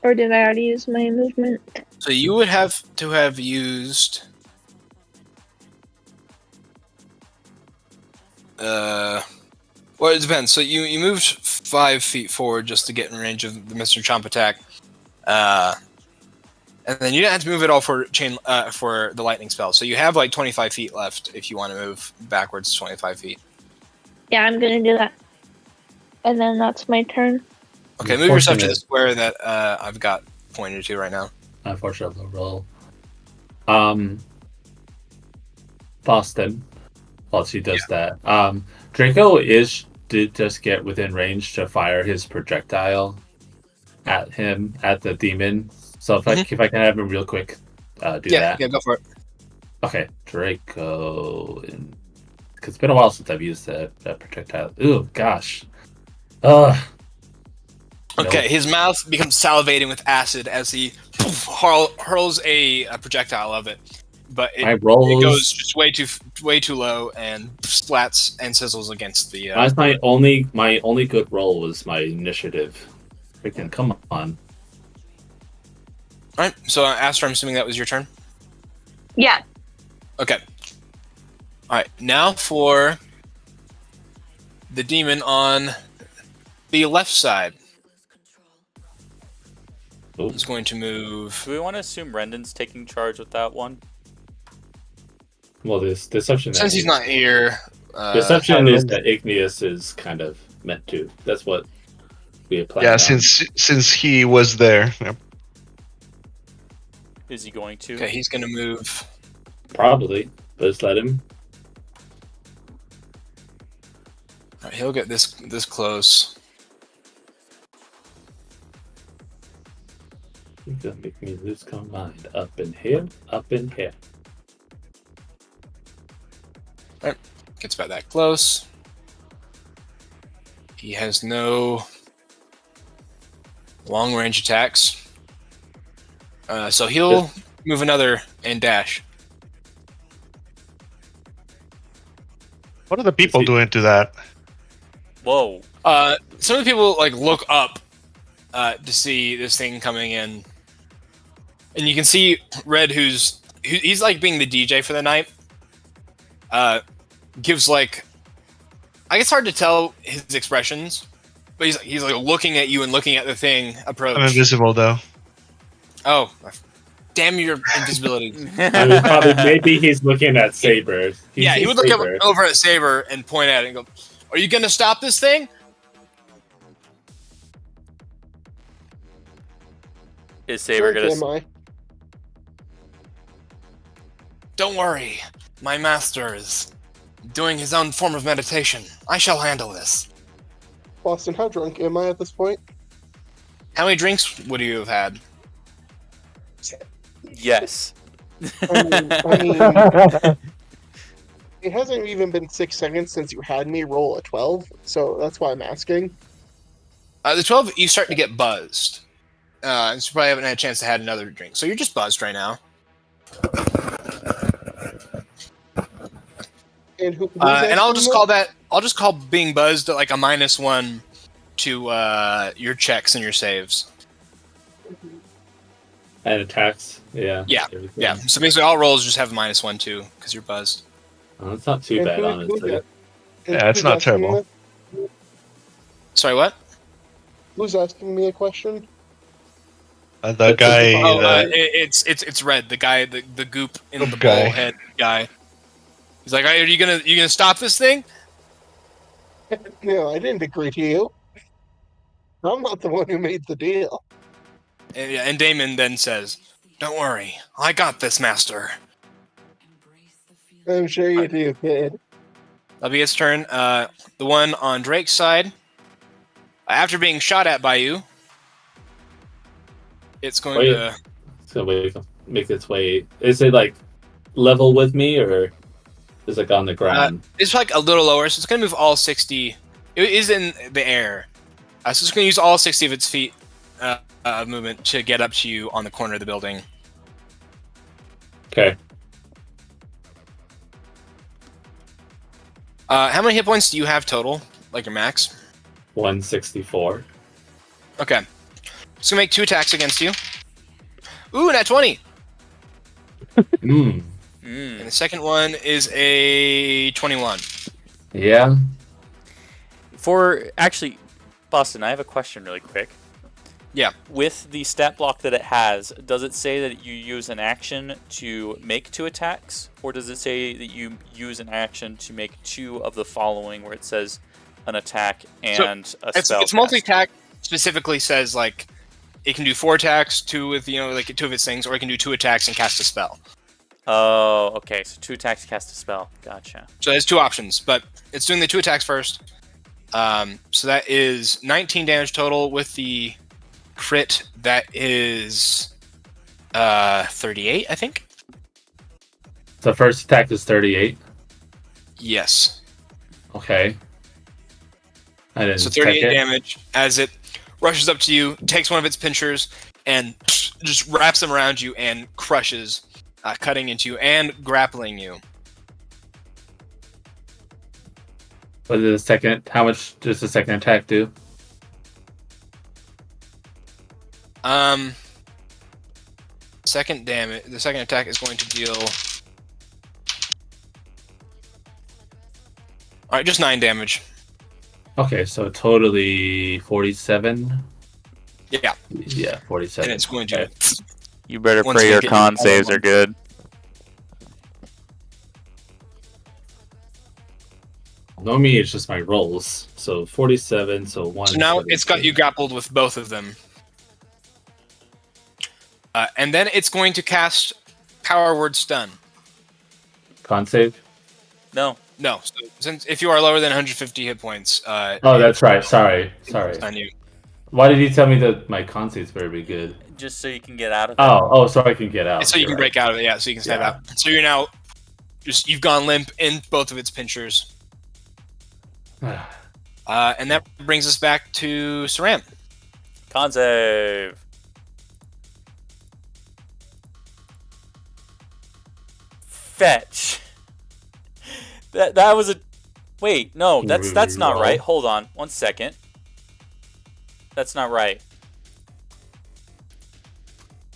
Or did I already use my movement? So you would have to have used. Well, it depends. So you moved 5 feet forward just to get in range of the Mr. Chomp attack, and then you didn't have to move at all for for the lightning spell. So you have like 25 feet left if you want to move backwards 25 feet. Yeah, I'm gonna do that. And then that's my turn. Okay, move yourself to the Unfortunate. square that I've got pointed to right now. Unfortunate low roll. Boston, while she does that, Draco did just get within range to fire his projectile at him, at the demon. So if I can have him real quick, do that. Yeah, go for it. Okay, Draco. Because it's been a while since I've used that projectile. Ooh, gosh. Okay, his mouth becomes salivating with acid as he hurls a projectile of it, but My it rolls. goes just way too low and splats and sizzles against the. That's my only good roll was my initiative. Freaking come on. All right, so Astra, I'm assuming that was your turn. Yeah. Okay. All right, now for the demon on the left side. Ooh. He's going to move. Do we want to assume Rendon's taking charge with that one? Well, this deception. Since he's not here. Deception is that Igneous is kind of meant to. That's what we had planned. Yeah, on. since he was there. Yep. Is he going to? Okay, he's going to move. Probably, but just let him. All right, he'll get this close. You're gonna make me lose my mind. Up in here, up in here. Gets about that close. He has no long range attacks. So he'll move another and dash. What are the people doing to that? Whoa. Some of the people like look up to see this thing coming in, and you can see Red, he's like being the DJ for the night. Gives like, I guess it's hard to tell his expressions, but he's like looking at you and looking at the thing approach. I'm invisible though. Oh, damn your invisibility! I mean, probably maybe he's looking at Saber. He would look over at Saber and point at it and go, "Are you gonna stop this thing?" Is Saber Sure, gonna? am I? Don't worry, my master is doing his own form of meditation. I shall handle this. Boston, how drunk am I at this point? How many drinks would you have had? Yes. I mean, it hasn't even been 6 seconds since you had me roll a 12, so that's why I'm asking. The 12, you start to get buzzed. So you probably haven't had a chance to have another drink. So you're just buzzed right now. And who's And I'll asking just what? call that. I'll just call being buzzed like a -1 to your checks and your saves. And attacks. Yeah. Yeah, Everything. Yeah. So basically, all rolls just have -1 too because you're buzzed. Oh, it's not too And bad, who's honestly. and Yeah, it's who's not asking terrible. me- Sorry, what? Who's asking me a question? The guy. Oh, that- it's Red, the guy, the goop in Goop the guy. ball head guy. He's like, "Are you gonna stop this thing?" No, I didn't agree to you. I'm not the one who made the deal. And Damon then says, "Don't worry, I got this, master." I'm sure you do, kid. That'll be its turn. The one on Drake's side, after being shot at by you, it's going Wait. to. It's gonna make its way. Is it like level with me, or is it on the ground? It's like a little lower, so it's going to move all 60. It is in the air, so it's going to use all 60 of its feet of movement to get up to you on the corner of the building. Okay. How many hit points do you have total? Like your max? 164. Okay. It's gonna make 2 attacks against you. Ooh, nat 20! Mm. And the second one is a 21. Yeah. Actually, Boston, I have a question really quick. Yeah. With the stat block that it has, does it say that you use an action to make 2 attacks? Or does it say that you use an action to make 2 of the following, where it says an attack and a spell? It's multi-attack specifically says, like, it can do 4 attacks, 2 with, like 2 of its things, or it can do 2 attacks and cast a spell. Oh, okay. So 2 attacks to cast a spell. Gotcha. So there's 2 options, but it's doing the 2 attacks first. So that is 19 damage total with the crit. That is 38, I think. The first attack is 38. Yes. Okay. And then So 38 second- damage as it rushes up to you, takes one of its pinchers, and just wraps them around you and crushes, cutting into you and grappling you. What is the second? How much does the second attack do? Second damage. The second attack is going to deal. All right, just 9 damage. Okay, so totally 47. Yeah, Yeah, 47. and it's going to. You better Once pray they your get con all of saves them. are good. Normally it's just my rolls. So 47, so 1. So now it's got you grappled with both of them. And then it's going to cast Power Word Stun. Con save? No. No, so since if you are lower than 150 hit points, Oh, that's right. Sorry. stun you. Why did you tell me that my con saves better be good? Just so you can get out of it. Oh, so I can get out. So you You're can right. break out of it, yeah. So you can step Yeah. out. So you're now you've gone limp in both of its pinchers, and that brings us back to Saram. Con save. Fetch. That was a. Wait, no, that's not Roll. right. Hold on, 1 second. That's not right.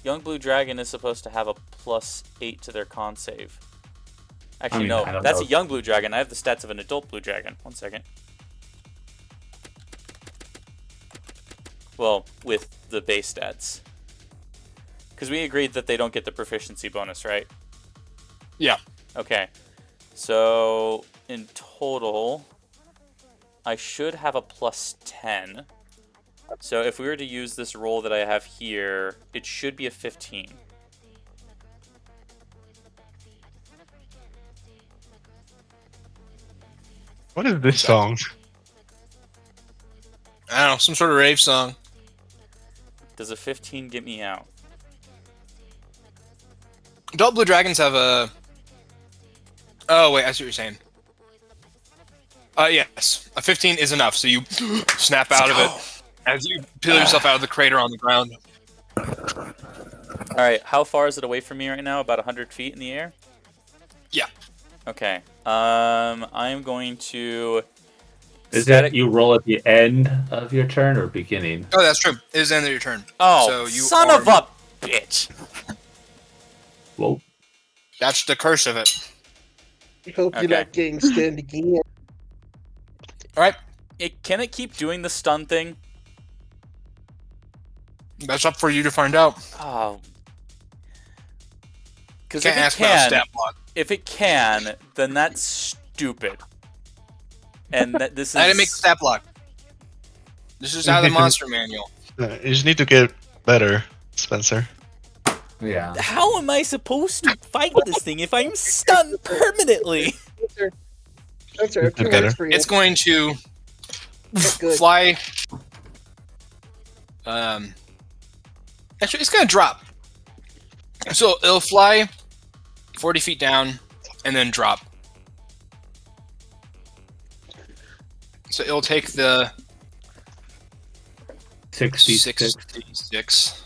Young Blue Dragon is supposed to have a +8 to their con save. Actually, I no, don't that's know. a young Blue Dragon. I have the stats of an adult Blue Dragon. 1 second. Well, with the base stats. Because we agreed that they don't get the proficiency bonus, right? Yeah. Okay. So, in total, I should have a +10. So if we were to use this roll that I have here, it should be a 15. What is this song? I don't know, some sort of rave song. Does a 15 get me out? Adult Blue Dragons have a. Oh wait, I see what you're saying. Yes, a 15 is enough. So you snap out of it as you peel yourself out of the crater on the ground. Alright, how far is it away from me right now? About 100 feet in the air? Yeah. Okay. I'm going to... Is that you roll at the end of your turn or beginning? Oh, that's true. It is the end of your turn. Oh, So you son are- of a bitch! Whoa. That's the curse of it. I hope you're Okay. not getting stunned again. All right, Can it keep doing the stun thing? that's up for you to find out. Oh. Because Can't ask about a stat block. if it can, then that's stupid. And that this is... I didn't make the stat block. This is out of the monster manual. You just need to get better, Spencer. Yeah. How am I supposed to fight this thing if I'm stunned permanently? That's right. Get better. It's going to Good. fly. Actually, it's going to drop. So it'll fly 40 feet down and then drop. So it'll take the 66. 66.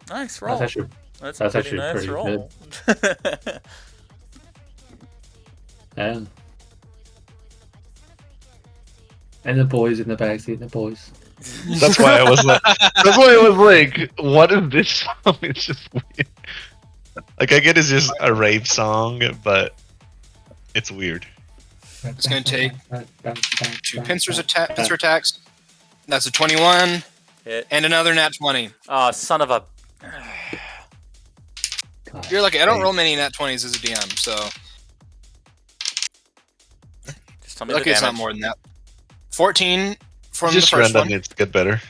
Nice roll. That's actually That's that's a pretty actually nice pretty roll. and the boys in the backseat, the boys. That's why I was like, that's why I was like, what is this song? It's just weird. Like, I get it's just a rave song, but it's weird. It's going to take 2 pincer attacks. That's a 21 Hit. and another nat 20. Oh, son of a... You're lucky. I don't roll many nat 20s as a DM, so Just tell me lucky the it's not damage. more than that. 14 from Just the first random one. needs to get better.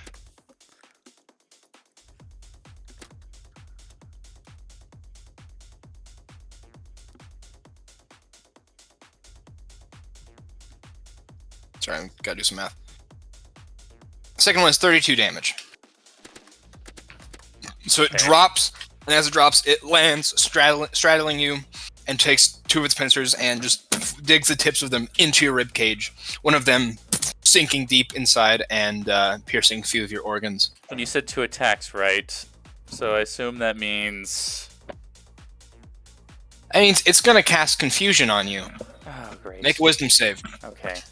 do some math. Second one is 32 damage. So it Okay. drops, and as it drops, it lands straddling you, and takes two of its pincers and just digs the tips of them into your rib cage. One of them sinking deep inside and piercing a few of your organs. And you said 2 attacks, right? So I assume that means. I mean, it's gonna cast confusion on you. Oh, great. Make a wisdom save. Okay.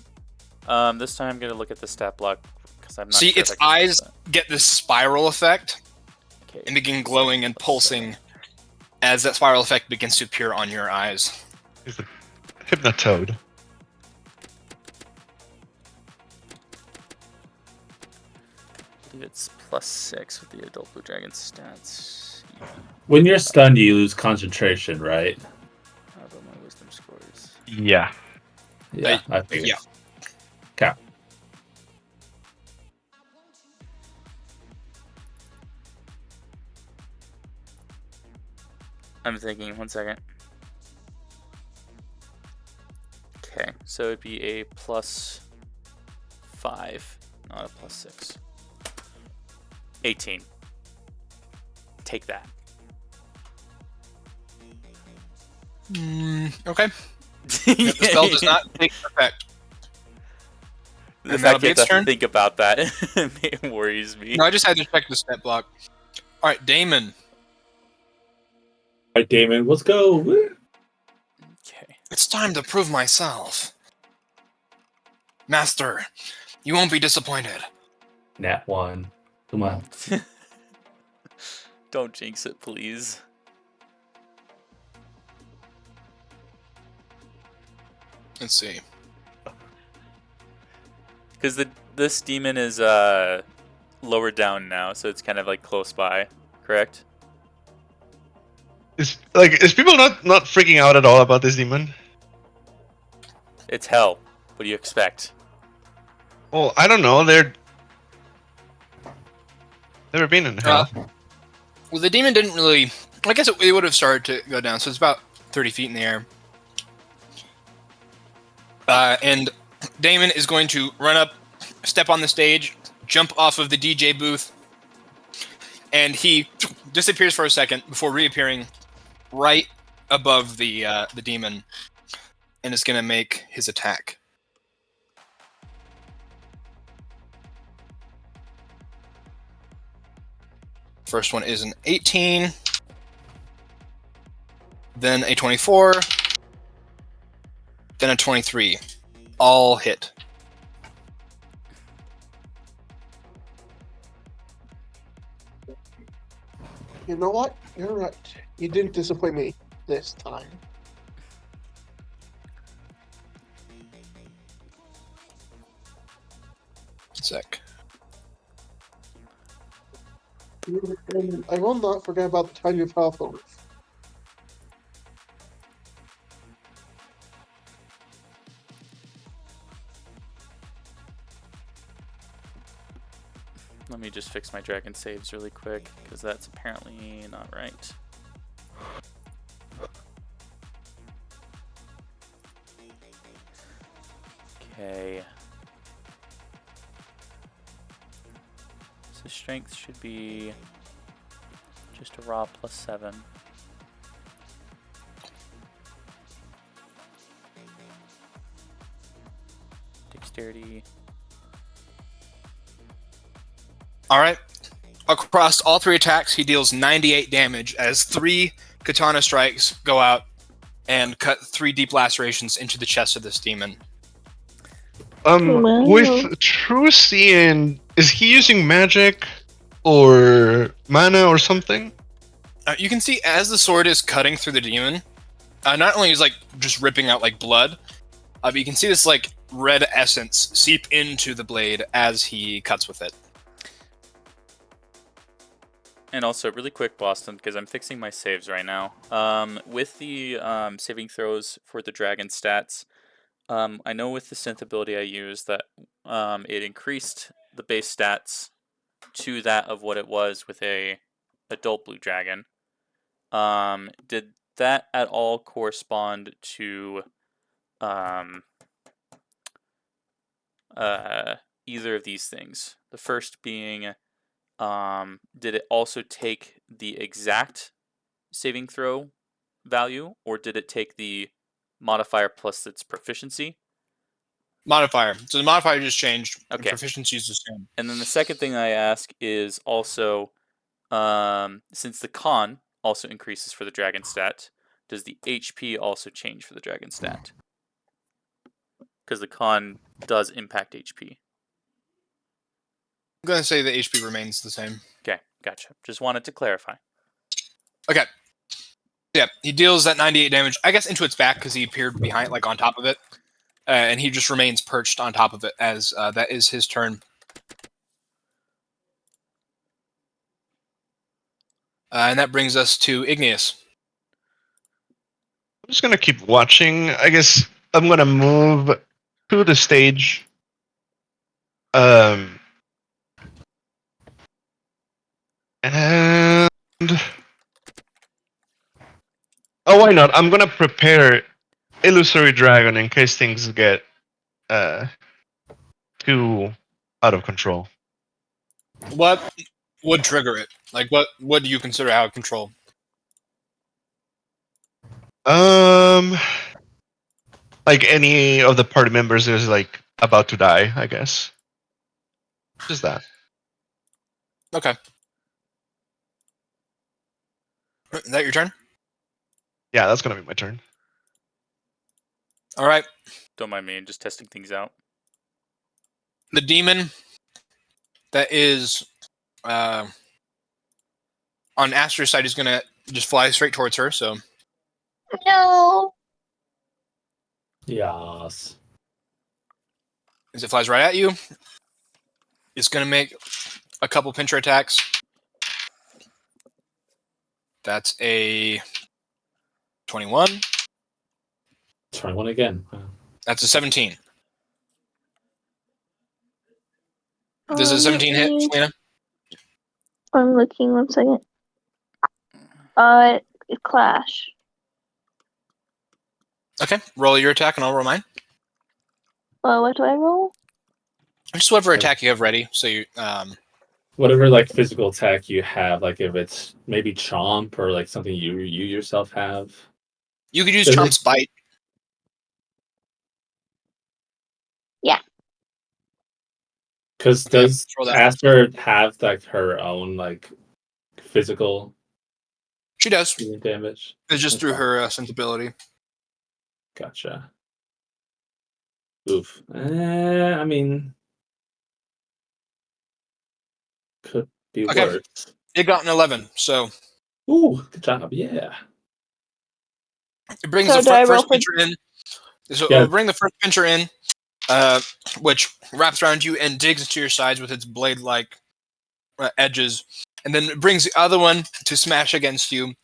This time I'm gonna look at the stat block because I'm not. See, sure its if I can use eyes that. get this spiral effect Okay. and begin glowing and pulsing as that spiral effect begins to appear on your eyes. He's a Hypnotoad. I believe it's +6 with the adult blue dragon stats. Yeah. When you're stunned, you lose concentration, right? How about my wisdom scores? Yeah. Yeah, I think. yeah. Okay. I'm thinking. 1 second. Okay, so it'd be a +5, not a +6. 18. Take that. Okay. The spell does not take effect. The And fact that'll be you its have to turn? think about that it worries me. No, I just had to check the stat block. All right, Damon. All right, Damon, let's go. Woo. Okay. It's time to prove myself. Master, you won't be disappointed. Nat 1. Come on. Don't jinx it, please. Let's see. Because this demon is lower down now, so it's kind of like close by, correct? Is people not freaking out at all about this demon? It's hell. What do you expect? Well, I don't know. They're never been in hell. Well, the demon didn't really... I guess it would have started to go down, so it's about 30 feet in the air. And Damon is going to run up, step on the stage, jump off of the DJ booth, and he disappears for a second before reappearing right above the demon, and is going to make his attack. First one is an 18, then a 24, then a 23. All hit. You know what? You're right. You didn't disappoint me this time. Sec. And I will not forget about the time you fell off the roof. Let me just fix my dragon saves really quick, because that's apparently not right. Okay. So strength should be just a raw +7. Dexterity. All right. Across all three attacks, he deals 98 damage as 3 katana strikes go out and cut 3 deep lacerations into the chest of this demon. Wow. With True Seeing, is he using magic or mana or something? You can see as the sword is cutting through the demon, not only is like just ripping out like blood, but you can see this like red essence seep into the blade as he cuts with it. And also, really quick, Boston, because I'm fixing my saves right now. With the saving throws for the dragon stats, I know with the synth ability I used that it increased the base stats to that of what it was with a adult blue dragon. Did that at all correspond to either of these things. The first being, did it also take the exact saving throw value, or did it take the modifier plus its proficiency? Modifier. So the modifier just changed. and Okay. Proficiency is the same. And then the second thing I ask is also, since the con also increases for the dragon stat, does the HP also change for the dragon stat? Because the con does impact HP. I'm going to say the HP remains the same. Okay, gotcha. Just wanted to clarify. Okay. Yeah, he deals that 98 damage, I guess, into its back because he appeared behind, like on top of it. And he just remains perched on top of it as that is his turn. And that brings us to Igneous. I'm just gonna keep watching. I guess I'm gonna move to the stage. And oh, why not? I'm gonna prepare Illusory Dragon in case things get too out of control. What would trigger it? Like, what do you consider out of control? Like any of the party members is like about to die, I guess. Just that. Okay. Is that your turn? Yeah, that's gonna be my turn. All right. Don't mind me, just testing things out. The demon that is on Astra's side is going to just fly straight towards her. So No. Yes. as it flies right at you, it's going to make a couple pincher attacks. That's a 21. 21 again. Wow. That's a 17. Does a 17 hit, Selena? I'm looking 1 second. Clash. Okay. Roll your attack and I'll roll mine. What do I roll? Just whatever attack you have ready. So you Whatever like physical attack you have, like if it's maybe chomp or like something you yourself have. you could use Does it- Chomp's Bite. Because Yeah, does throw that. Aster have like her own like physical She does. damage? It's just through Okay. her sensibility. Gotcha. Oof. I mean, could be Okay. worse. It got an 11. So Ooh, good job. Yeah. it brings So the do I roll first for- pincher in. So Yeah. it'll bring the first pincher in, which wraps around you and digs into your sides with its blade-like edges, and then it brings the other one to smash against you.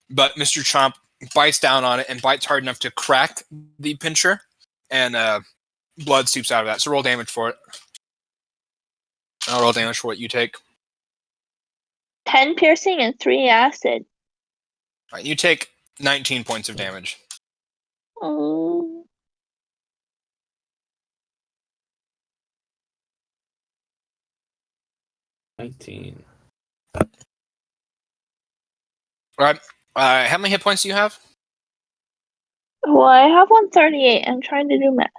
But Mr. Chomp bites down on it and bites hard enough to crack the pincher, and blood seeps out of that. So roll damage for it. I'll roll damage for what you take. 10 piercing and 3 acid. All right, you take 19 points of damage. Oh. $19. All right. How many hit points do you have? Well, I have 138. I'm trying to do math.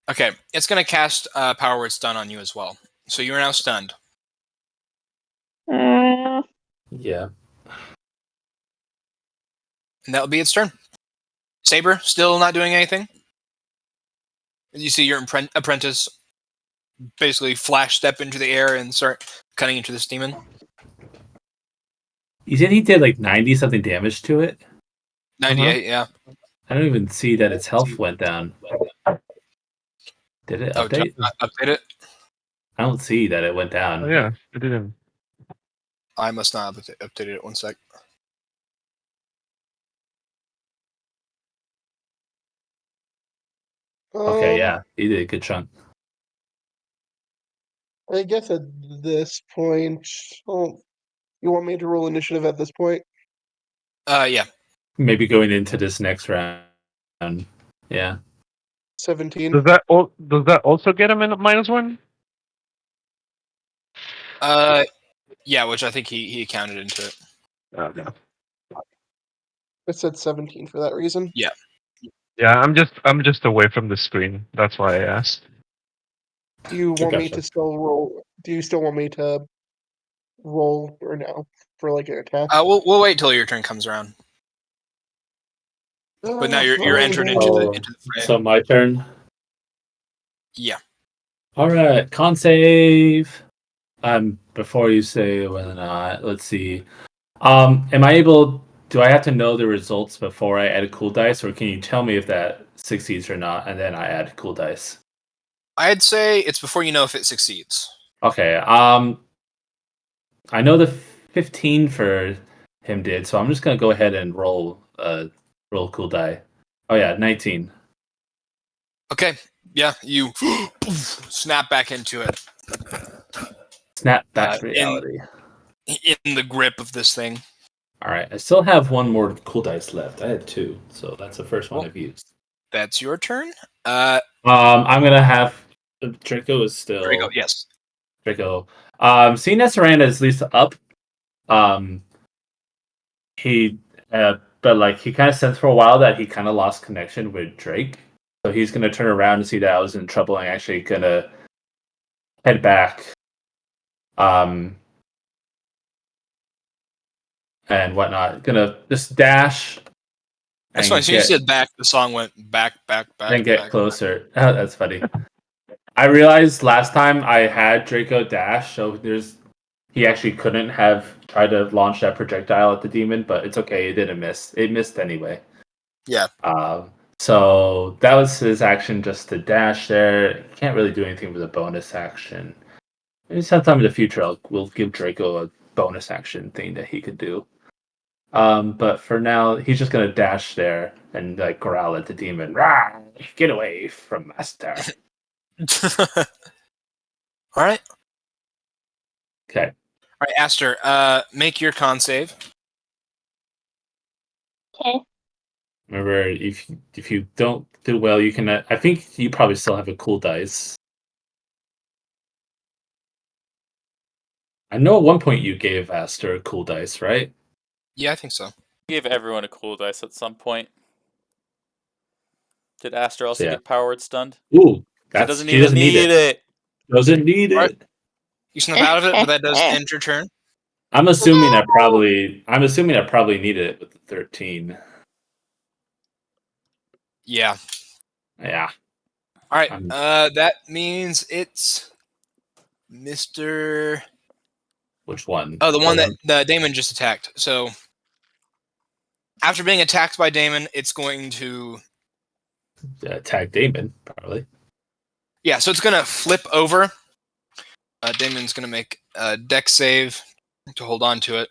Okay, it's going to cast Power Word Stun on you as well. So you are now stunned. Yeah. And that'll be its turn. Saber, still not doing anything. You see your apprentice basically flash step into the air and start cutting into this demon. You said he did like 90 something damage to it? 98, yeah. I don't even see that its health went down. Did it Oh, update? update it? I don't see that it went down. Oh yeah, it didn't. I must not have updated it. 1 sec. Okay, yeah. He did a good chunk. I guess at this point, you want me to roll initiative at this point? Yeah. Maybe going into this next round. Yeah. 17. Does that also get him in -1? Yeah, which I think he counted into it. Oh, no. I said 17 for that reason. Yeah, I'm just away from the screen. That's why I asked. Do you want me gotcha. to still roll? Do you still want me to roll or no for like an attack? We'll wait till your turn comes around. But now you're entered into the fray. So my turn. Yeah. All right, con save. Before you say whether or not, let's see. Am I able? Do I have to know the results before I add a cool dice, or can you tell me if that succeeds or not, and then I add cool dice? I'd say it's before you know if it succeeds. Okay. I know the 15 for him did, so I'm just gonna go ahead and roll cool die. Oh yeah, 19. Okay. Yeah, you snap back into it. Snap back to in- reality. In the grip of this thing. All right, I still have one more cool dice left. I had 2, so that's the first one Cool. I've used. That's your turn. I'm gonna have Draco is still There you go. Yes. Draco. Seeing that Saranda is at least up, but like he kind of sensed for a while that he kind of lost connection with Drake, so he's gonna turn around and see that I was in trouble and actually gonna head back, and whatnot. Gonna just dash. That's and fine. As soon as you get- said back, the song went back. and get back. closer. Oh, that's funny. I realized last time I had Draco dash, so he actually couldn't have tried to launch that projectile at the demon, but it's okay. It didn't miss. It missed anyway. Yeah. So that was his action, just to dash there. Can't really do anything with a bonus action. Maybe sometime in the future, we'll give Draco a bonus action thing that he could do. But for now, he's just gonna dash there and like growl at the demon. Rah! Get away from Master. All right. Okay. All right, Aster. Make your con save. Okay. Remember, if you don't do well, you can. I think you probably still have a cool dice. I know at one point you gave Aster a cool dice, right? Yeah, I think so. Gave everyone a cool dice at some point. Did Aster also Yeah. get power word stunned? Ooh, He doesn't even need it. Doesn't need Right. it. You snap out of it, but that does end your turn. I'm assuming I probably needed it with the 13. Yeah. Yeah. All right. I'm- That means it's Mr. Which one? Oh, the one that the Damon just attacked. So after being attacked by Damon, it's going to attack Damon, probably. Yeah, so it's gonna flip over. Damon's gonna make a dex save to hold on to it.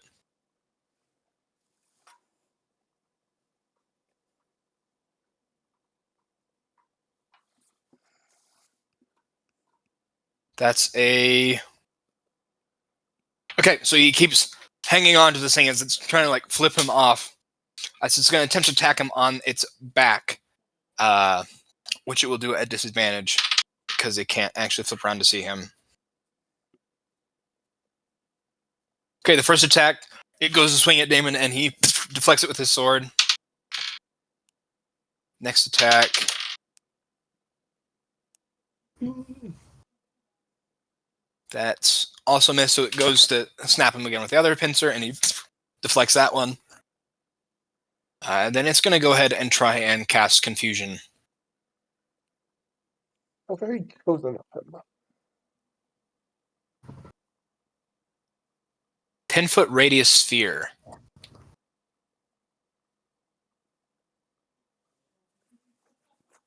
That's a okay. So he keeps hanging on to this thing as it's trying to like flip him off. So it's gonna attempt to attack him on its back, which it will do at disadvantage because it can't actually flip around to see him. Okay, the first attack, it goes to swing at Damon, and he deflects it with his sword. Next attack. That's also missed, so it goes to snap him again with the other pincer, and he deflects that one. Then it's going to go ahead and try and cast Confusion. How very chosen of him. 10-foot radius sphere.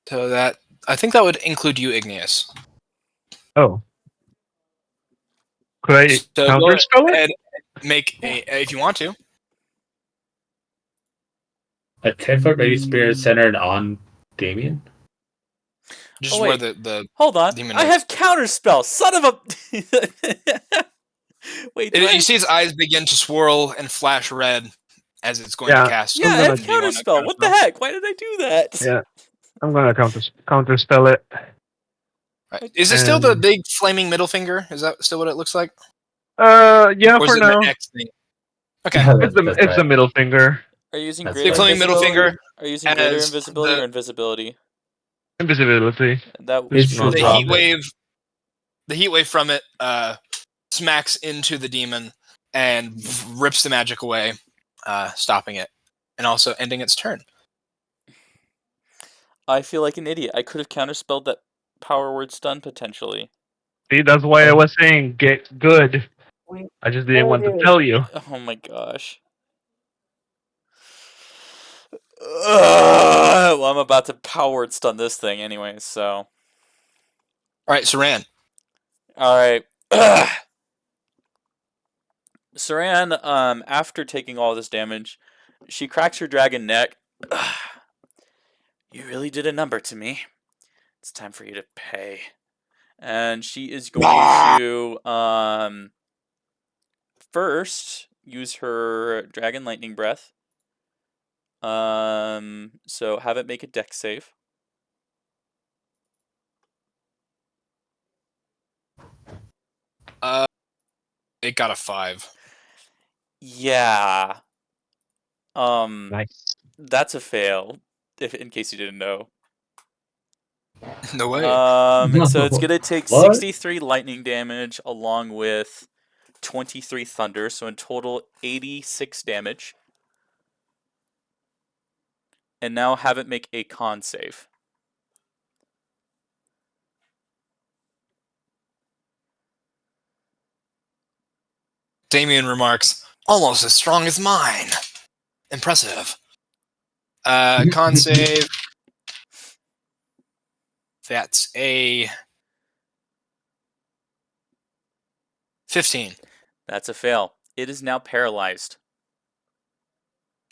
So that, I think that would include you, Igneous. Oh. Could I So go counterspell it? ahead and make a, if you want to. A 10-foot radius spear centered on Damien? Just Oh, where wait. the Hold on. Demon I is. have counterspell. Son of a. Wait. do I- you see his eyes begin to swirl and flash red as it's going Yeah. to cast. Yeah, I I'm have gonna do you want to counterspell. What the counterspell? heck? Why did I do that? Yeah. I'm gonna counter spell it. Right. Is it still the And- big flaming middle finger? Is that still what it looks like? Yeah, Or is for it now. the X thing? Okay. Yeah, It's the that's it's the right. middle finger. Are you using That's greater The flaming middle invisibility? finger Are you using greater as invisibility the- or invisibility? Invisibility. That It's No the drop heat it. wave. The heat wave from it smacks into the demon and rips the magic away, stopping it, and also ending its turn. I feel like an idiot. I could have counterspelled that power word stun potentially. See, that's why I was saying get good. I just didn't want to tell you. Oh my gosh. Well, I'm about to power word stun this thing anyway, so. All right, Saran. Alright. Saran, after taking all this damage, she cracks her dragon neck. You really did a number to me. It's time for you to pay. And she is going to first use her dragon lightning breath. So have it make a dex save. It got a 5. Yeah. Nice. That's a fail. If in case you didn't know. No way. So it's gonna take What? 63 lightning damage along with 23 thunder, so in total 86 damage. And now have it make a con save. Damien remarks, almost as strong as mine. Impressive. Con save. That's a 15. That's a fail. It is now paralyzed.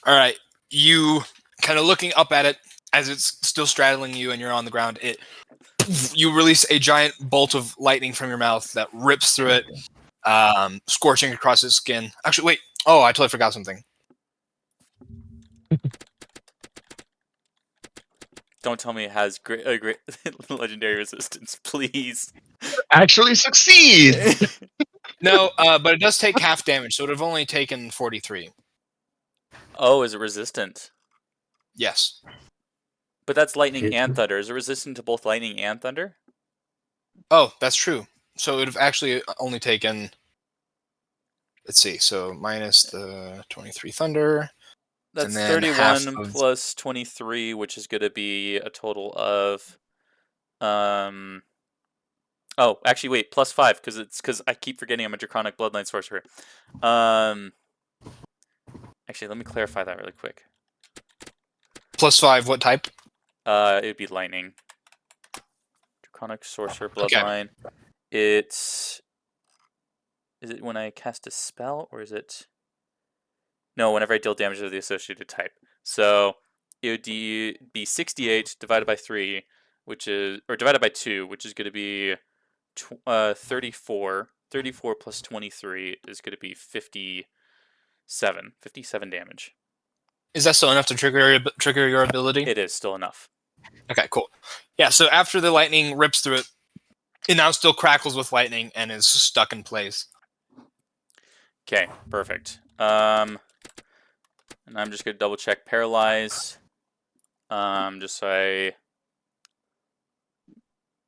All right. You kind of looking up at it as it's still straddling you and you're on the ground. You release a giant bolt of lightning from your mouth that rips through it, scorching across its skin. Actually, wait. Oh, I totally forgot something. Don't tell me it has great legendary resistance, please. Actually succeed. No, but it does take half damage, so it would have only taken 43. Oh, is it resistant? Yes. But that's lightning and thunder. Is it resistant to both lightning and thunder? Oh, that's true. So it would have actually only taken. Let's see. So minus the 23 thunder. That's And then half 31 of- plus 23, which is going to be a total of. Oh, actually, wait, plus 5 because I keep forgetting I'm a draconic bloodline sorcerer. Actually, let me clarify that really quick. Plus 5. What type? It would be lightning. Draconic sorcerer bloodline. Is it when I cast a spell or is it? No, whenever I deal damage to the associated type. So it would be 68 divided by 3, or divided by 2, which is going to be 34. 34 plus 23 is going to be 57. 57 damage. Is that still enough to trigger your ability? It is still enough. Okay, cool. Yeah, so after the lightning rips through it, it now still crackles with lightning and is stuck in place. Okay, perfect. And I'm just going to double check paralyze. Just so I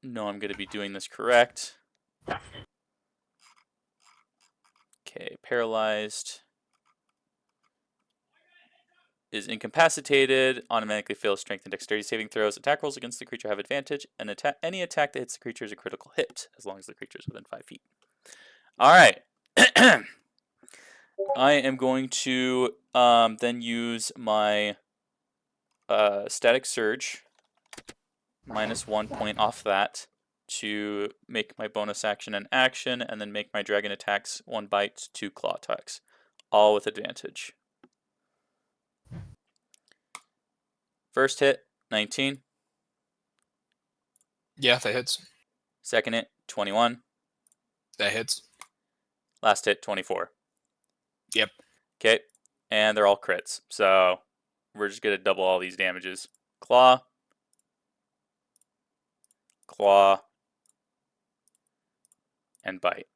know I'm going to be doing this correct. Okay, paralyzed. Is incapacitated, automatically fails strength and dexterity saving throws. Attack rolls against the creature have advantage, and any attack that hits the creature is a critical hit, as long as the creature is within 5 feet. Alright. I am going to then use my static surge, minus 1 point off that, to make my bonus action an action, and then make my dragon attacks 1 bite, 2 claw attacks, all with advantage. First hit, 19. Yeah, that hits. Second hit, 21. That hits. Last hit, 24. Yep. Okay, and they're all crits, so we're just going to double all these damages. Claw, claw, and bite.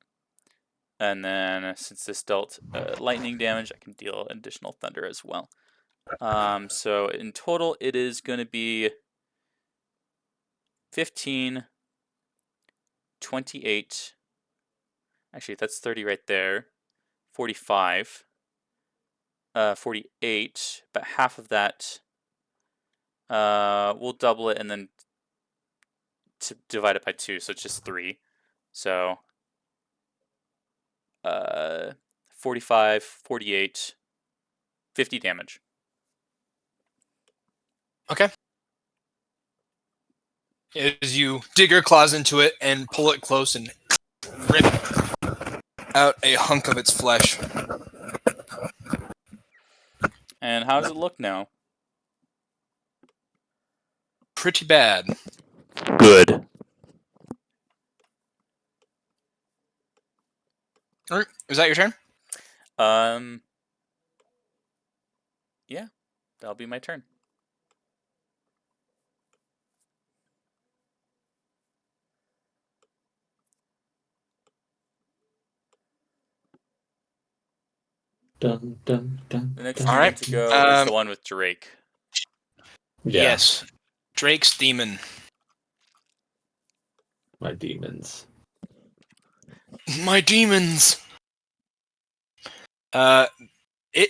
And then since this dealt lightning damage, I can deal additional thunder as well. So in total, it is going to be 15, 28. Actually, that's 30 right there. 45. 48. But half of that, we'll double it and then divide it by 2, so it's just 3. So 45, 48, 50 damage. Okay. As you dig your claws into it and pull it close and rip out a hunk of its flesh. And how does it look now? Pretty bad. Good. All right, is that your turn? Yeah, that'll be my turn. Dun, dun, dun, The next dun, one Alright, to go is the one with Drake. Yeah, Yes. Drake's demon. my demons. My demons. It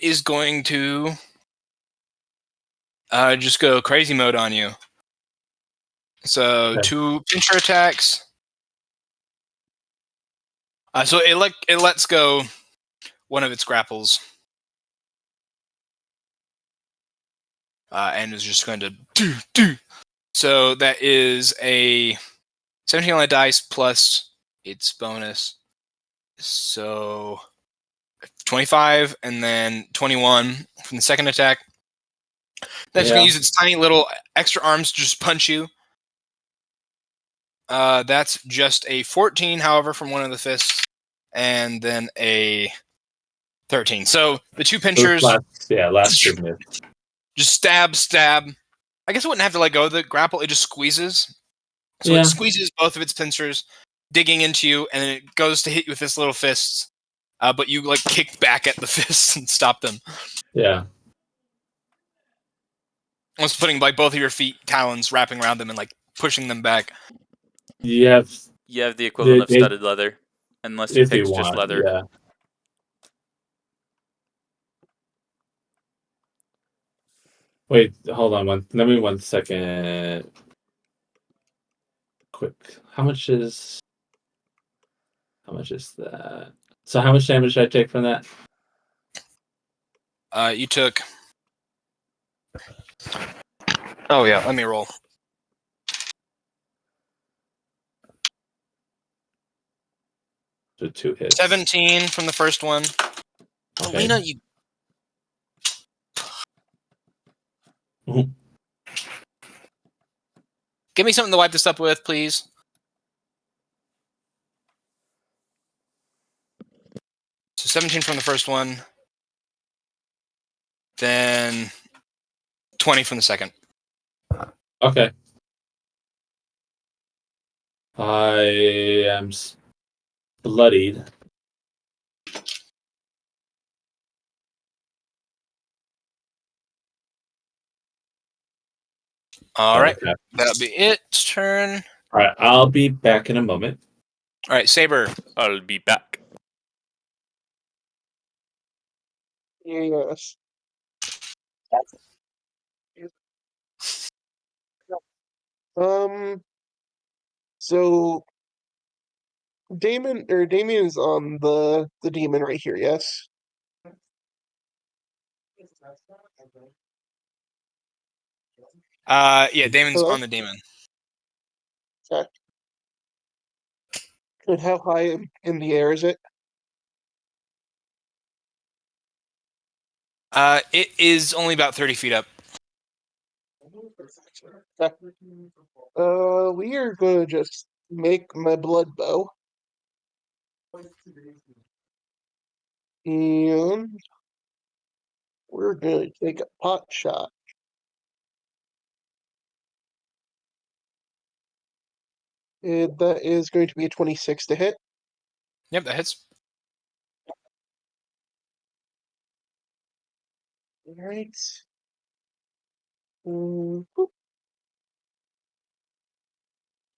is going to just go crazy mode on you. So Okay. 2 pincher attacks. So it lets go one of its grapples. And is just going to do. So that is a 17 on the dice plus its bonus. So 25 and then 21 from the second attack. That's going to use its tiny little extra arms to just punch you. That's just a 14, however, from one of the fists, and then a 13. So the 2 pinchers Last big miss. just stab. I guess it wouldn't have to let go of the grapple, it just squeezes. So Yeah. it squeezes both of its pincers, digging into you, and then it goes to hit you with its little fists. But you like kick back at the fists and stop them. Yeah. Almost putting like both of your feet talons wrapping around them and like pushing them back. You have You have the equivalent of They- studded leather, unless you if pick you just want. leather. Yeah. Wait, hold on let me 1 second. Quick. How much is that? So how much damage did I take from that? You took. Oh yeah, let me roll. So 2 hits. 17 from the first one. Okay. Lena, you. Mhm. Give me something to wipe this up with, please. So 17 from the first one. Then 20 from the second. Okay. I am bloodied. All right, Okay. that'll be its turn. All right. I'll be back in a moment. All right, Saber. I'll be back. Yes. So Damien is on the demon right here, yes? Yeah, Damon's Hello? on the demon. Okay. And how high in the air is it? It is only about 30 feet up. Okay. We are gonna just make my blood bow. And we're gonna take a pot shot. That is going to be a 26 to hit. Yep, that hits. Alright. Boop.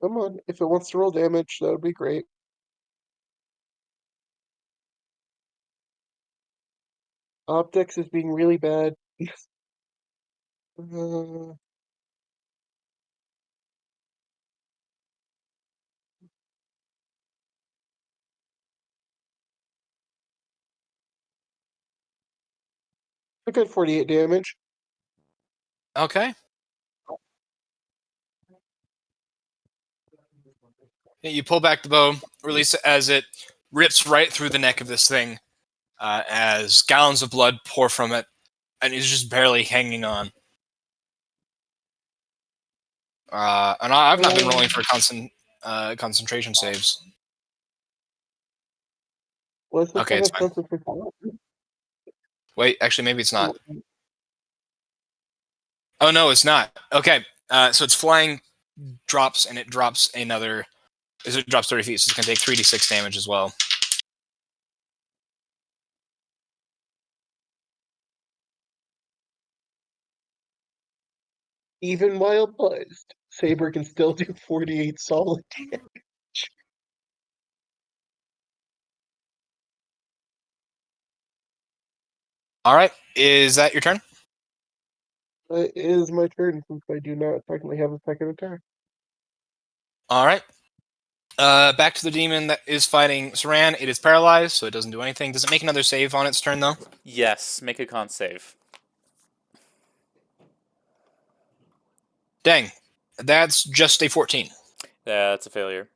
Come on, if it wants to roll damage, that would be great. Optics is being really bad. uh, I got 48 damage. Okay. You pull back the bow, release it as it rips right through the neck of this thing, as gallons of blood pour from it, and he's just barely hanging on. And I've not been rolling for concentration saves. What's the Okay, it's fine. concentration? Wait, actually, maybe it's not. Oh no, it's not. Okay, so it's flying, drops, and it drops another. It drops 30 feet, so it's gonna take 3d6 damage as well. Even while buzzed, Saber can still do 48 solid damage. All right, is that your turn? It is my turn since I do not technically have a second attack. All right. Back to the demon that is fighting Saran. It is paralyzed, so it doesn't do anything. Does it make another save on its turn, though? Yes, make a con save. Dang. That's just a 14. That's a failure.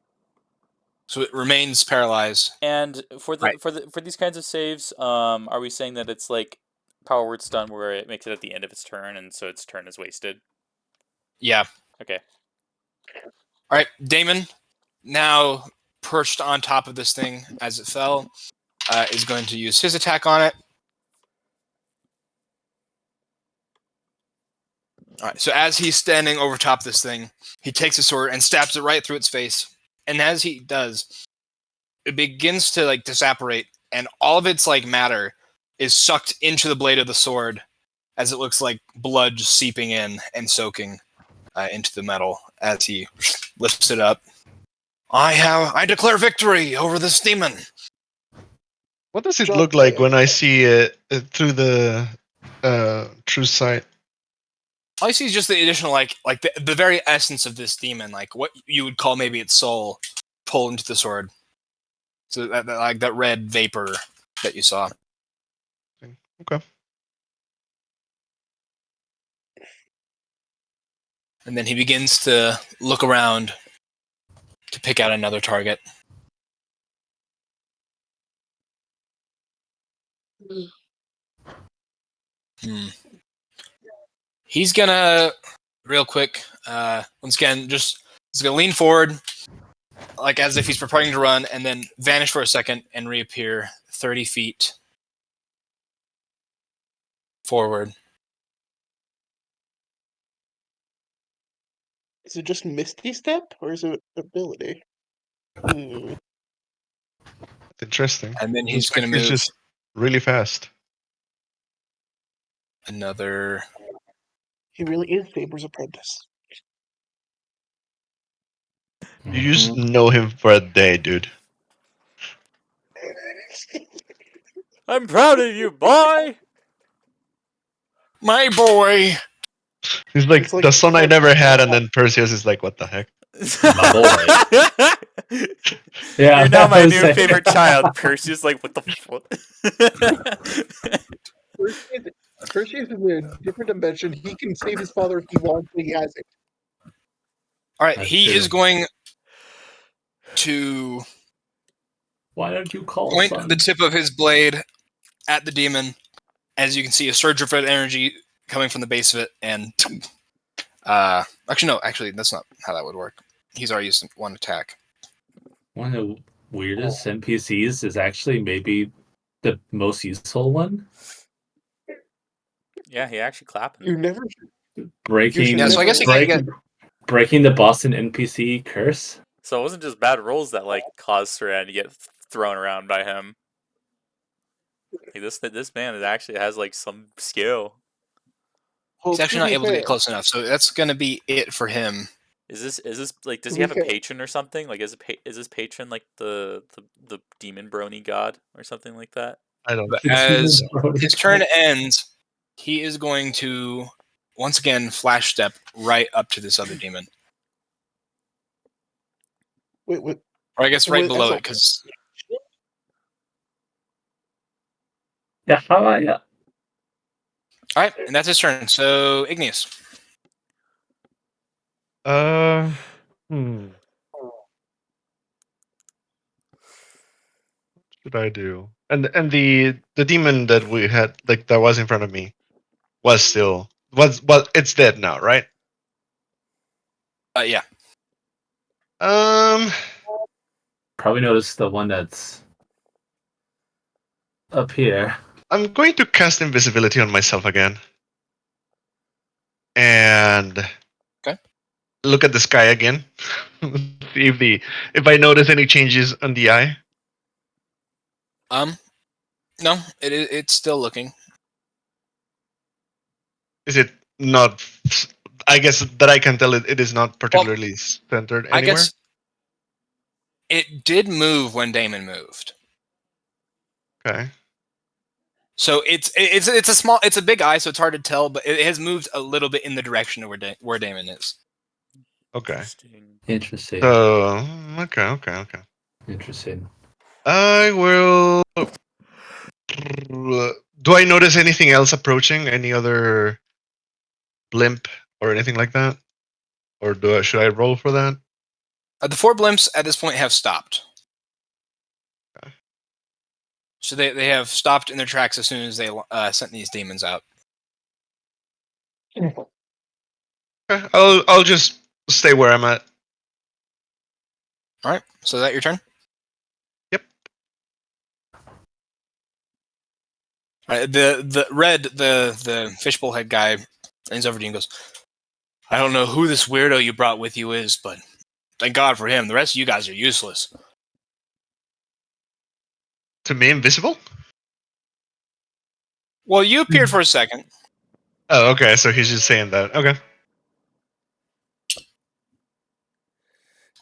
So it remains paralyzed. And for Right. for these kinds of saves, are we saying that it's like power word stun where it makes it at the end of its turn, and so its turn is wasted? Yeah. Okay. All right, Damon, now perched on top of this thing as it fell, is going to use his attack on it. All right, so as he's standing over top of this thing, he takes a sword and stabs it right through its face. And as he does, it begins to like disapparate, and all of its like matter is sucked into the blade of the sword, as it looks like blood just seeping in and soaking into the metal as he lifts it up. I declare victory over this demon. What does it Drop look like dead. when I see it through the true sight? All I see is just the additional, like the very essence of this demon, like what you would call maybe its soul, pull into the sword. So that red vapor that you saw. Okay. And then he begins to look around to pick out another target. He's gonna, real quick, once again, he's gonna lean forward, like as if he's preparing to run, and then vanish for a second and reappear 30 feet forward. Is it just Misty Step, or is it ability? Hmm. Interesting. And then he's Looks like gonna move just really fast. another. He really is Saber's apprentice. You just know him for a day, dude. I'm proud of you, boy. My boy! He's like, It's like- the son I never had, and then Perseus is like, what the heck? My boy. Yeah, You're now I my was new saying- favorite child. Perseus, like, what the fuck? Perseus is in a different dimension. He can save his father if he wants, but he hasn't. Alright, That's he true. is going to Why don't you call point son? the tip of his blade at the demon. As you can see, a surge of red energy coming from the base of it, and actually, that's not how that would work. He's already used one attack. One of the weirdest NPCs is actually maybe the most useful one. Yeah, he actually clapping. You never. Breaking, Yeah, so I guess he can't breaking the Boston NPC curse. So it wasn't just bad rolls that like caused Saran to get thrown around by him. Like, this man is actually has like some skill. Well, He's actually to not be able to fair, get close enough, so that's gonna be it for him. Is this like does To he have be a fair- patron or something? Like is this patron like the demon brony god or something like that? I don't. But as his turn ends, he is going to once again flash step right up to this other demon, wait, or I guess right Wait, below so- it, because Yeah, how are you? all right, and that's his turn. So Igneous. Hmm. What should I do? And the demon that we had, like that was in front of me, was it's dead now, right? Yeah. Probably noticed the one that's up here. I'm going to cast invisibility on myself again, and Okay. look at the sky again. See if I notice any changes on the eye. No, it's still looking. Is it not? I guess that I can tell it is not particularly centered anywhere. I guess it did move when Damon moved. Okay. So it's a big eye, so it's hard to tell, but it has moved a little bit in the direction of where Damon is. Okay. Interesting. Interesting. So okay. Interesting. I will. Do I notice anything else approaching? Any other blimp or anything like that? Or should I roll for that? The 4 blimps at this point have stopped. Okay. So they have stopped in their tracks as soon as they sent these demons out. Okay. I'll just stay where I'm at. All right. So is that your turn? Yep. All right. The red the fishbowl head guy leans over to you and goes, "I don't know who this weirdo you brought with you is, but thank God for him. The rest of you guys are useless." To me, invisible? Well, you appeared for a second. Oh, okay. So he's just saying that. Okay.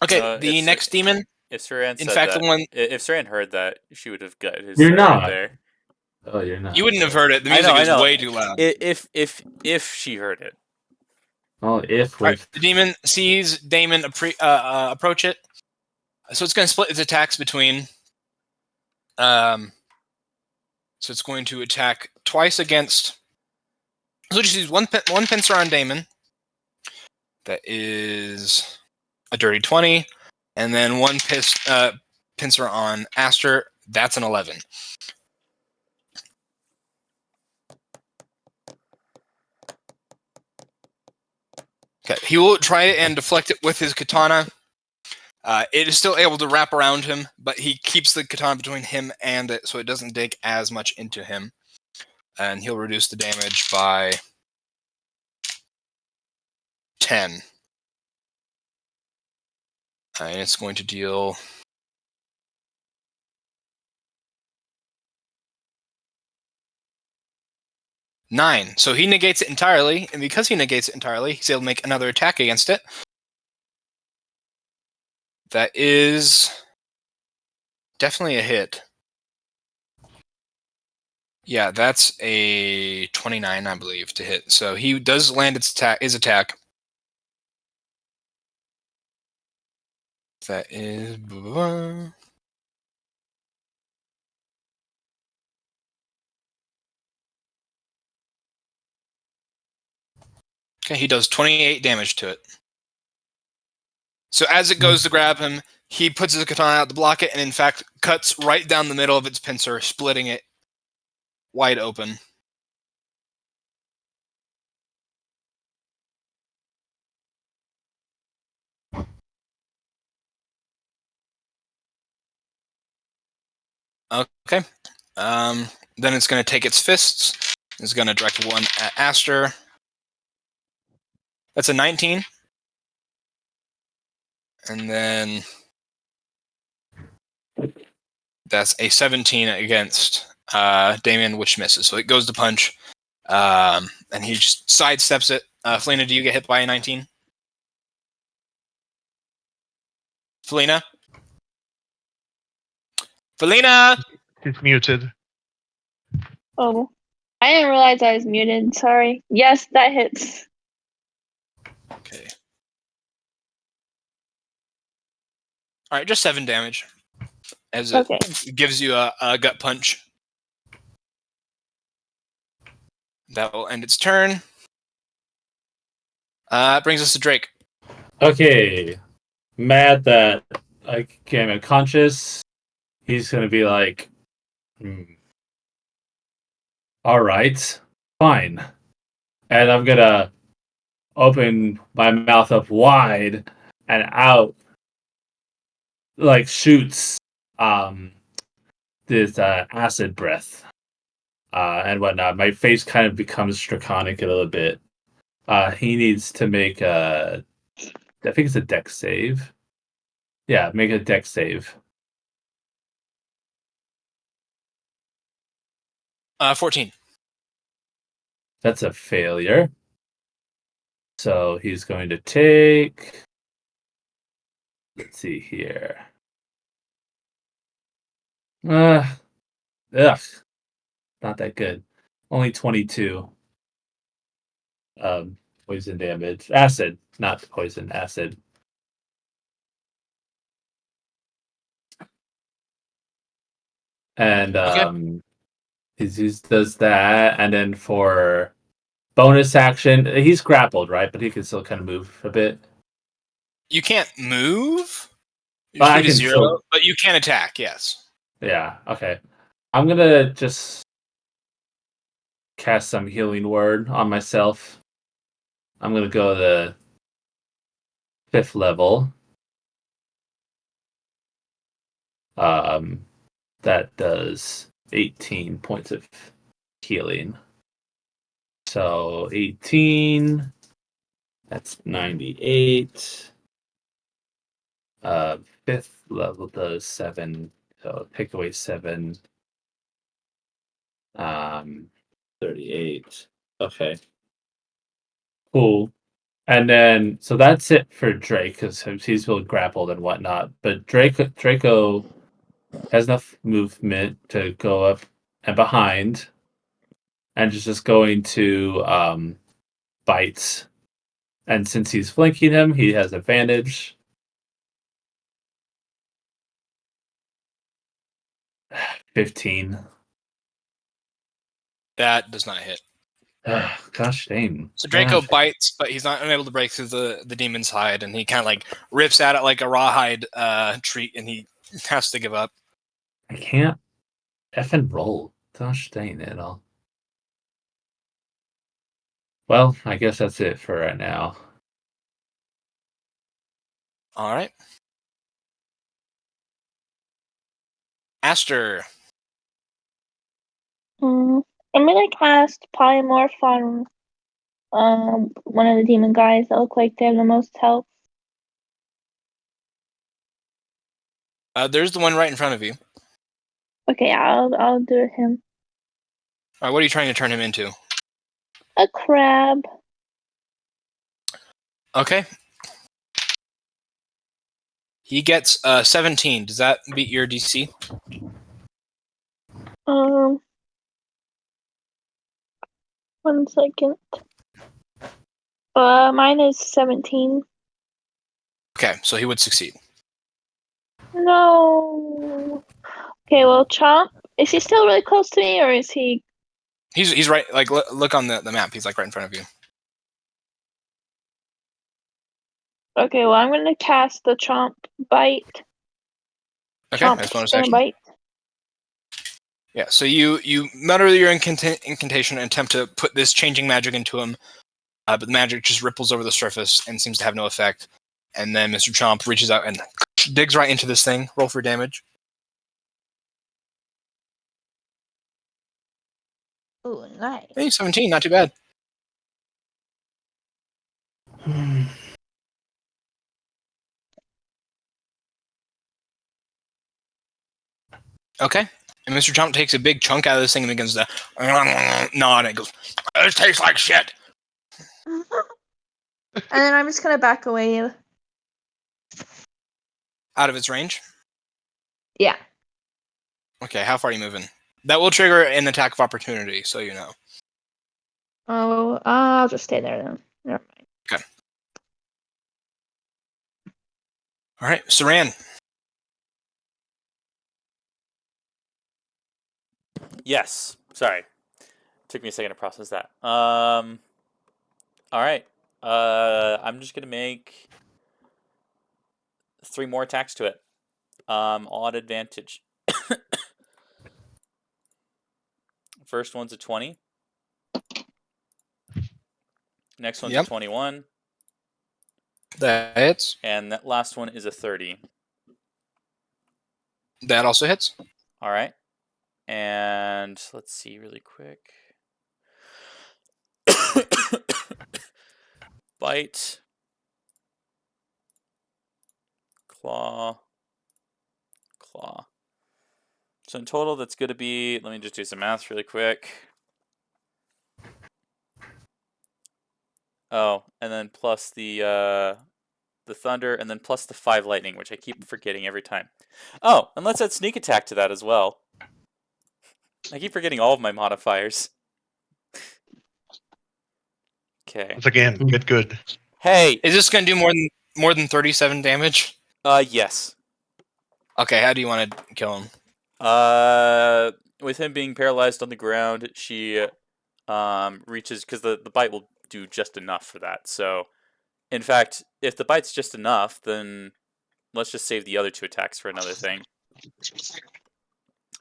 Okay. The next demon. If Saran In said fact, that, the one if Saran heard that, she would have got his. You're right not. there. Oh, you're not. you wouldn't have heard it. The I music know, I is know. way too loud. If she heard it, Oh, if All right, with the demon sees Damon approach it, so it's going to split its attacks between. So it's going to attack twice against. So just use one pincer on Damon. That is a dirty 20, and then one pincer on Aster. That's an 11. Okay, he will try and deflect it with his katana. It is still able to wrap around him, but he keeps the katana between him and it, so it doesn't dig as much into him. And he'll reduce the damage by 10. And it's going to deal... Nine. So he negates it entirely, and because he negates it entirely, he's able to make another attack against it. That is definitely a hit. Yeah, that's a 29, I believe, to hit. So he does land his attack. That is... Okay, he does 28 damage to it. So as it goes to grab him, he puts his katana out to block it, and in fact cuts right down the middle of its pincer, splitting it wide open. Okay. Then it's going to take its fists. It's going to direct one at Aster. That's a 19. And then that's a 17 against Damien, which misses. So it goes to punch, and he just sidesteps it. Felina, do you get hit by a 19? Felina? Felina! He's muted. Oh, I didn't realize I was muted. Sorry. Yes, that hits. Okay. Alright, just 7 damage. As it Okay. gives you a gut punch. That will end its turn. It brings us to Drake. Okay. Mad that I became unconscious. He's gonna be like, all right, fine. And I'm gonna open my mouth up wide and out like shoots this acid breath and whatnot. My face kind of becomes draconic a little bit. He needs to make a, I think it's a dex save. Yeah, make a dex save. 14. That's a failure. So he's going to take. Let's see here. Ugh. Not that good. Only 22. Poison damage. Acid, not poison, acid. And he does that, and then for bonus action, he's grappled, right? But he can still kind of move a bit. You can't move? Your But I speed is can 0, still- but you can attack, yes. Yeah, okay. I'm gonna just cast some healing word on myself. I'm gonna go to the 5th level. That does 18 points of healing. So 18. That's 98. 5th level does 7. So take away 7. 38. Okay. Cool. And then, so that's it for Drake, because he's really grappled and whatnot. But Draco has enough movement to go up and behind, and is just going to bite. And since he's flanking him, he has advantage. 15. That does not hit. Gosh dang. So Draco God. bites, but he's not unable to break through the demon's hide, and he kind of like rips at it like a rawhide treat, and he has to give up. I can't effing roll. Gosh dang it all. Well, I guess that's it for right now. All right. Aster. I'm gonna cast Polymorph on one of the demon guys that look like they have the most health. There's the one right in front of you. Okay, I'll do him. All right, what are you trying to turn him into? A crab. Okay. He gets 17. Does that beat your DC? One second. Mine is 17. Okay, so he would succeed. No. Okay, well, Chomp, is he still really close to me, or is he? He's right. Like look on the map. He's like right in front of you. Okay, well, I'm gonna cast the Chomp bite. Okay, Chomp that's bonus gonna action. bite. Yeah, so you mutter your incantation and attempt to put this changing magic into him, but the magic just ripples over the surface and seems to have no effect. And then Mr. Chomp reaches out and digs right into this thing. Roll for damage. Ooh, nice. Hey, 17, not too bad. Okay. And Mr. Chomp takes a big chunk out of this thing and begins to nod and goes, "This tastes like shit." And then I'm just gonna back away. Out of its range. Yeah. Okay, how far are you moving? That will trigger an attack of opportunity, so you know. Oh, I'll just stay there then. Never mind. All right, Saran. Yes. Sorry. Took me a second to process that. All right. I'm just gonna make 3 more attacks to it. Odd advantage. First one's a 20. Next one's Yep. a 21. That hits. And that last one is a 30. That also hits. All right. And let's see really quick. Bite. Claw. Claw. So in total, that's going to be, let me just do some math really quick. Oh, and then plus the thunder, and then plus the 5 lightning, which I keep forgetting every time. Oh, and let's add sneak attack to that as well. I keep forgetting all of my modifiers. Okay. Once again, get good. Hey. Is this going to do more than 37 damage? Yes. Okay, how do you want to kill him? With him being paralyzed on the ground, she reaches, because the bite will do just enough for that. So, in fact, if the bite's just enough, then let's just save the other 2 attacks for another thing.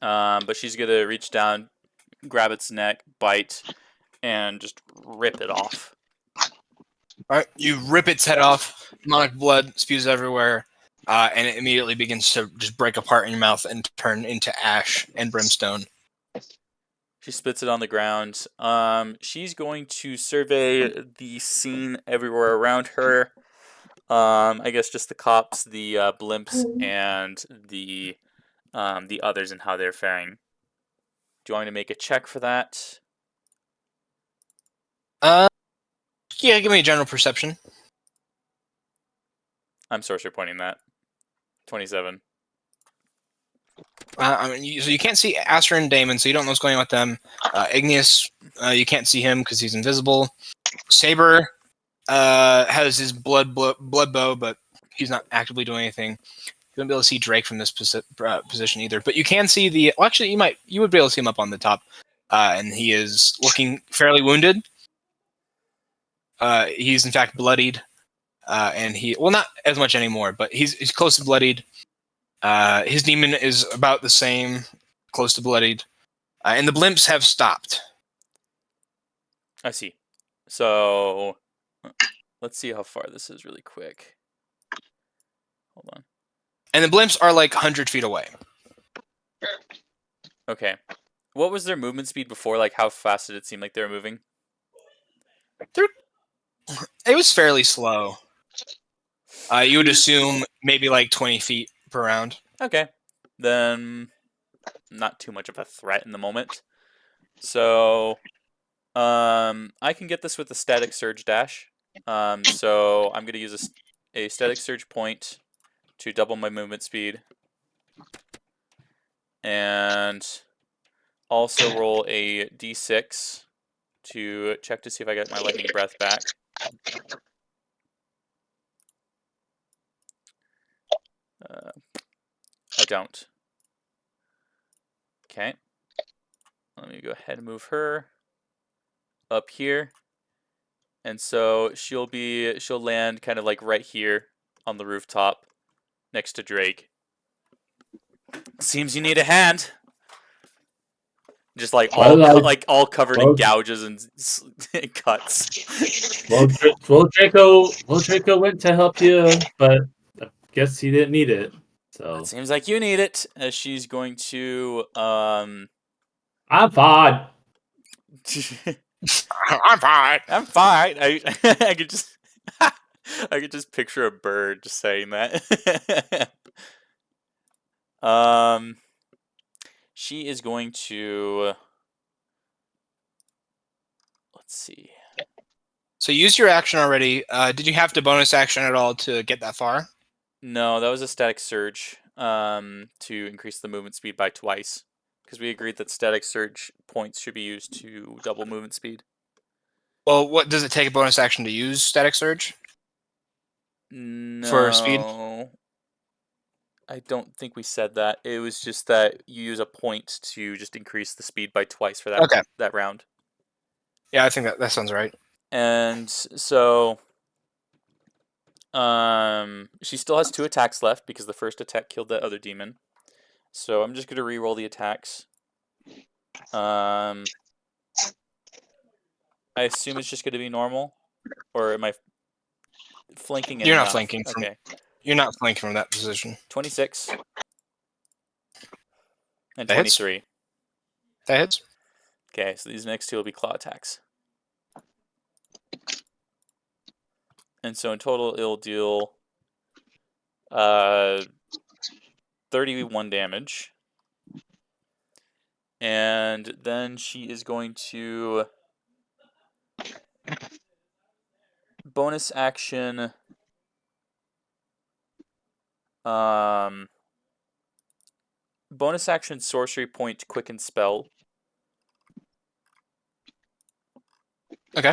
But she's gonna reach down, grab its neck, bite, and just rip it off. All right, you rip its head off. Demonic blood spews everywhere, and it immediately begins to just break apart in your mouth and turn into ash and brimstone. She spits it on the ground. She's going to survey the scene everywhere around her. I guess just the cops, the blimps, and the others and how they're faring. Do you want me to make a check for that? Yeah, give me a general perception. I'm sorcerer pointing that. 27. So you can't see Aster and Damon, so you don't know what's going on with them. Igneous, you can't see him because he's invisible. Saber has his blood bow, but he's not actively doing anything. You won't be able to see Drake from this position either. But you can see the. Well, actually, you would be able to see him up on the top, and he is looking fairly wounded. He's in fact bloodied, and not as much anymore, but he's close to bloodied. His demon is about the same, close to bloodied, and the blimps have stopped. I see. So let's see how far this is really quick. Hold on. And the blimps are like 100 feet away. Okay. What was their movement speed before? Like, how fast did it seem like they were moving? It was fairly slow. You would assume maybe like 20 feet per round. Okay. Then not too much of a threat in the moment. So I can get this with a static surge dash. So I'm going to use a static surge point to double my movement speed. And also roll a d6 to check to see if I get my lightning breath back. I don't. Okay. Let me go ahead and move her up here. And so she'll land kind of like right here on the rooftop next to Drake. Seems you need a hand. Just like all covered in gouges and cuts. Well, Draco went to help you, but I guess he didn't need it. So It seems like you need it, as she's going to I'm fine. I'm fine. I'm fine. I could just I could just picture a bird just saying that. she is going to. Let's see. So you used your action already. Did you have to bonus action at all to get that far? No, that was a static surge to increase the movement speed by twice. Because we agreed that static surge points should be used to double movement speed. Well, what does it take a bonus action to use static surge? No, For speed? I don't think we said that. It was just that you use a point to just increase the speed by twice for that Okay. that round. Yeah, I think that sounds right. And so she still has 2 attacks left because the first attack killed that other demon. So I'm just gonna re-roll the attacks. I assume it's just gonna be normal, or am I flanking? You're not enough? flanking from- Okay, You're not flanking from that position. 26 and That hits. 23. That hits. Okay, so these next 2 will be claw attacks. And so in total, it'll deal 31 damage. And then she is going to bonus action sorcery point quicken spell. Okay.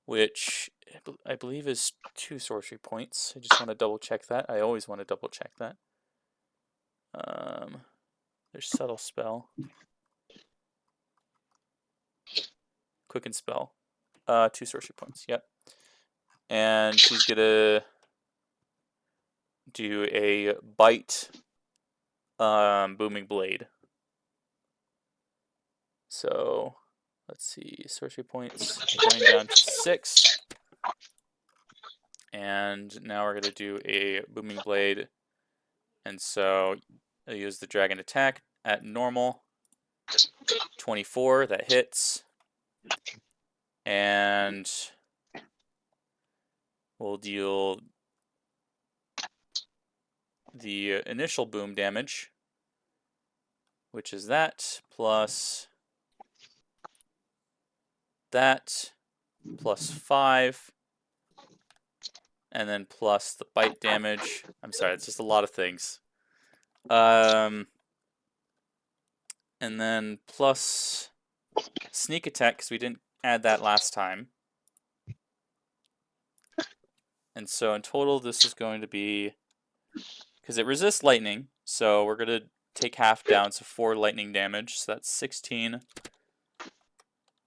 Which I believe is 2 sorcery points. I just want to double check that. I always want to double check that. There's subtle spell. Quicken spell. 2 sorcery points, yep. And she's gonna do a bite booming blade. So let's see, sorcery points going down to 6. And now we're gonna do a booming blade. And so I use the dragon attack at normal. 24, that hits. And we'll deal the initial boom damage, which is that, plus that, plus 5, and then plus the bite damage. I'm sorry, it's just a lot of things. And then plus sneak attack, because we didn't add that last time. And so in total, this is going to be, because it resists lightning, so we're going to take half down, so 4 lightning damage. So that's 16.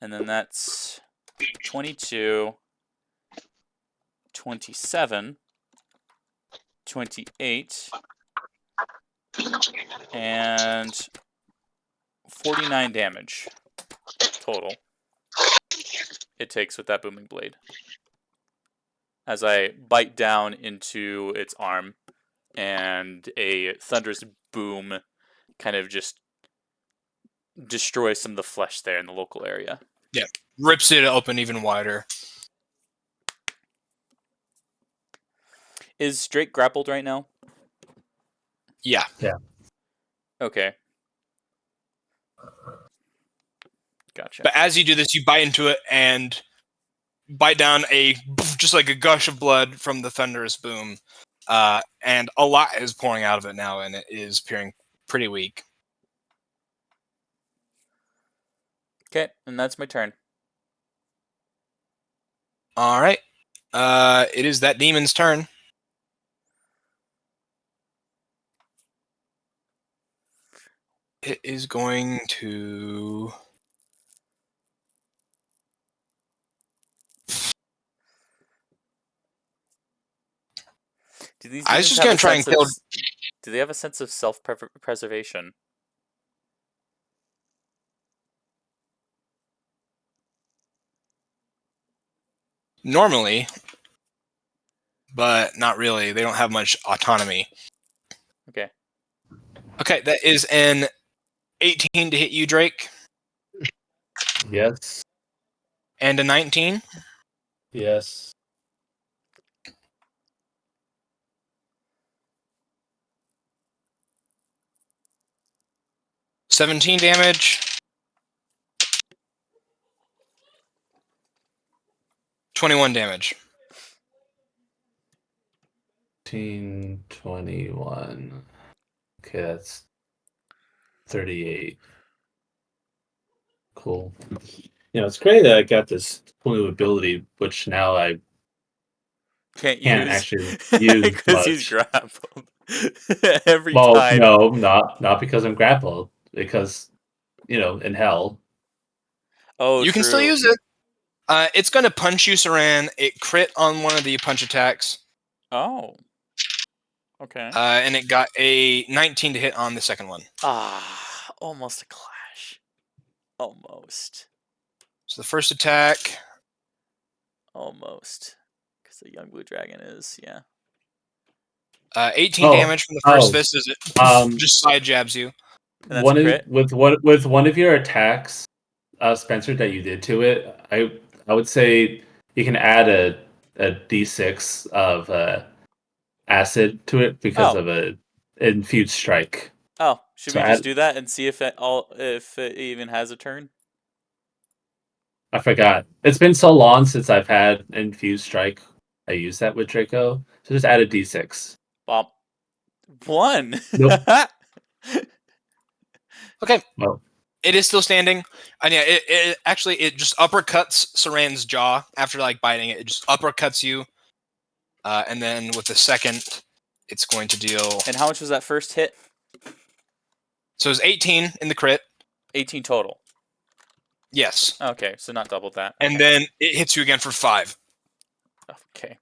And then that's 22, 27, 28, and 49 damage total it takes with that booming blade. As I bite down into its arm, and a thunderous boom kind of just destroys some of the flesh there in the local area. Yeah, rips it open even wider. Is Drake grappled right now? Yeah. Okay. Gotcha. But as you do this, you bite into it and bite down just like a gush of blood from the thunderous boom. And a lot is pouring out of it now, and it is appearing pretty weak. Okay, and that's my turn. All right. It is that demon's turn. It is going to... Do these I was demons just have gonna a try and sense of kill- s- Do they have a sense of self-preservation? Normally, but not really. They don't have much autonomy. Okay. Okay, that is an 18 to hit you, Drake, Yes. and a 19. Yes. 17 damage. 21 damage. 21. Okay, that's 38. Cool. It's great that I got this cool new ability, which now I Can't can't use actually use because he's much. grappled every Well, time. no, not because I'm grappled. Because in hell. Oh, You true. can still use it. It's going to punch you, Saran. It crit on one of the punch attacks. Oh. Okay. And it got a 19 to hit on the second one. Almost a clash. Almost. So the first attack. Almost. Because the young blue dragon is, yeah. 18 damage from the first fist as it just side jabs you. And that's a crit? With one of your attacks, Spencer, that you did to it, I would say you can add a d6 of acid to it because of a infused strike. Oh, should So we just do that and see if it even has a turn? I forgot. It's been so long since I've had infused strike. I used that with Draco. So just add a d6. Bop. 1. Nope. Okay. Well, it is still standing. And yeah, it actually just uppercuts Saran's jaw after biting it. It just uppercuts you. And then with the second, it's going to deal. And how much was that first hit? So it was 18 in the crit. 18 total. Yes. Okay, so not double that. And then it hits you again for 5. Okay.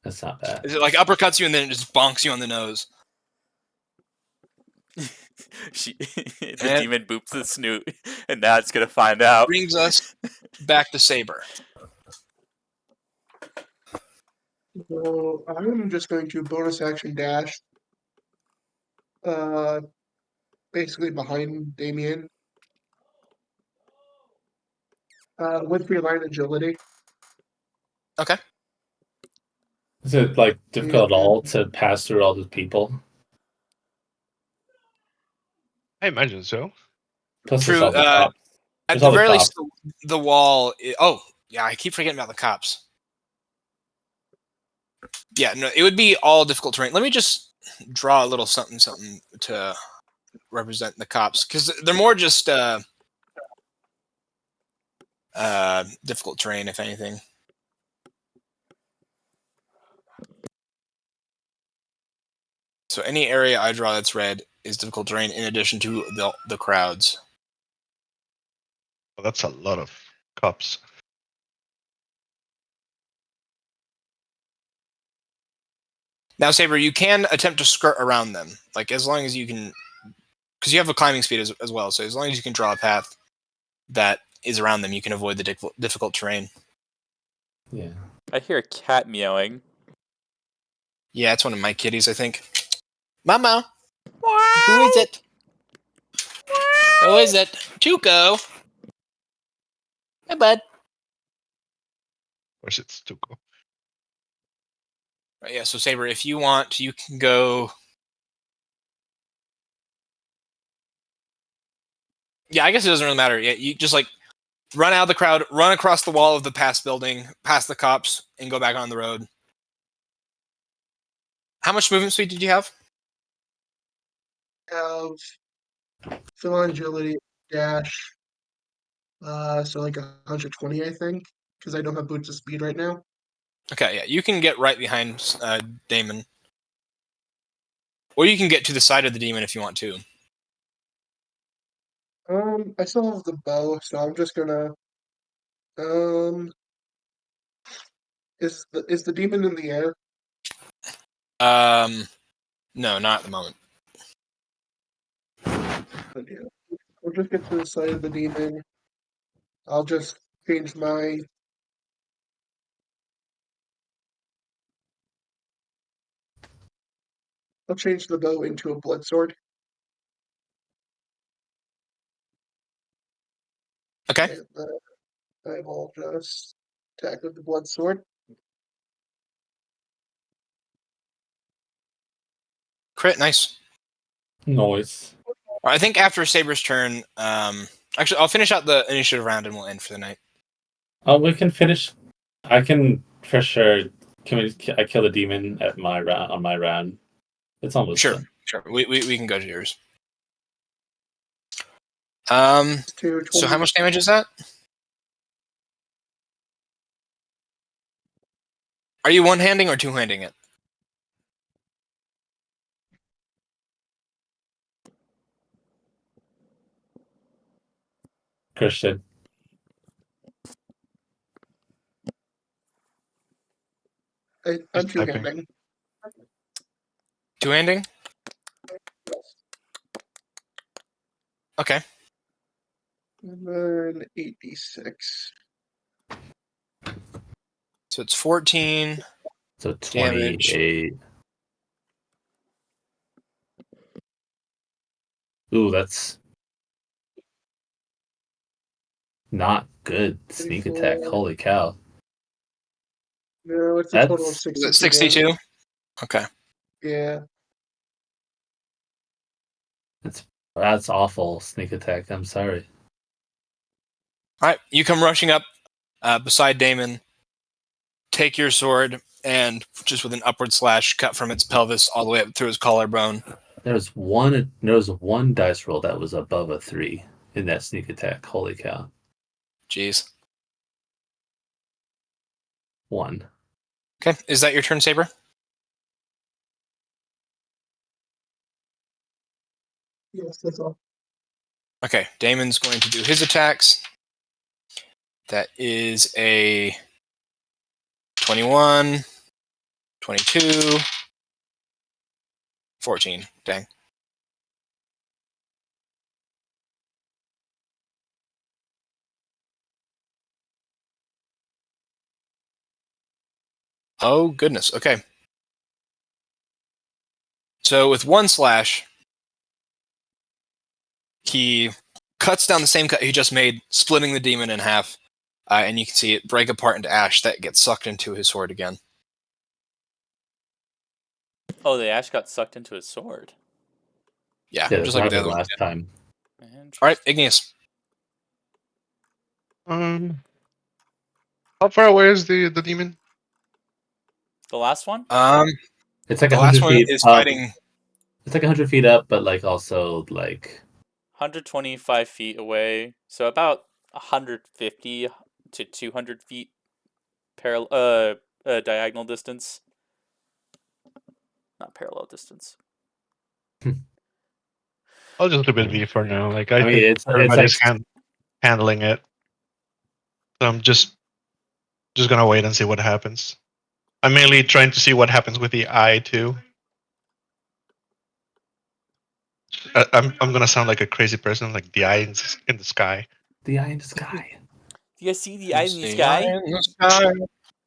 That's not bad. It uppercuts you and then it just bonks you on the nose. The demon boops the snoot, and now it's gonna find out. Brings us back to Saber. So I'm just going to bonus action dash. Basically behind Damien. With reline agility. Okay. Is it difficult at all to pass through all the people? I imagine so. Plus, True. there's all the cops. At There's the all the very cops. least, the wall. Yeah, I keep forgetting about the cops. Yeah, no, it would be all difficult terrain. Let me just draw a little something to represent the cops, because they're more just difficult terrain, if anything. So any area I draw that's red is difficult terrain in addition to the crowds. Well, that's a lot of cops. Now, Saber, you can attempt to skirt around them, as long as you can, because you have a climbing speed as well. So as long as you can draw a path that is around them, you can avoid the difficult terrain. Yeah. I hear a cat meowing. Yeah, it's one of my kitties, I think. Mama, who is it? Who is it? Tuco. Hey, bud. Of course, it's Tuco. Right, yeah, so Saber, if you want, you can go. Yeah, I guess it doesn't really matter. Yeah, you just run out of the crowd, run across the wall of the past building, past the cops, and go back on the road. How much movement speed did you have? Have fill on agility dash. So 120, I think, because I don't have boots of speed right now. Okay, yeah, you can get right behind Damon, or you can get to the side of the demon if you want to. I still have the bow, so I'm just gonna. Is the demon in the air? No, not at the moment. But yeah, we'll just get to the side of the demon. I'll just change my. I'll change the bow into a blood sword. Okay. And, I will just attack with the blood sword. Crit, nice. Noise. I think after Saber's turn, actually, I'll finish out the initiative round and we'll end for the night. Oh, we can finish. I can for sure. Can we? I kill the demon at my round on my round. It's almost Sure, done. sure. We can go to yours. So how much damage is that? Are you one-handing or two-handing it? Christian. I'm Just typing. two-handing. Two-handing? Okay. And then 8d6. So it's 14. So Damage. 28. Ooh, that's not good. Sneak attack. 34. Holy cow. No, it's a total of That's- 62. Is it 62? damage. Okay. Yeah. That's awful. Sneak attack. I'm sorry. All right. You come rushing up beside Damon, take your sword, and just with an upward slash, cut from its pelvis all the way up through his collarbone. There was one dice roll that was above a 3 in that sneak attack. Holy cow. Jeez. 1. Okay. Is that your turn, Saber? Yes, that's all. Okay. Damon's going to do his attacks. That is a 21, 22, 14. Dang. Oh, goodness. Okay. So with one slash, he cuts down the same cut he just made, splitting the demon in half. And you can see it break apart into ash that gets sucked into his sword again. Oh, the ash got sucked into his sword. Yeah, Yeah, just that's like the happened other one. last time. All right, Igneous. How far away is the demon? The last one? It's like The 100 last one feet is up. fighting. It's like 100 feet up, but like also like 125 feet away. So about 150 to 200 feet diagonal distance. Not parallel distance. I'll just leave it be for now. Like I I mean, think it's everybody's like handling it. So I'm just gonna wait and see what happens. I'm mainly trying to see what happens with the eye too. I'm gonna sound like a crazy person, like the eye in the sky. the eye in the sky. Do you see the eye in the The sky? eye in the sky,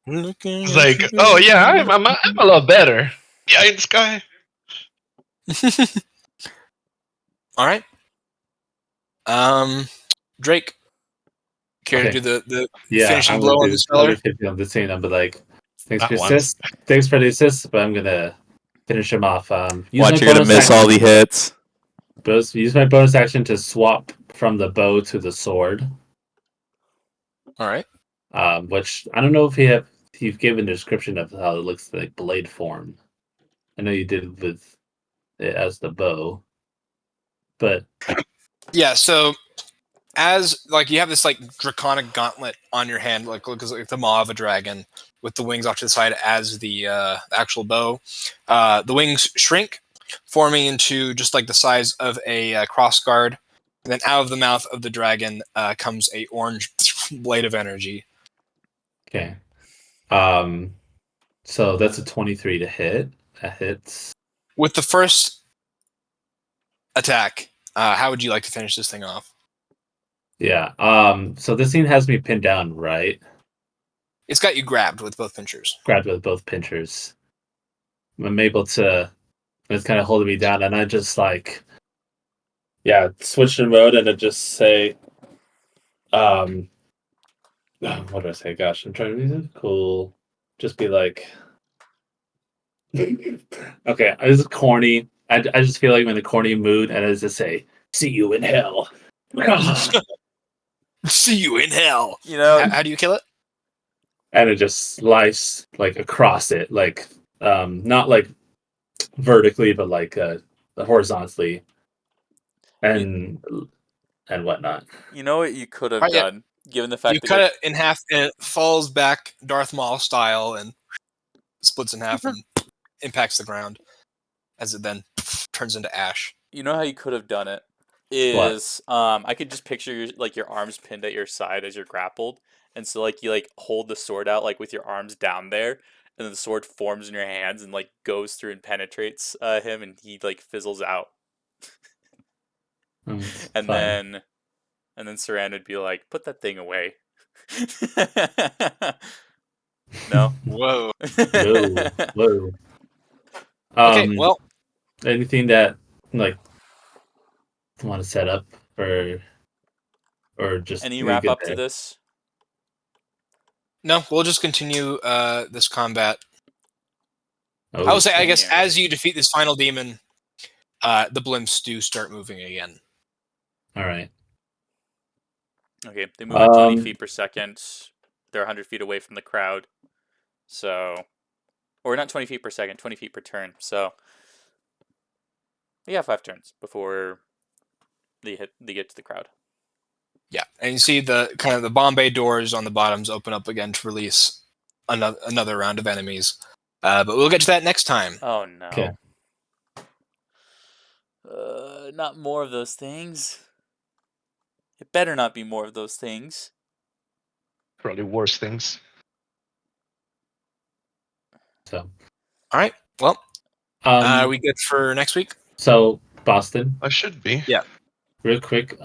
looking It's at like, you. oh yeah, I'm a lot better. The eye in the sky. All right. Drake, care Okay. to do the Yeah, finishing I'm blow gonna on do the this. speller? I'm just saying, I'm like, thanks Not for once. assist. Thanks for the assist, but I'm gonna finish him off. Use Watch, my you're gonna bonus miss action. all the hits. Use my bonus action to swap from the bow to the sword. All right. Which I don't know if you've given a description of how it looks like blade form. I know you did with it as the bow, but Yeah. So as like you have this like draconic gauntlet on your hand, like looks like the maw of a dragon with the wings off to the side as the actual bow. The wings shrink, forming into just like the size of a cross guard. And then out of the mouth of the dragon comes a orange blade of energy. okay. So that's a 23 to hit. That hits. With the first attack, how would you like to finish this thing off? Yeah. So this scene has me pinned down, right? It's got you grabbed with both pinchers. Grabbed with both pinchers. I'm able to. It's kind of holding me down, and I just like, yeah, switch the mode, and I just say, what do I say? Gosh, I'm trying to be cool. Just be like, okay, this is corny. I just feel like I'm in a corny mood, and I just say, See you in hell. See you in hell. You know, How do you kill it? And it just slice like across it, like not like vertically, but like horizontally, and whatnot. you know what you could have Right, yeah. done, given the fact You that cut it in half, and it falls back Darth Maul style, and splits in half and impacts the ground as it then turns into ash. you know how you could have done it What? is I could just picture your arms pinned at your side as you're grappled, and so like you like hold the sword out like with your arms down there, and then the sword forms in your hands and like goes through and penetrates him, and he like fizzles out, It's and fine. then Saran would be like, "Put that thing away." No. Whoa. Whoa, whoa. Okay, well, anything that like want to set up or just Any leave wrap it up to there? this? no, we'll just continue this combat. Oh, I will say, I guess, yeah. as you defeat this final demon, the blimps do start moving again. all right. Okay, they move at 20 Um, feet per second. They're 100 feet away from the crowd. So, or not 20 feet per second, 20 feet per turn. So, they have 5 turns before they get to the crowd. Yeah, and you see the kind of the Bombay doors on the bottoms open up again to release another round of enemies. But we'll get to that next time. Oh no. Okay. Not more of those things. It better not be more of those things. Probably worse things. so All right. Well, are we good for next week? so Boston, I should be. Yeah. real quick,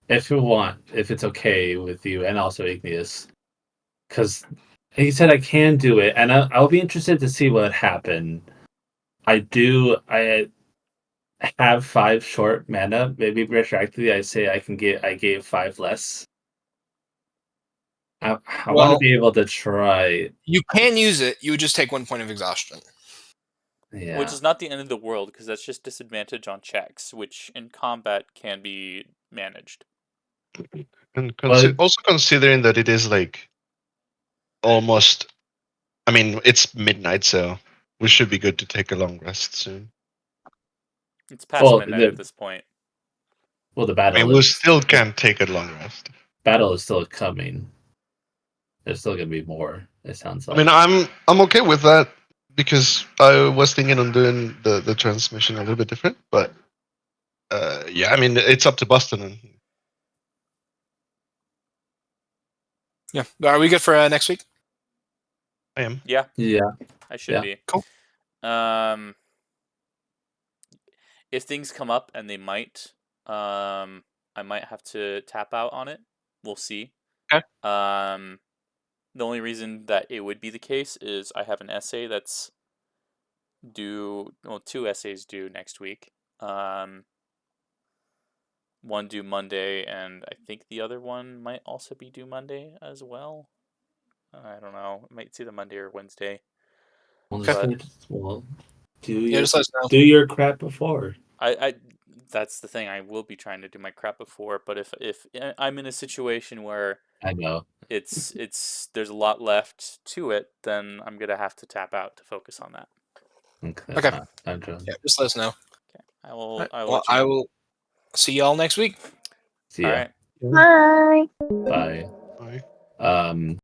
if you want, if it's okay with you and also Igneous, because he said I can do it, and I'll be interested to see what happened. I have 5 short mana. Maybe retroactively, I say I gave 5 less. I want Well- to be able to try. You can use it. You would just take 1 point of exhaustion. Yeah. Which is not the end of the world, because that's just disadvantage on checks, which in combat can be managed. And Well- also considering that it is like almost, I mean, it's midnight, so we should be good to take a long rest soon. It's past Well, midnight the- at this point. Well, the I battle. mean, we is, still can't take a long rest. battle is still coming. There's still gonna be more. It sounds I like. mean, I'm okay with that because I was thinking on doing the transmission a little bit different, but yeah, I mean, it's up to Boston. And Yeah. Are we good for next week? I am. Yeah, Yeah. I should Yeah. be. Cool. If things come up, and they might, I might have to tap out on it. We'll see. Okay. The only reason that it would be the case is I have an essay that's due. Well, 2 essays due next week. One due Monday, and I think the other one might also be due Monday as well. I don't know. It might it's either Monday or Wednesday. Well, Okay. well, do Yeah, your just let us know. do your crap before. I that's the thing. I will be trying to do my crap before, but if I'm in a situation where I know. it's there's a lot left to it, then I'm gonna have to tap out to focus on that. Okay. I'm done. Yeah, just let us know. Okay, I will. Right. I will. Well, let you I know. will see y'all next week. See All ya. right. Bye. Bye. Bye.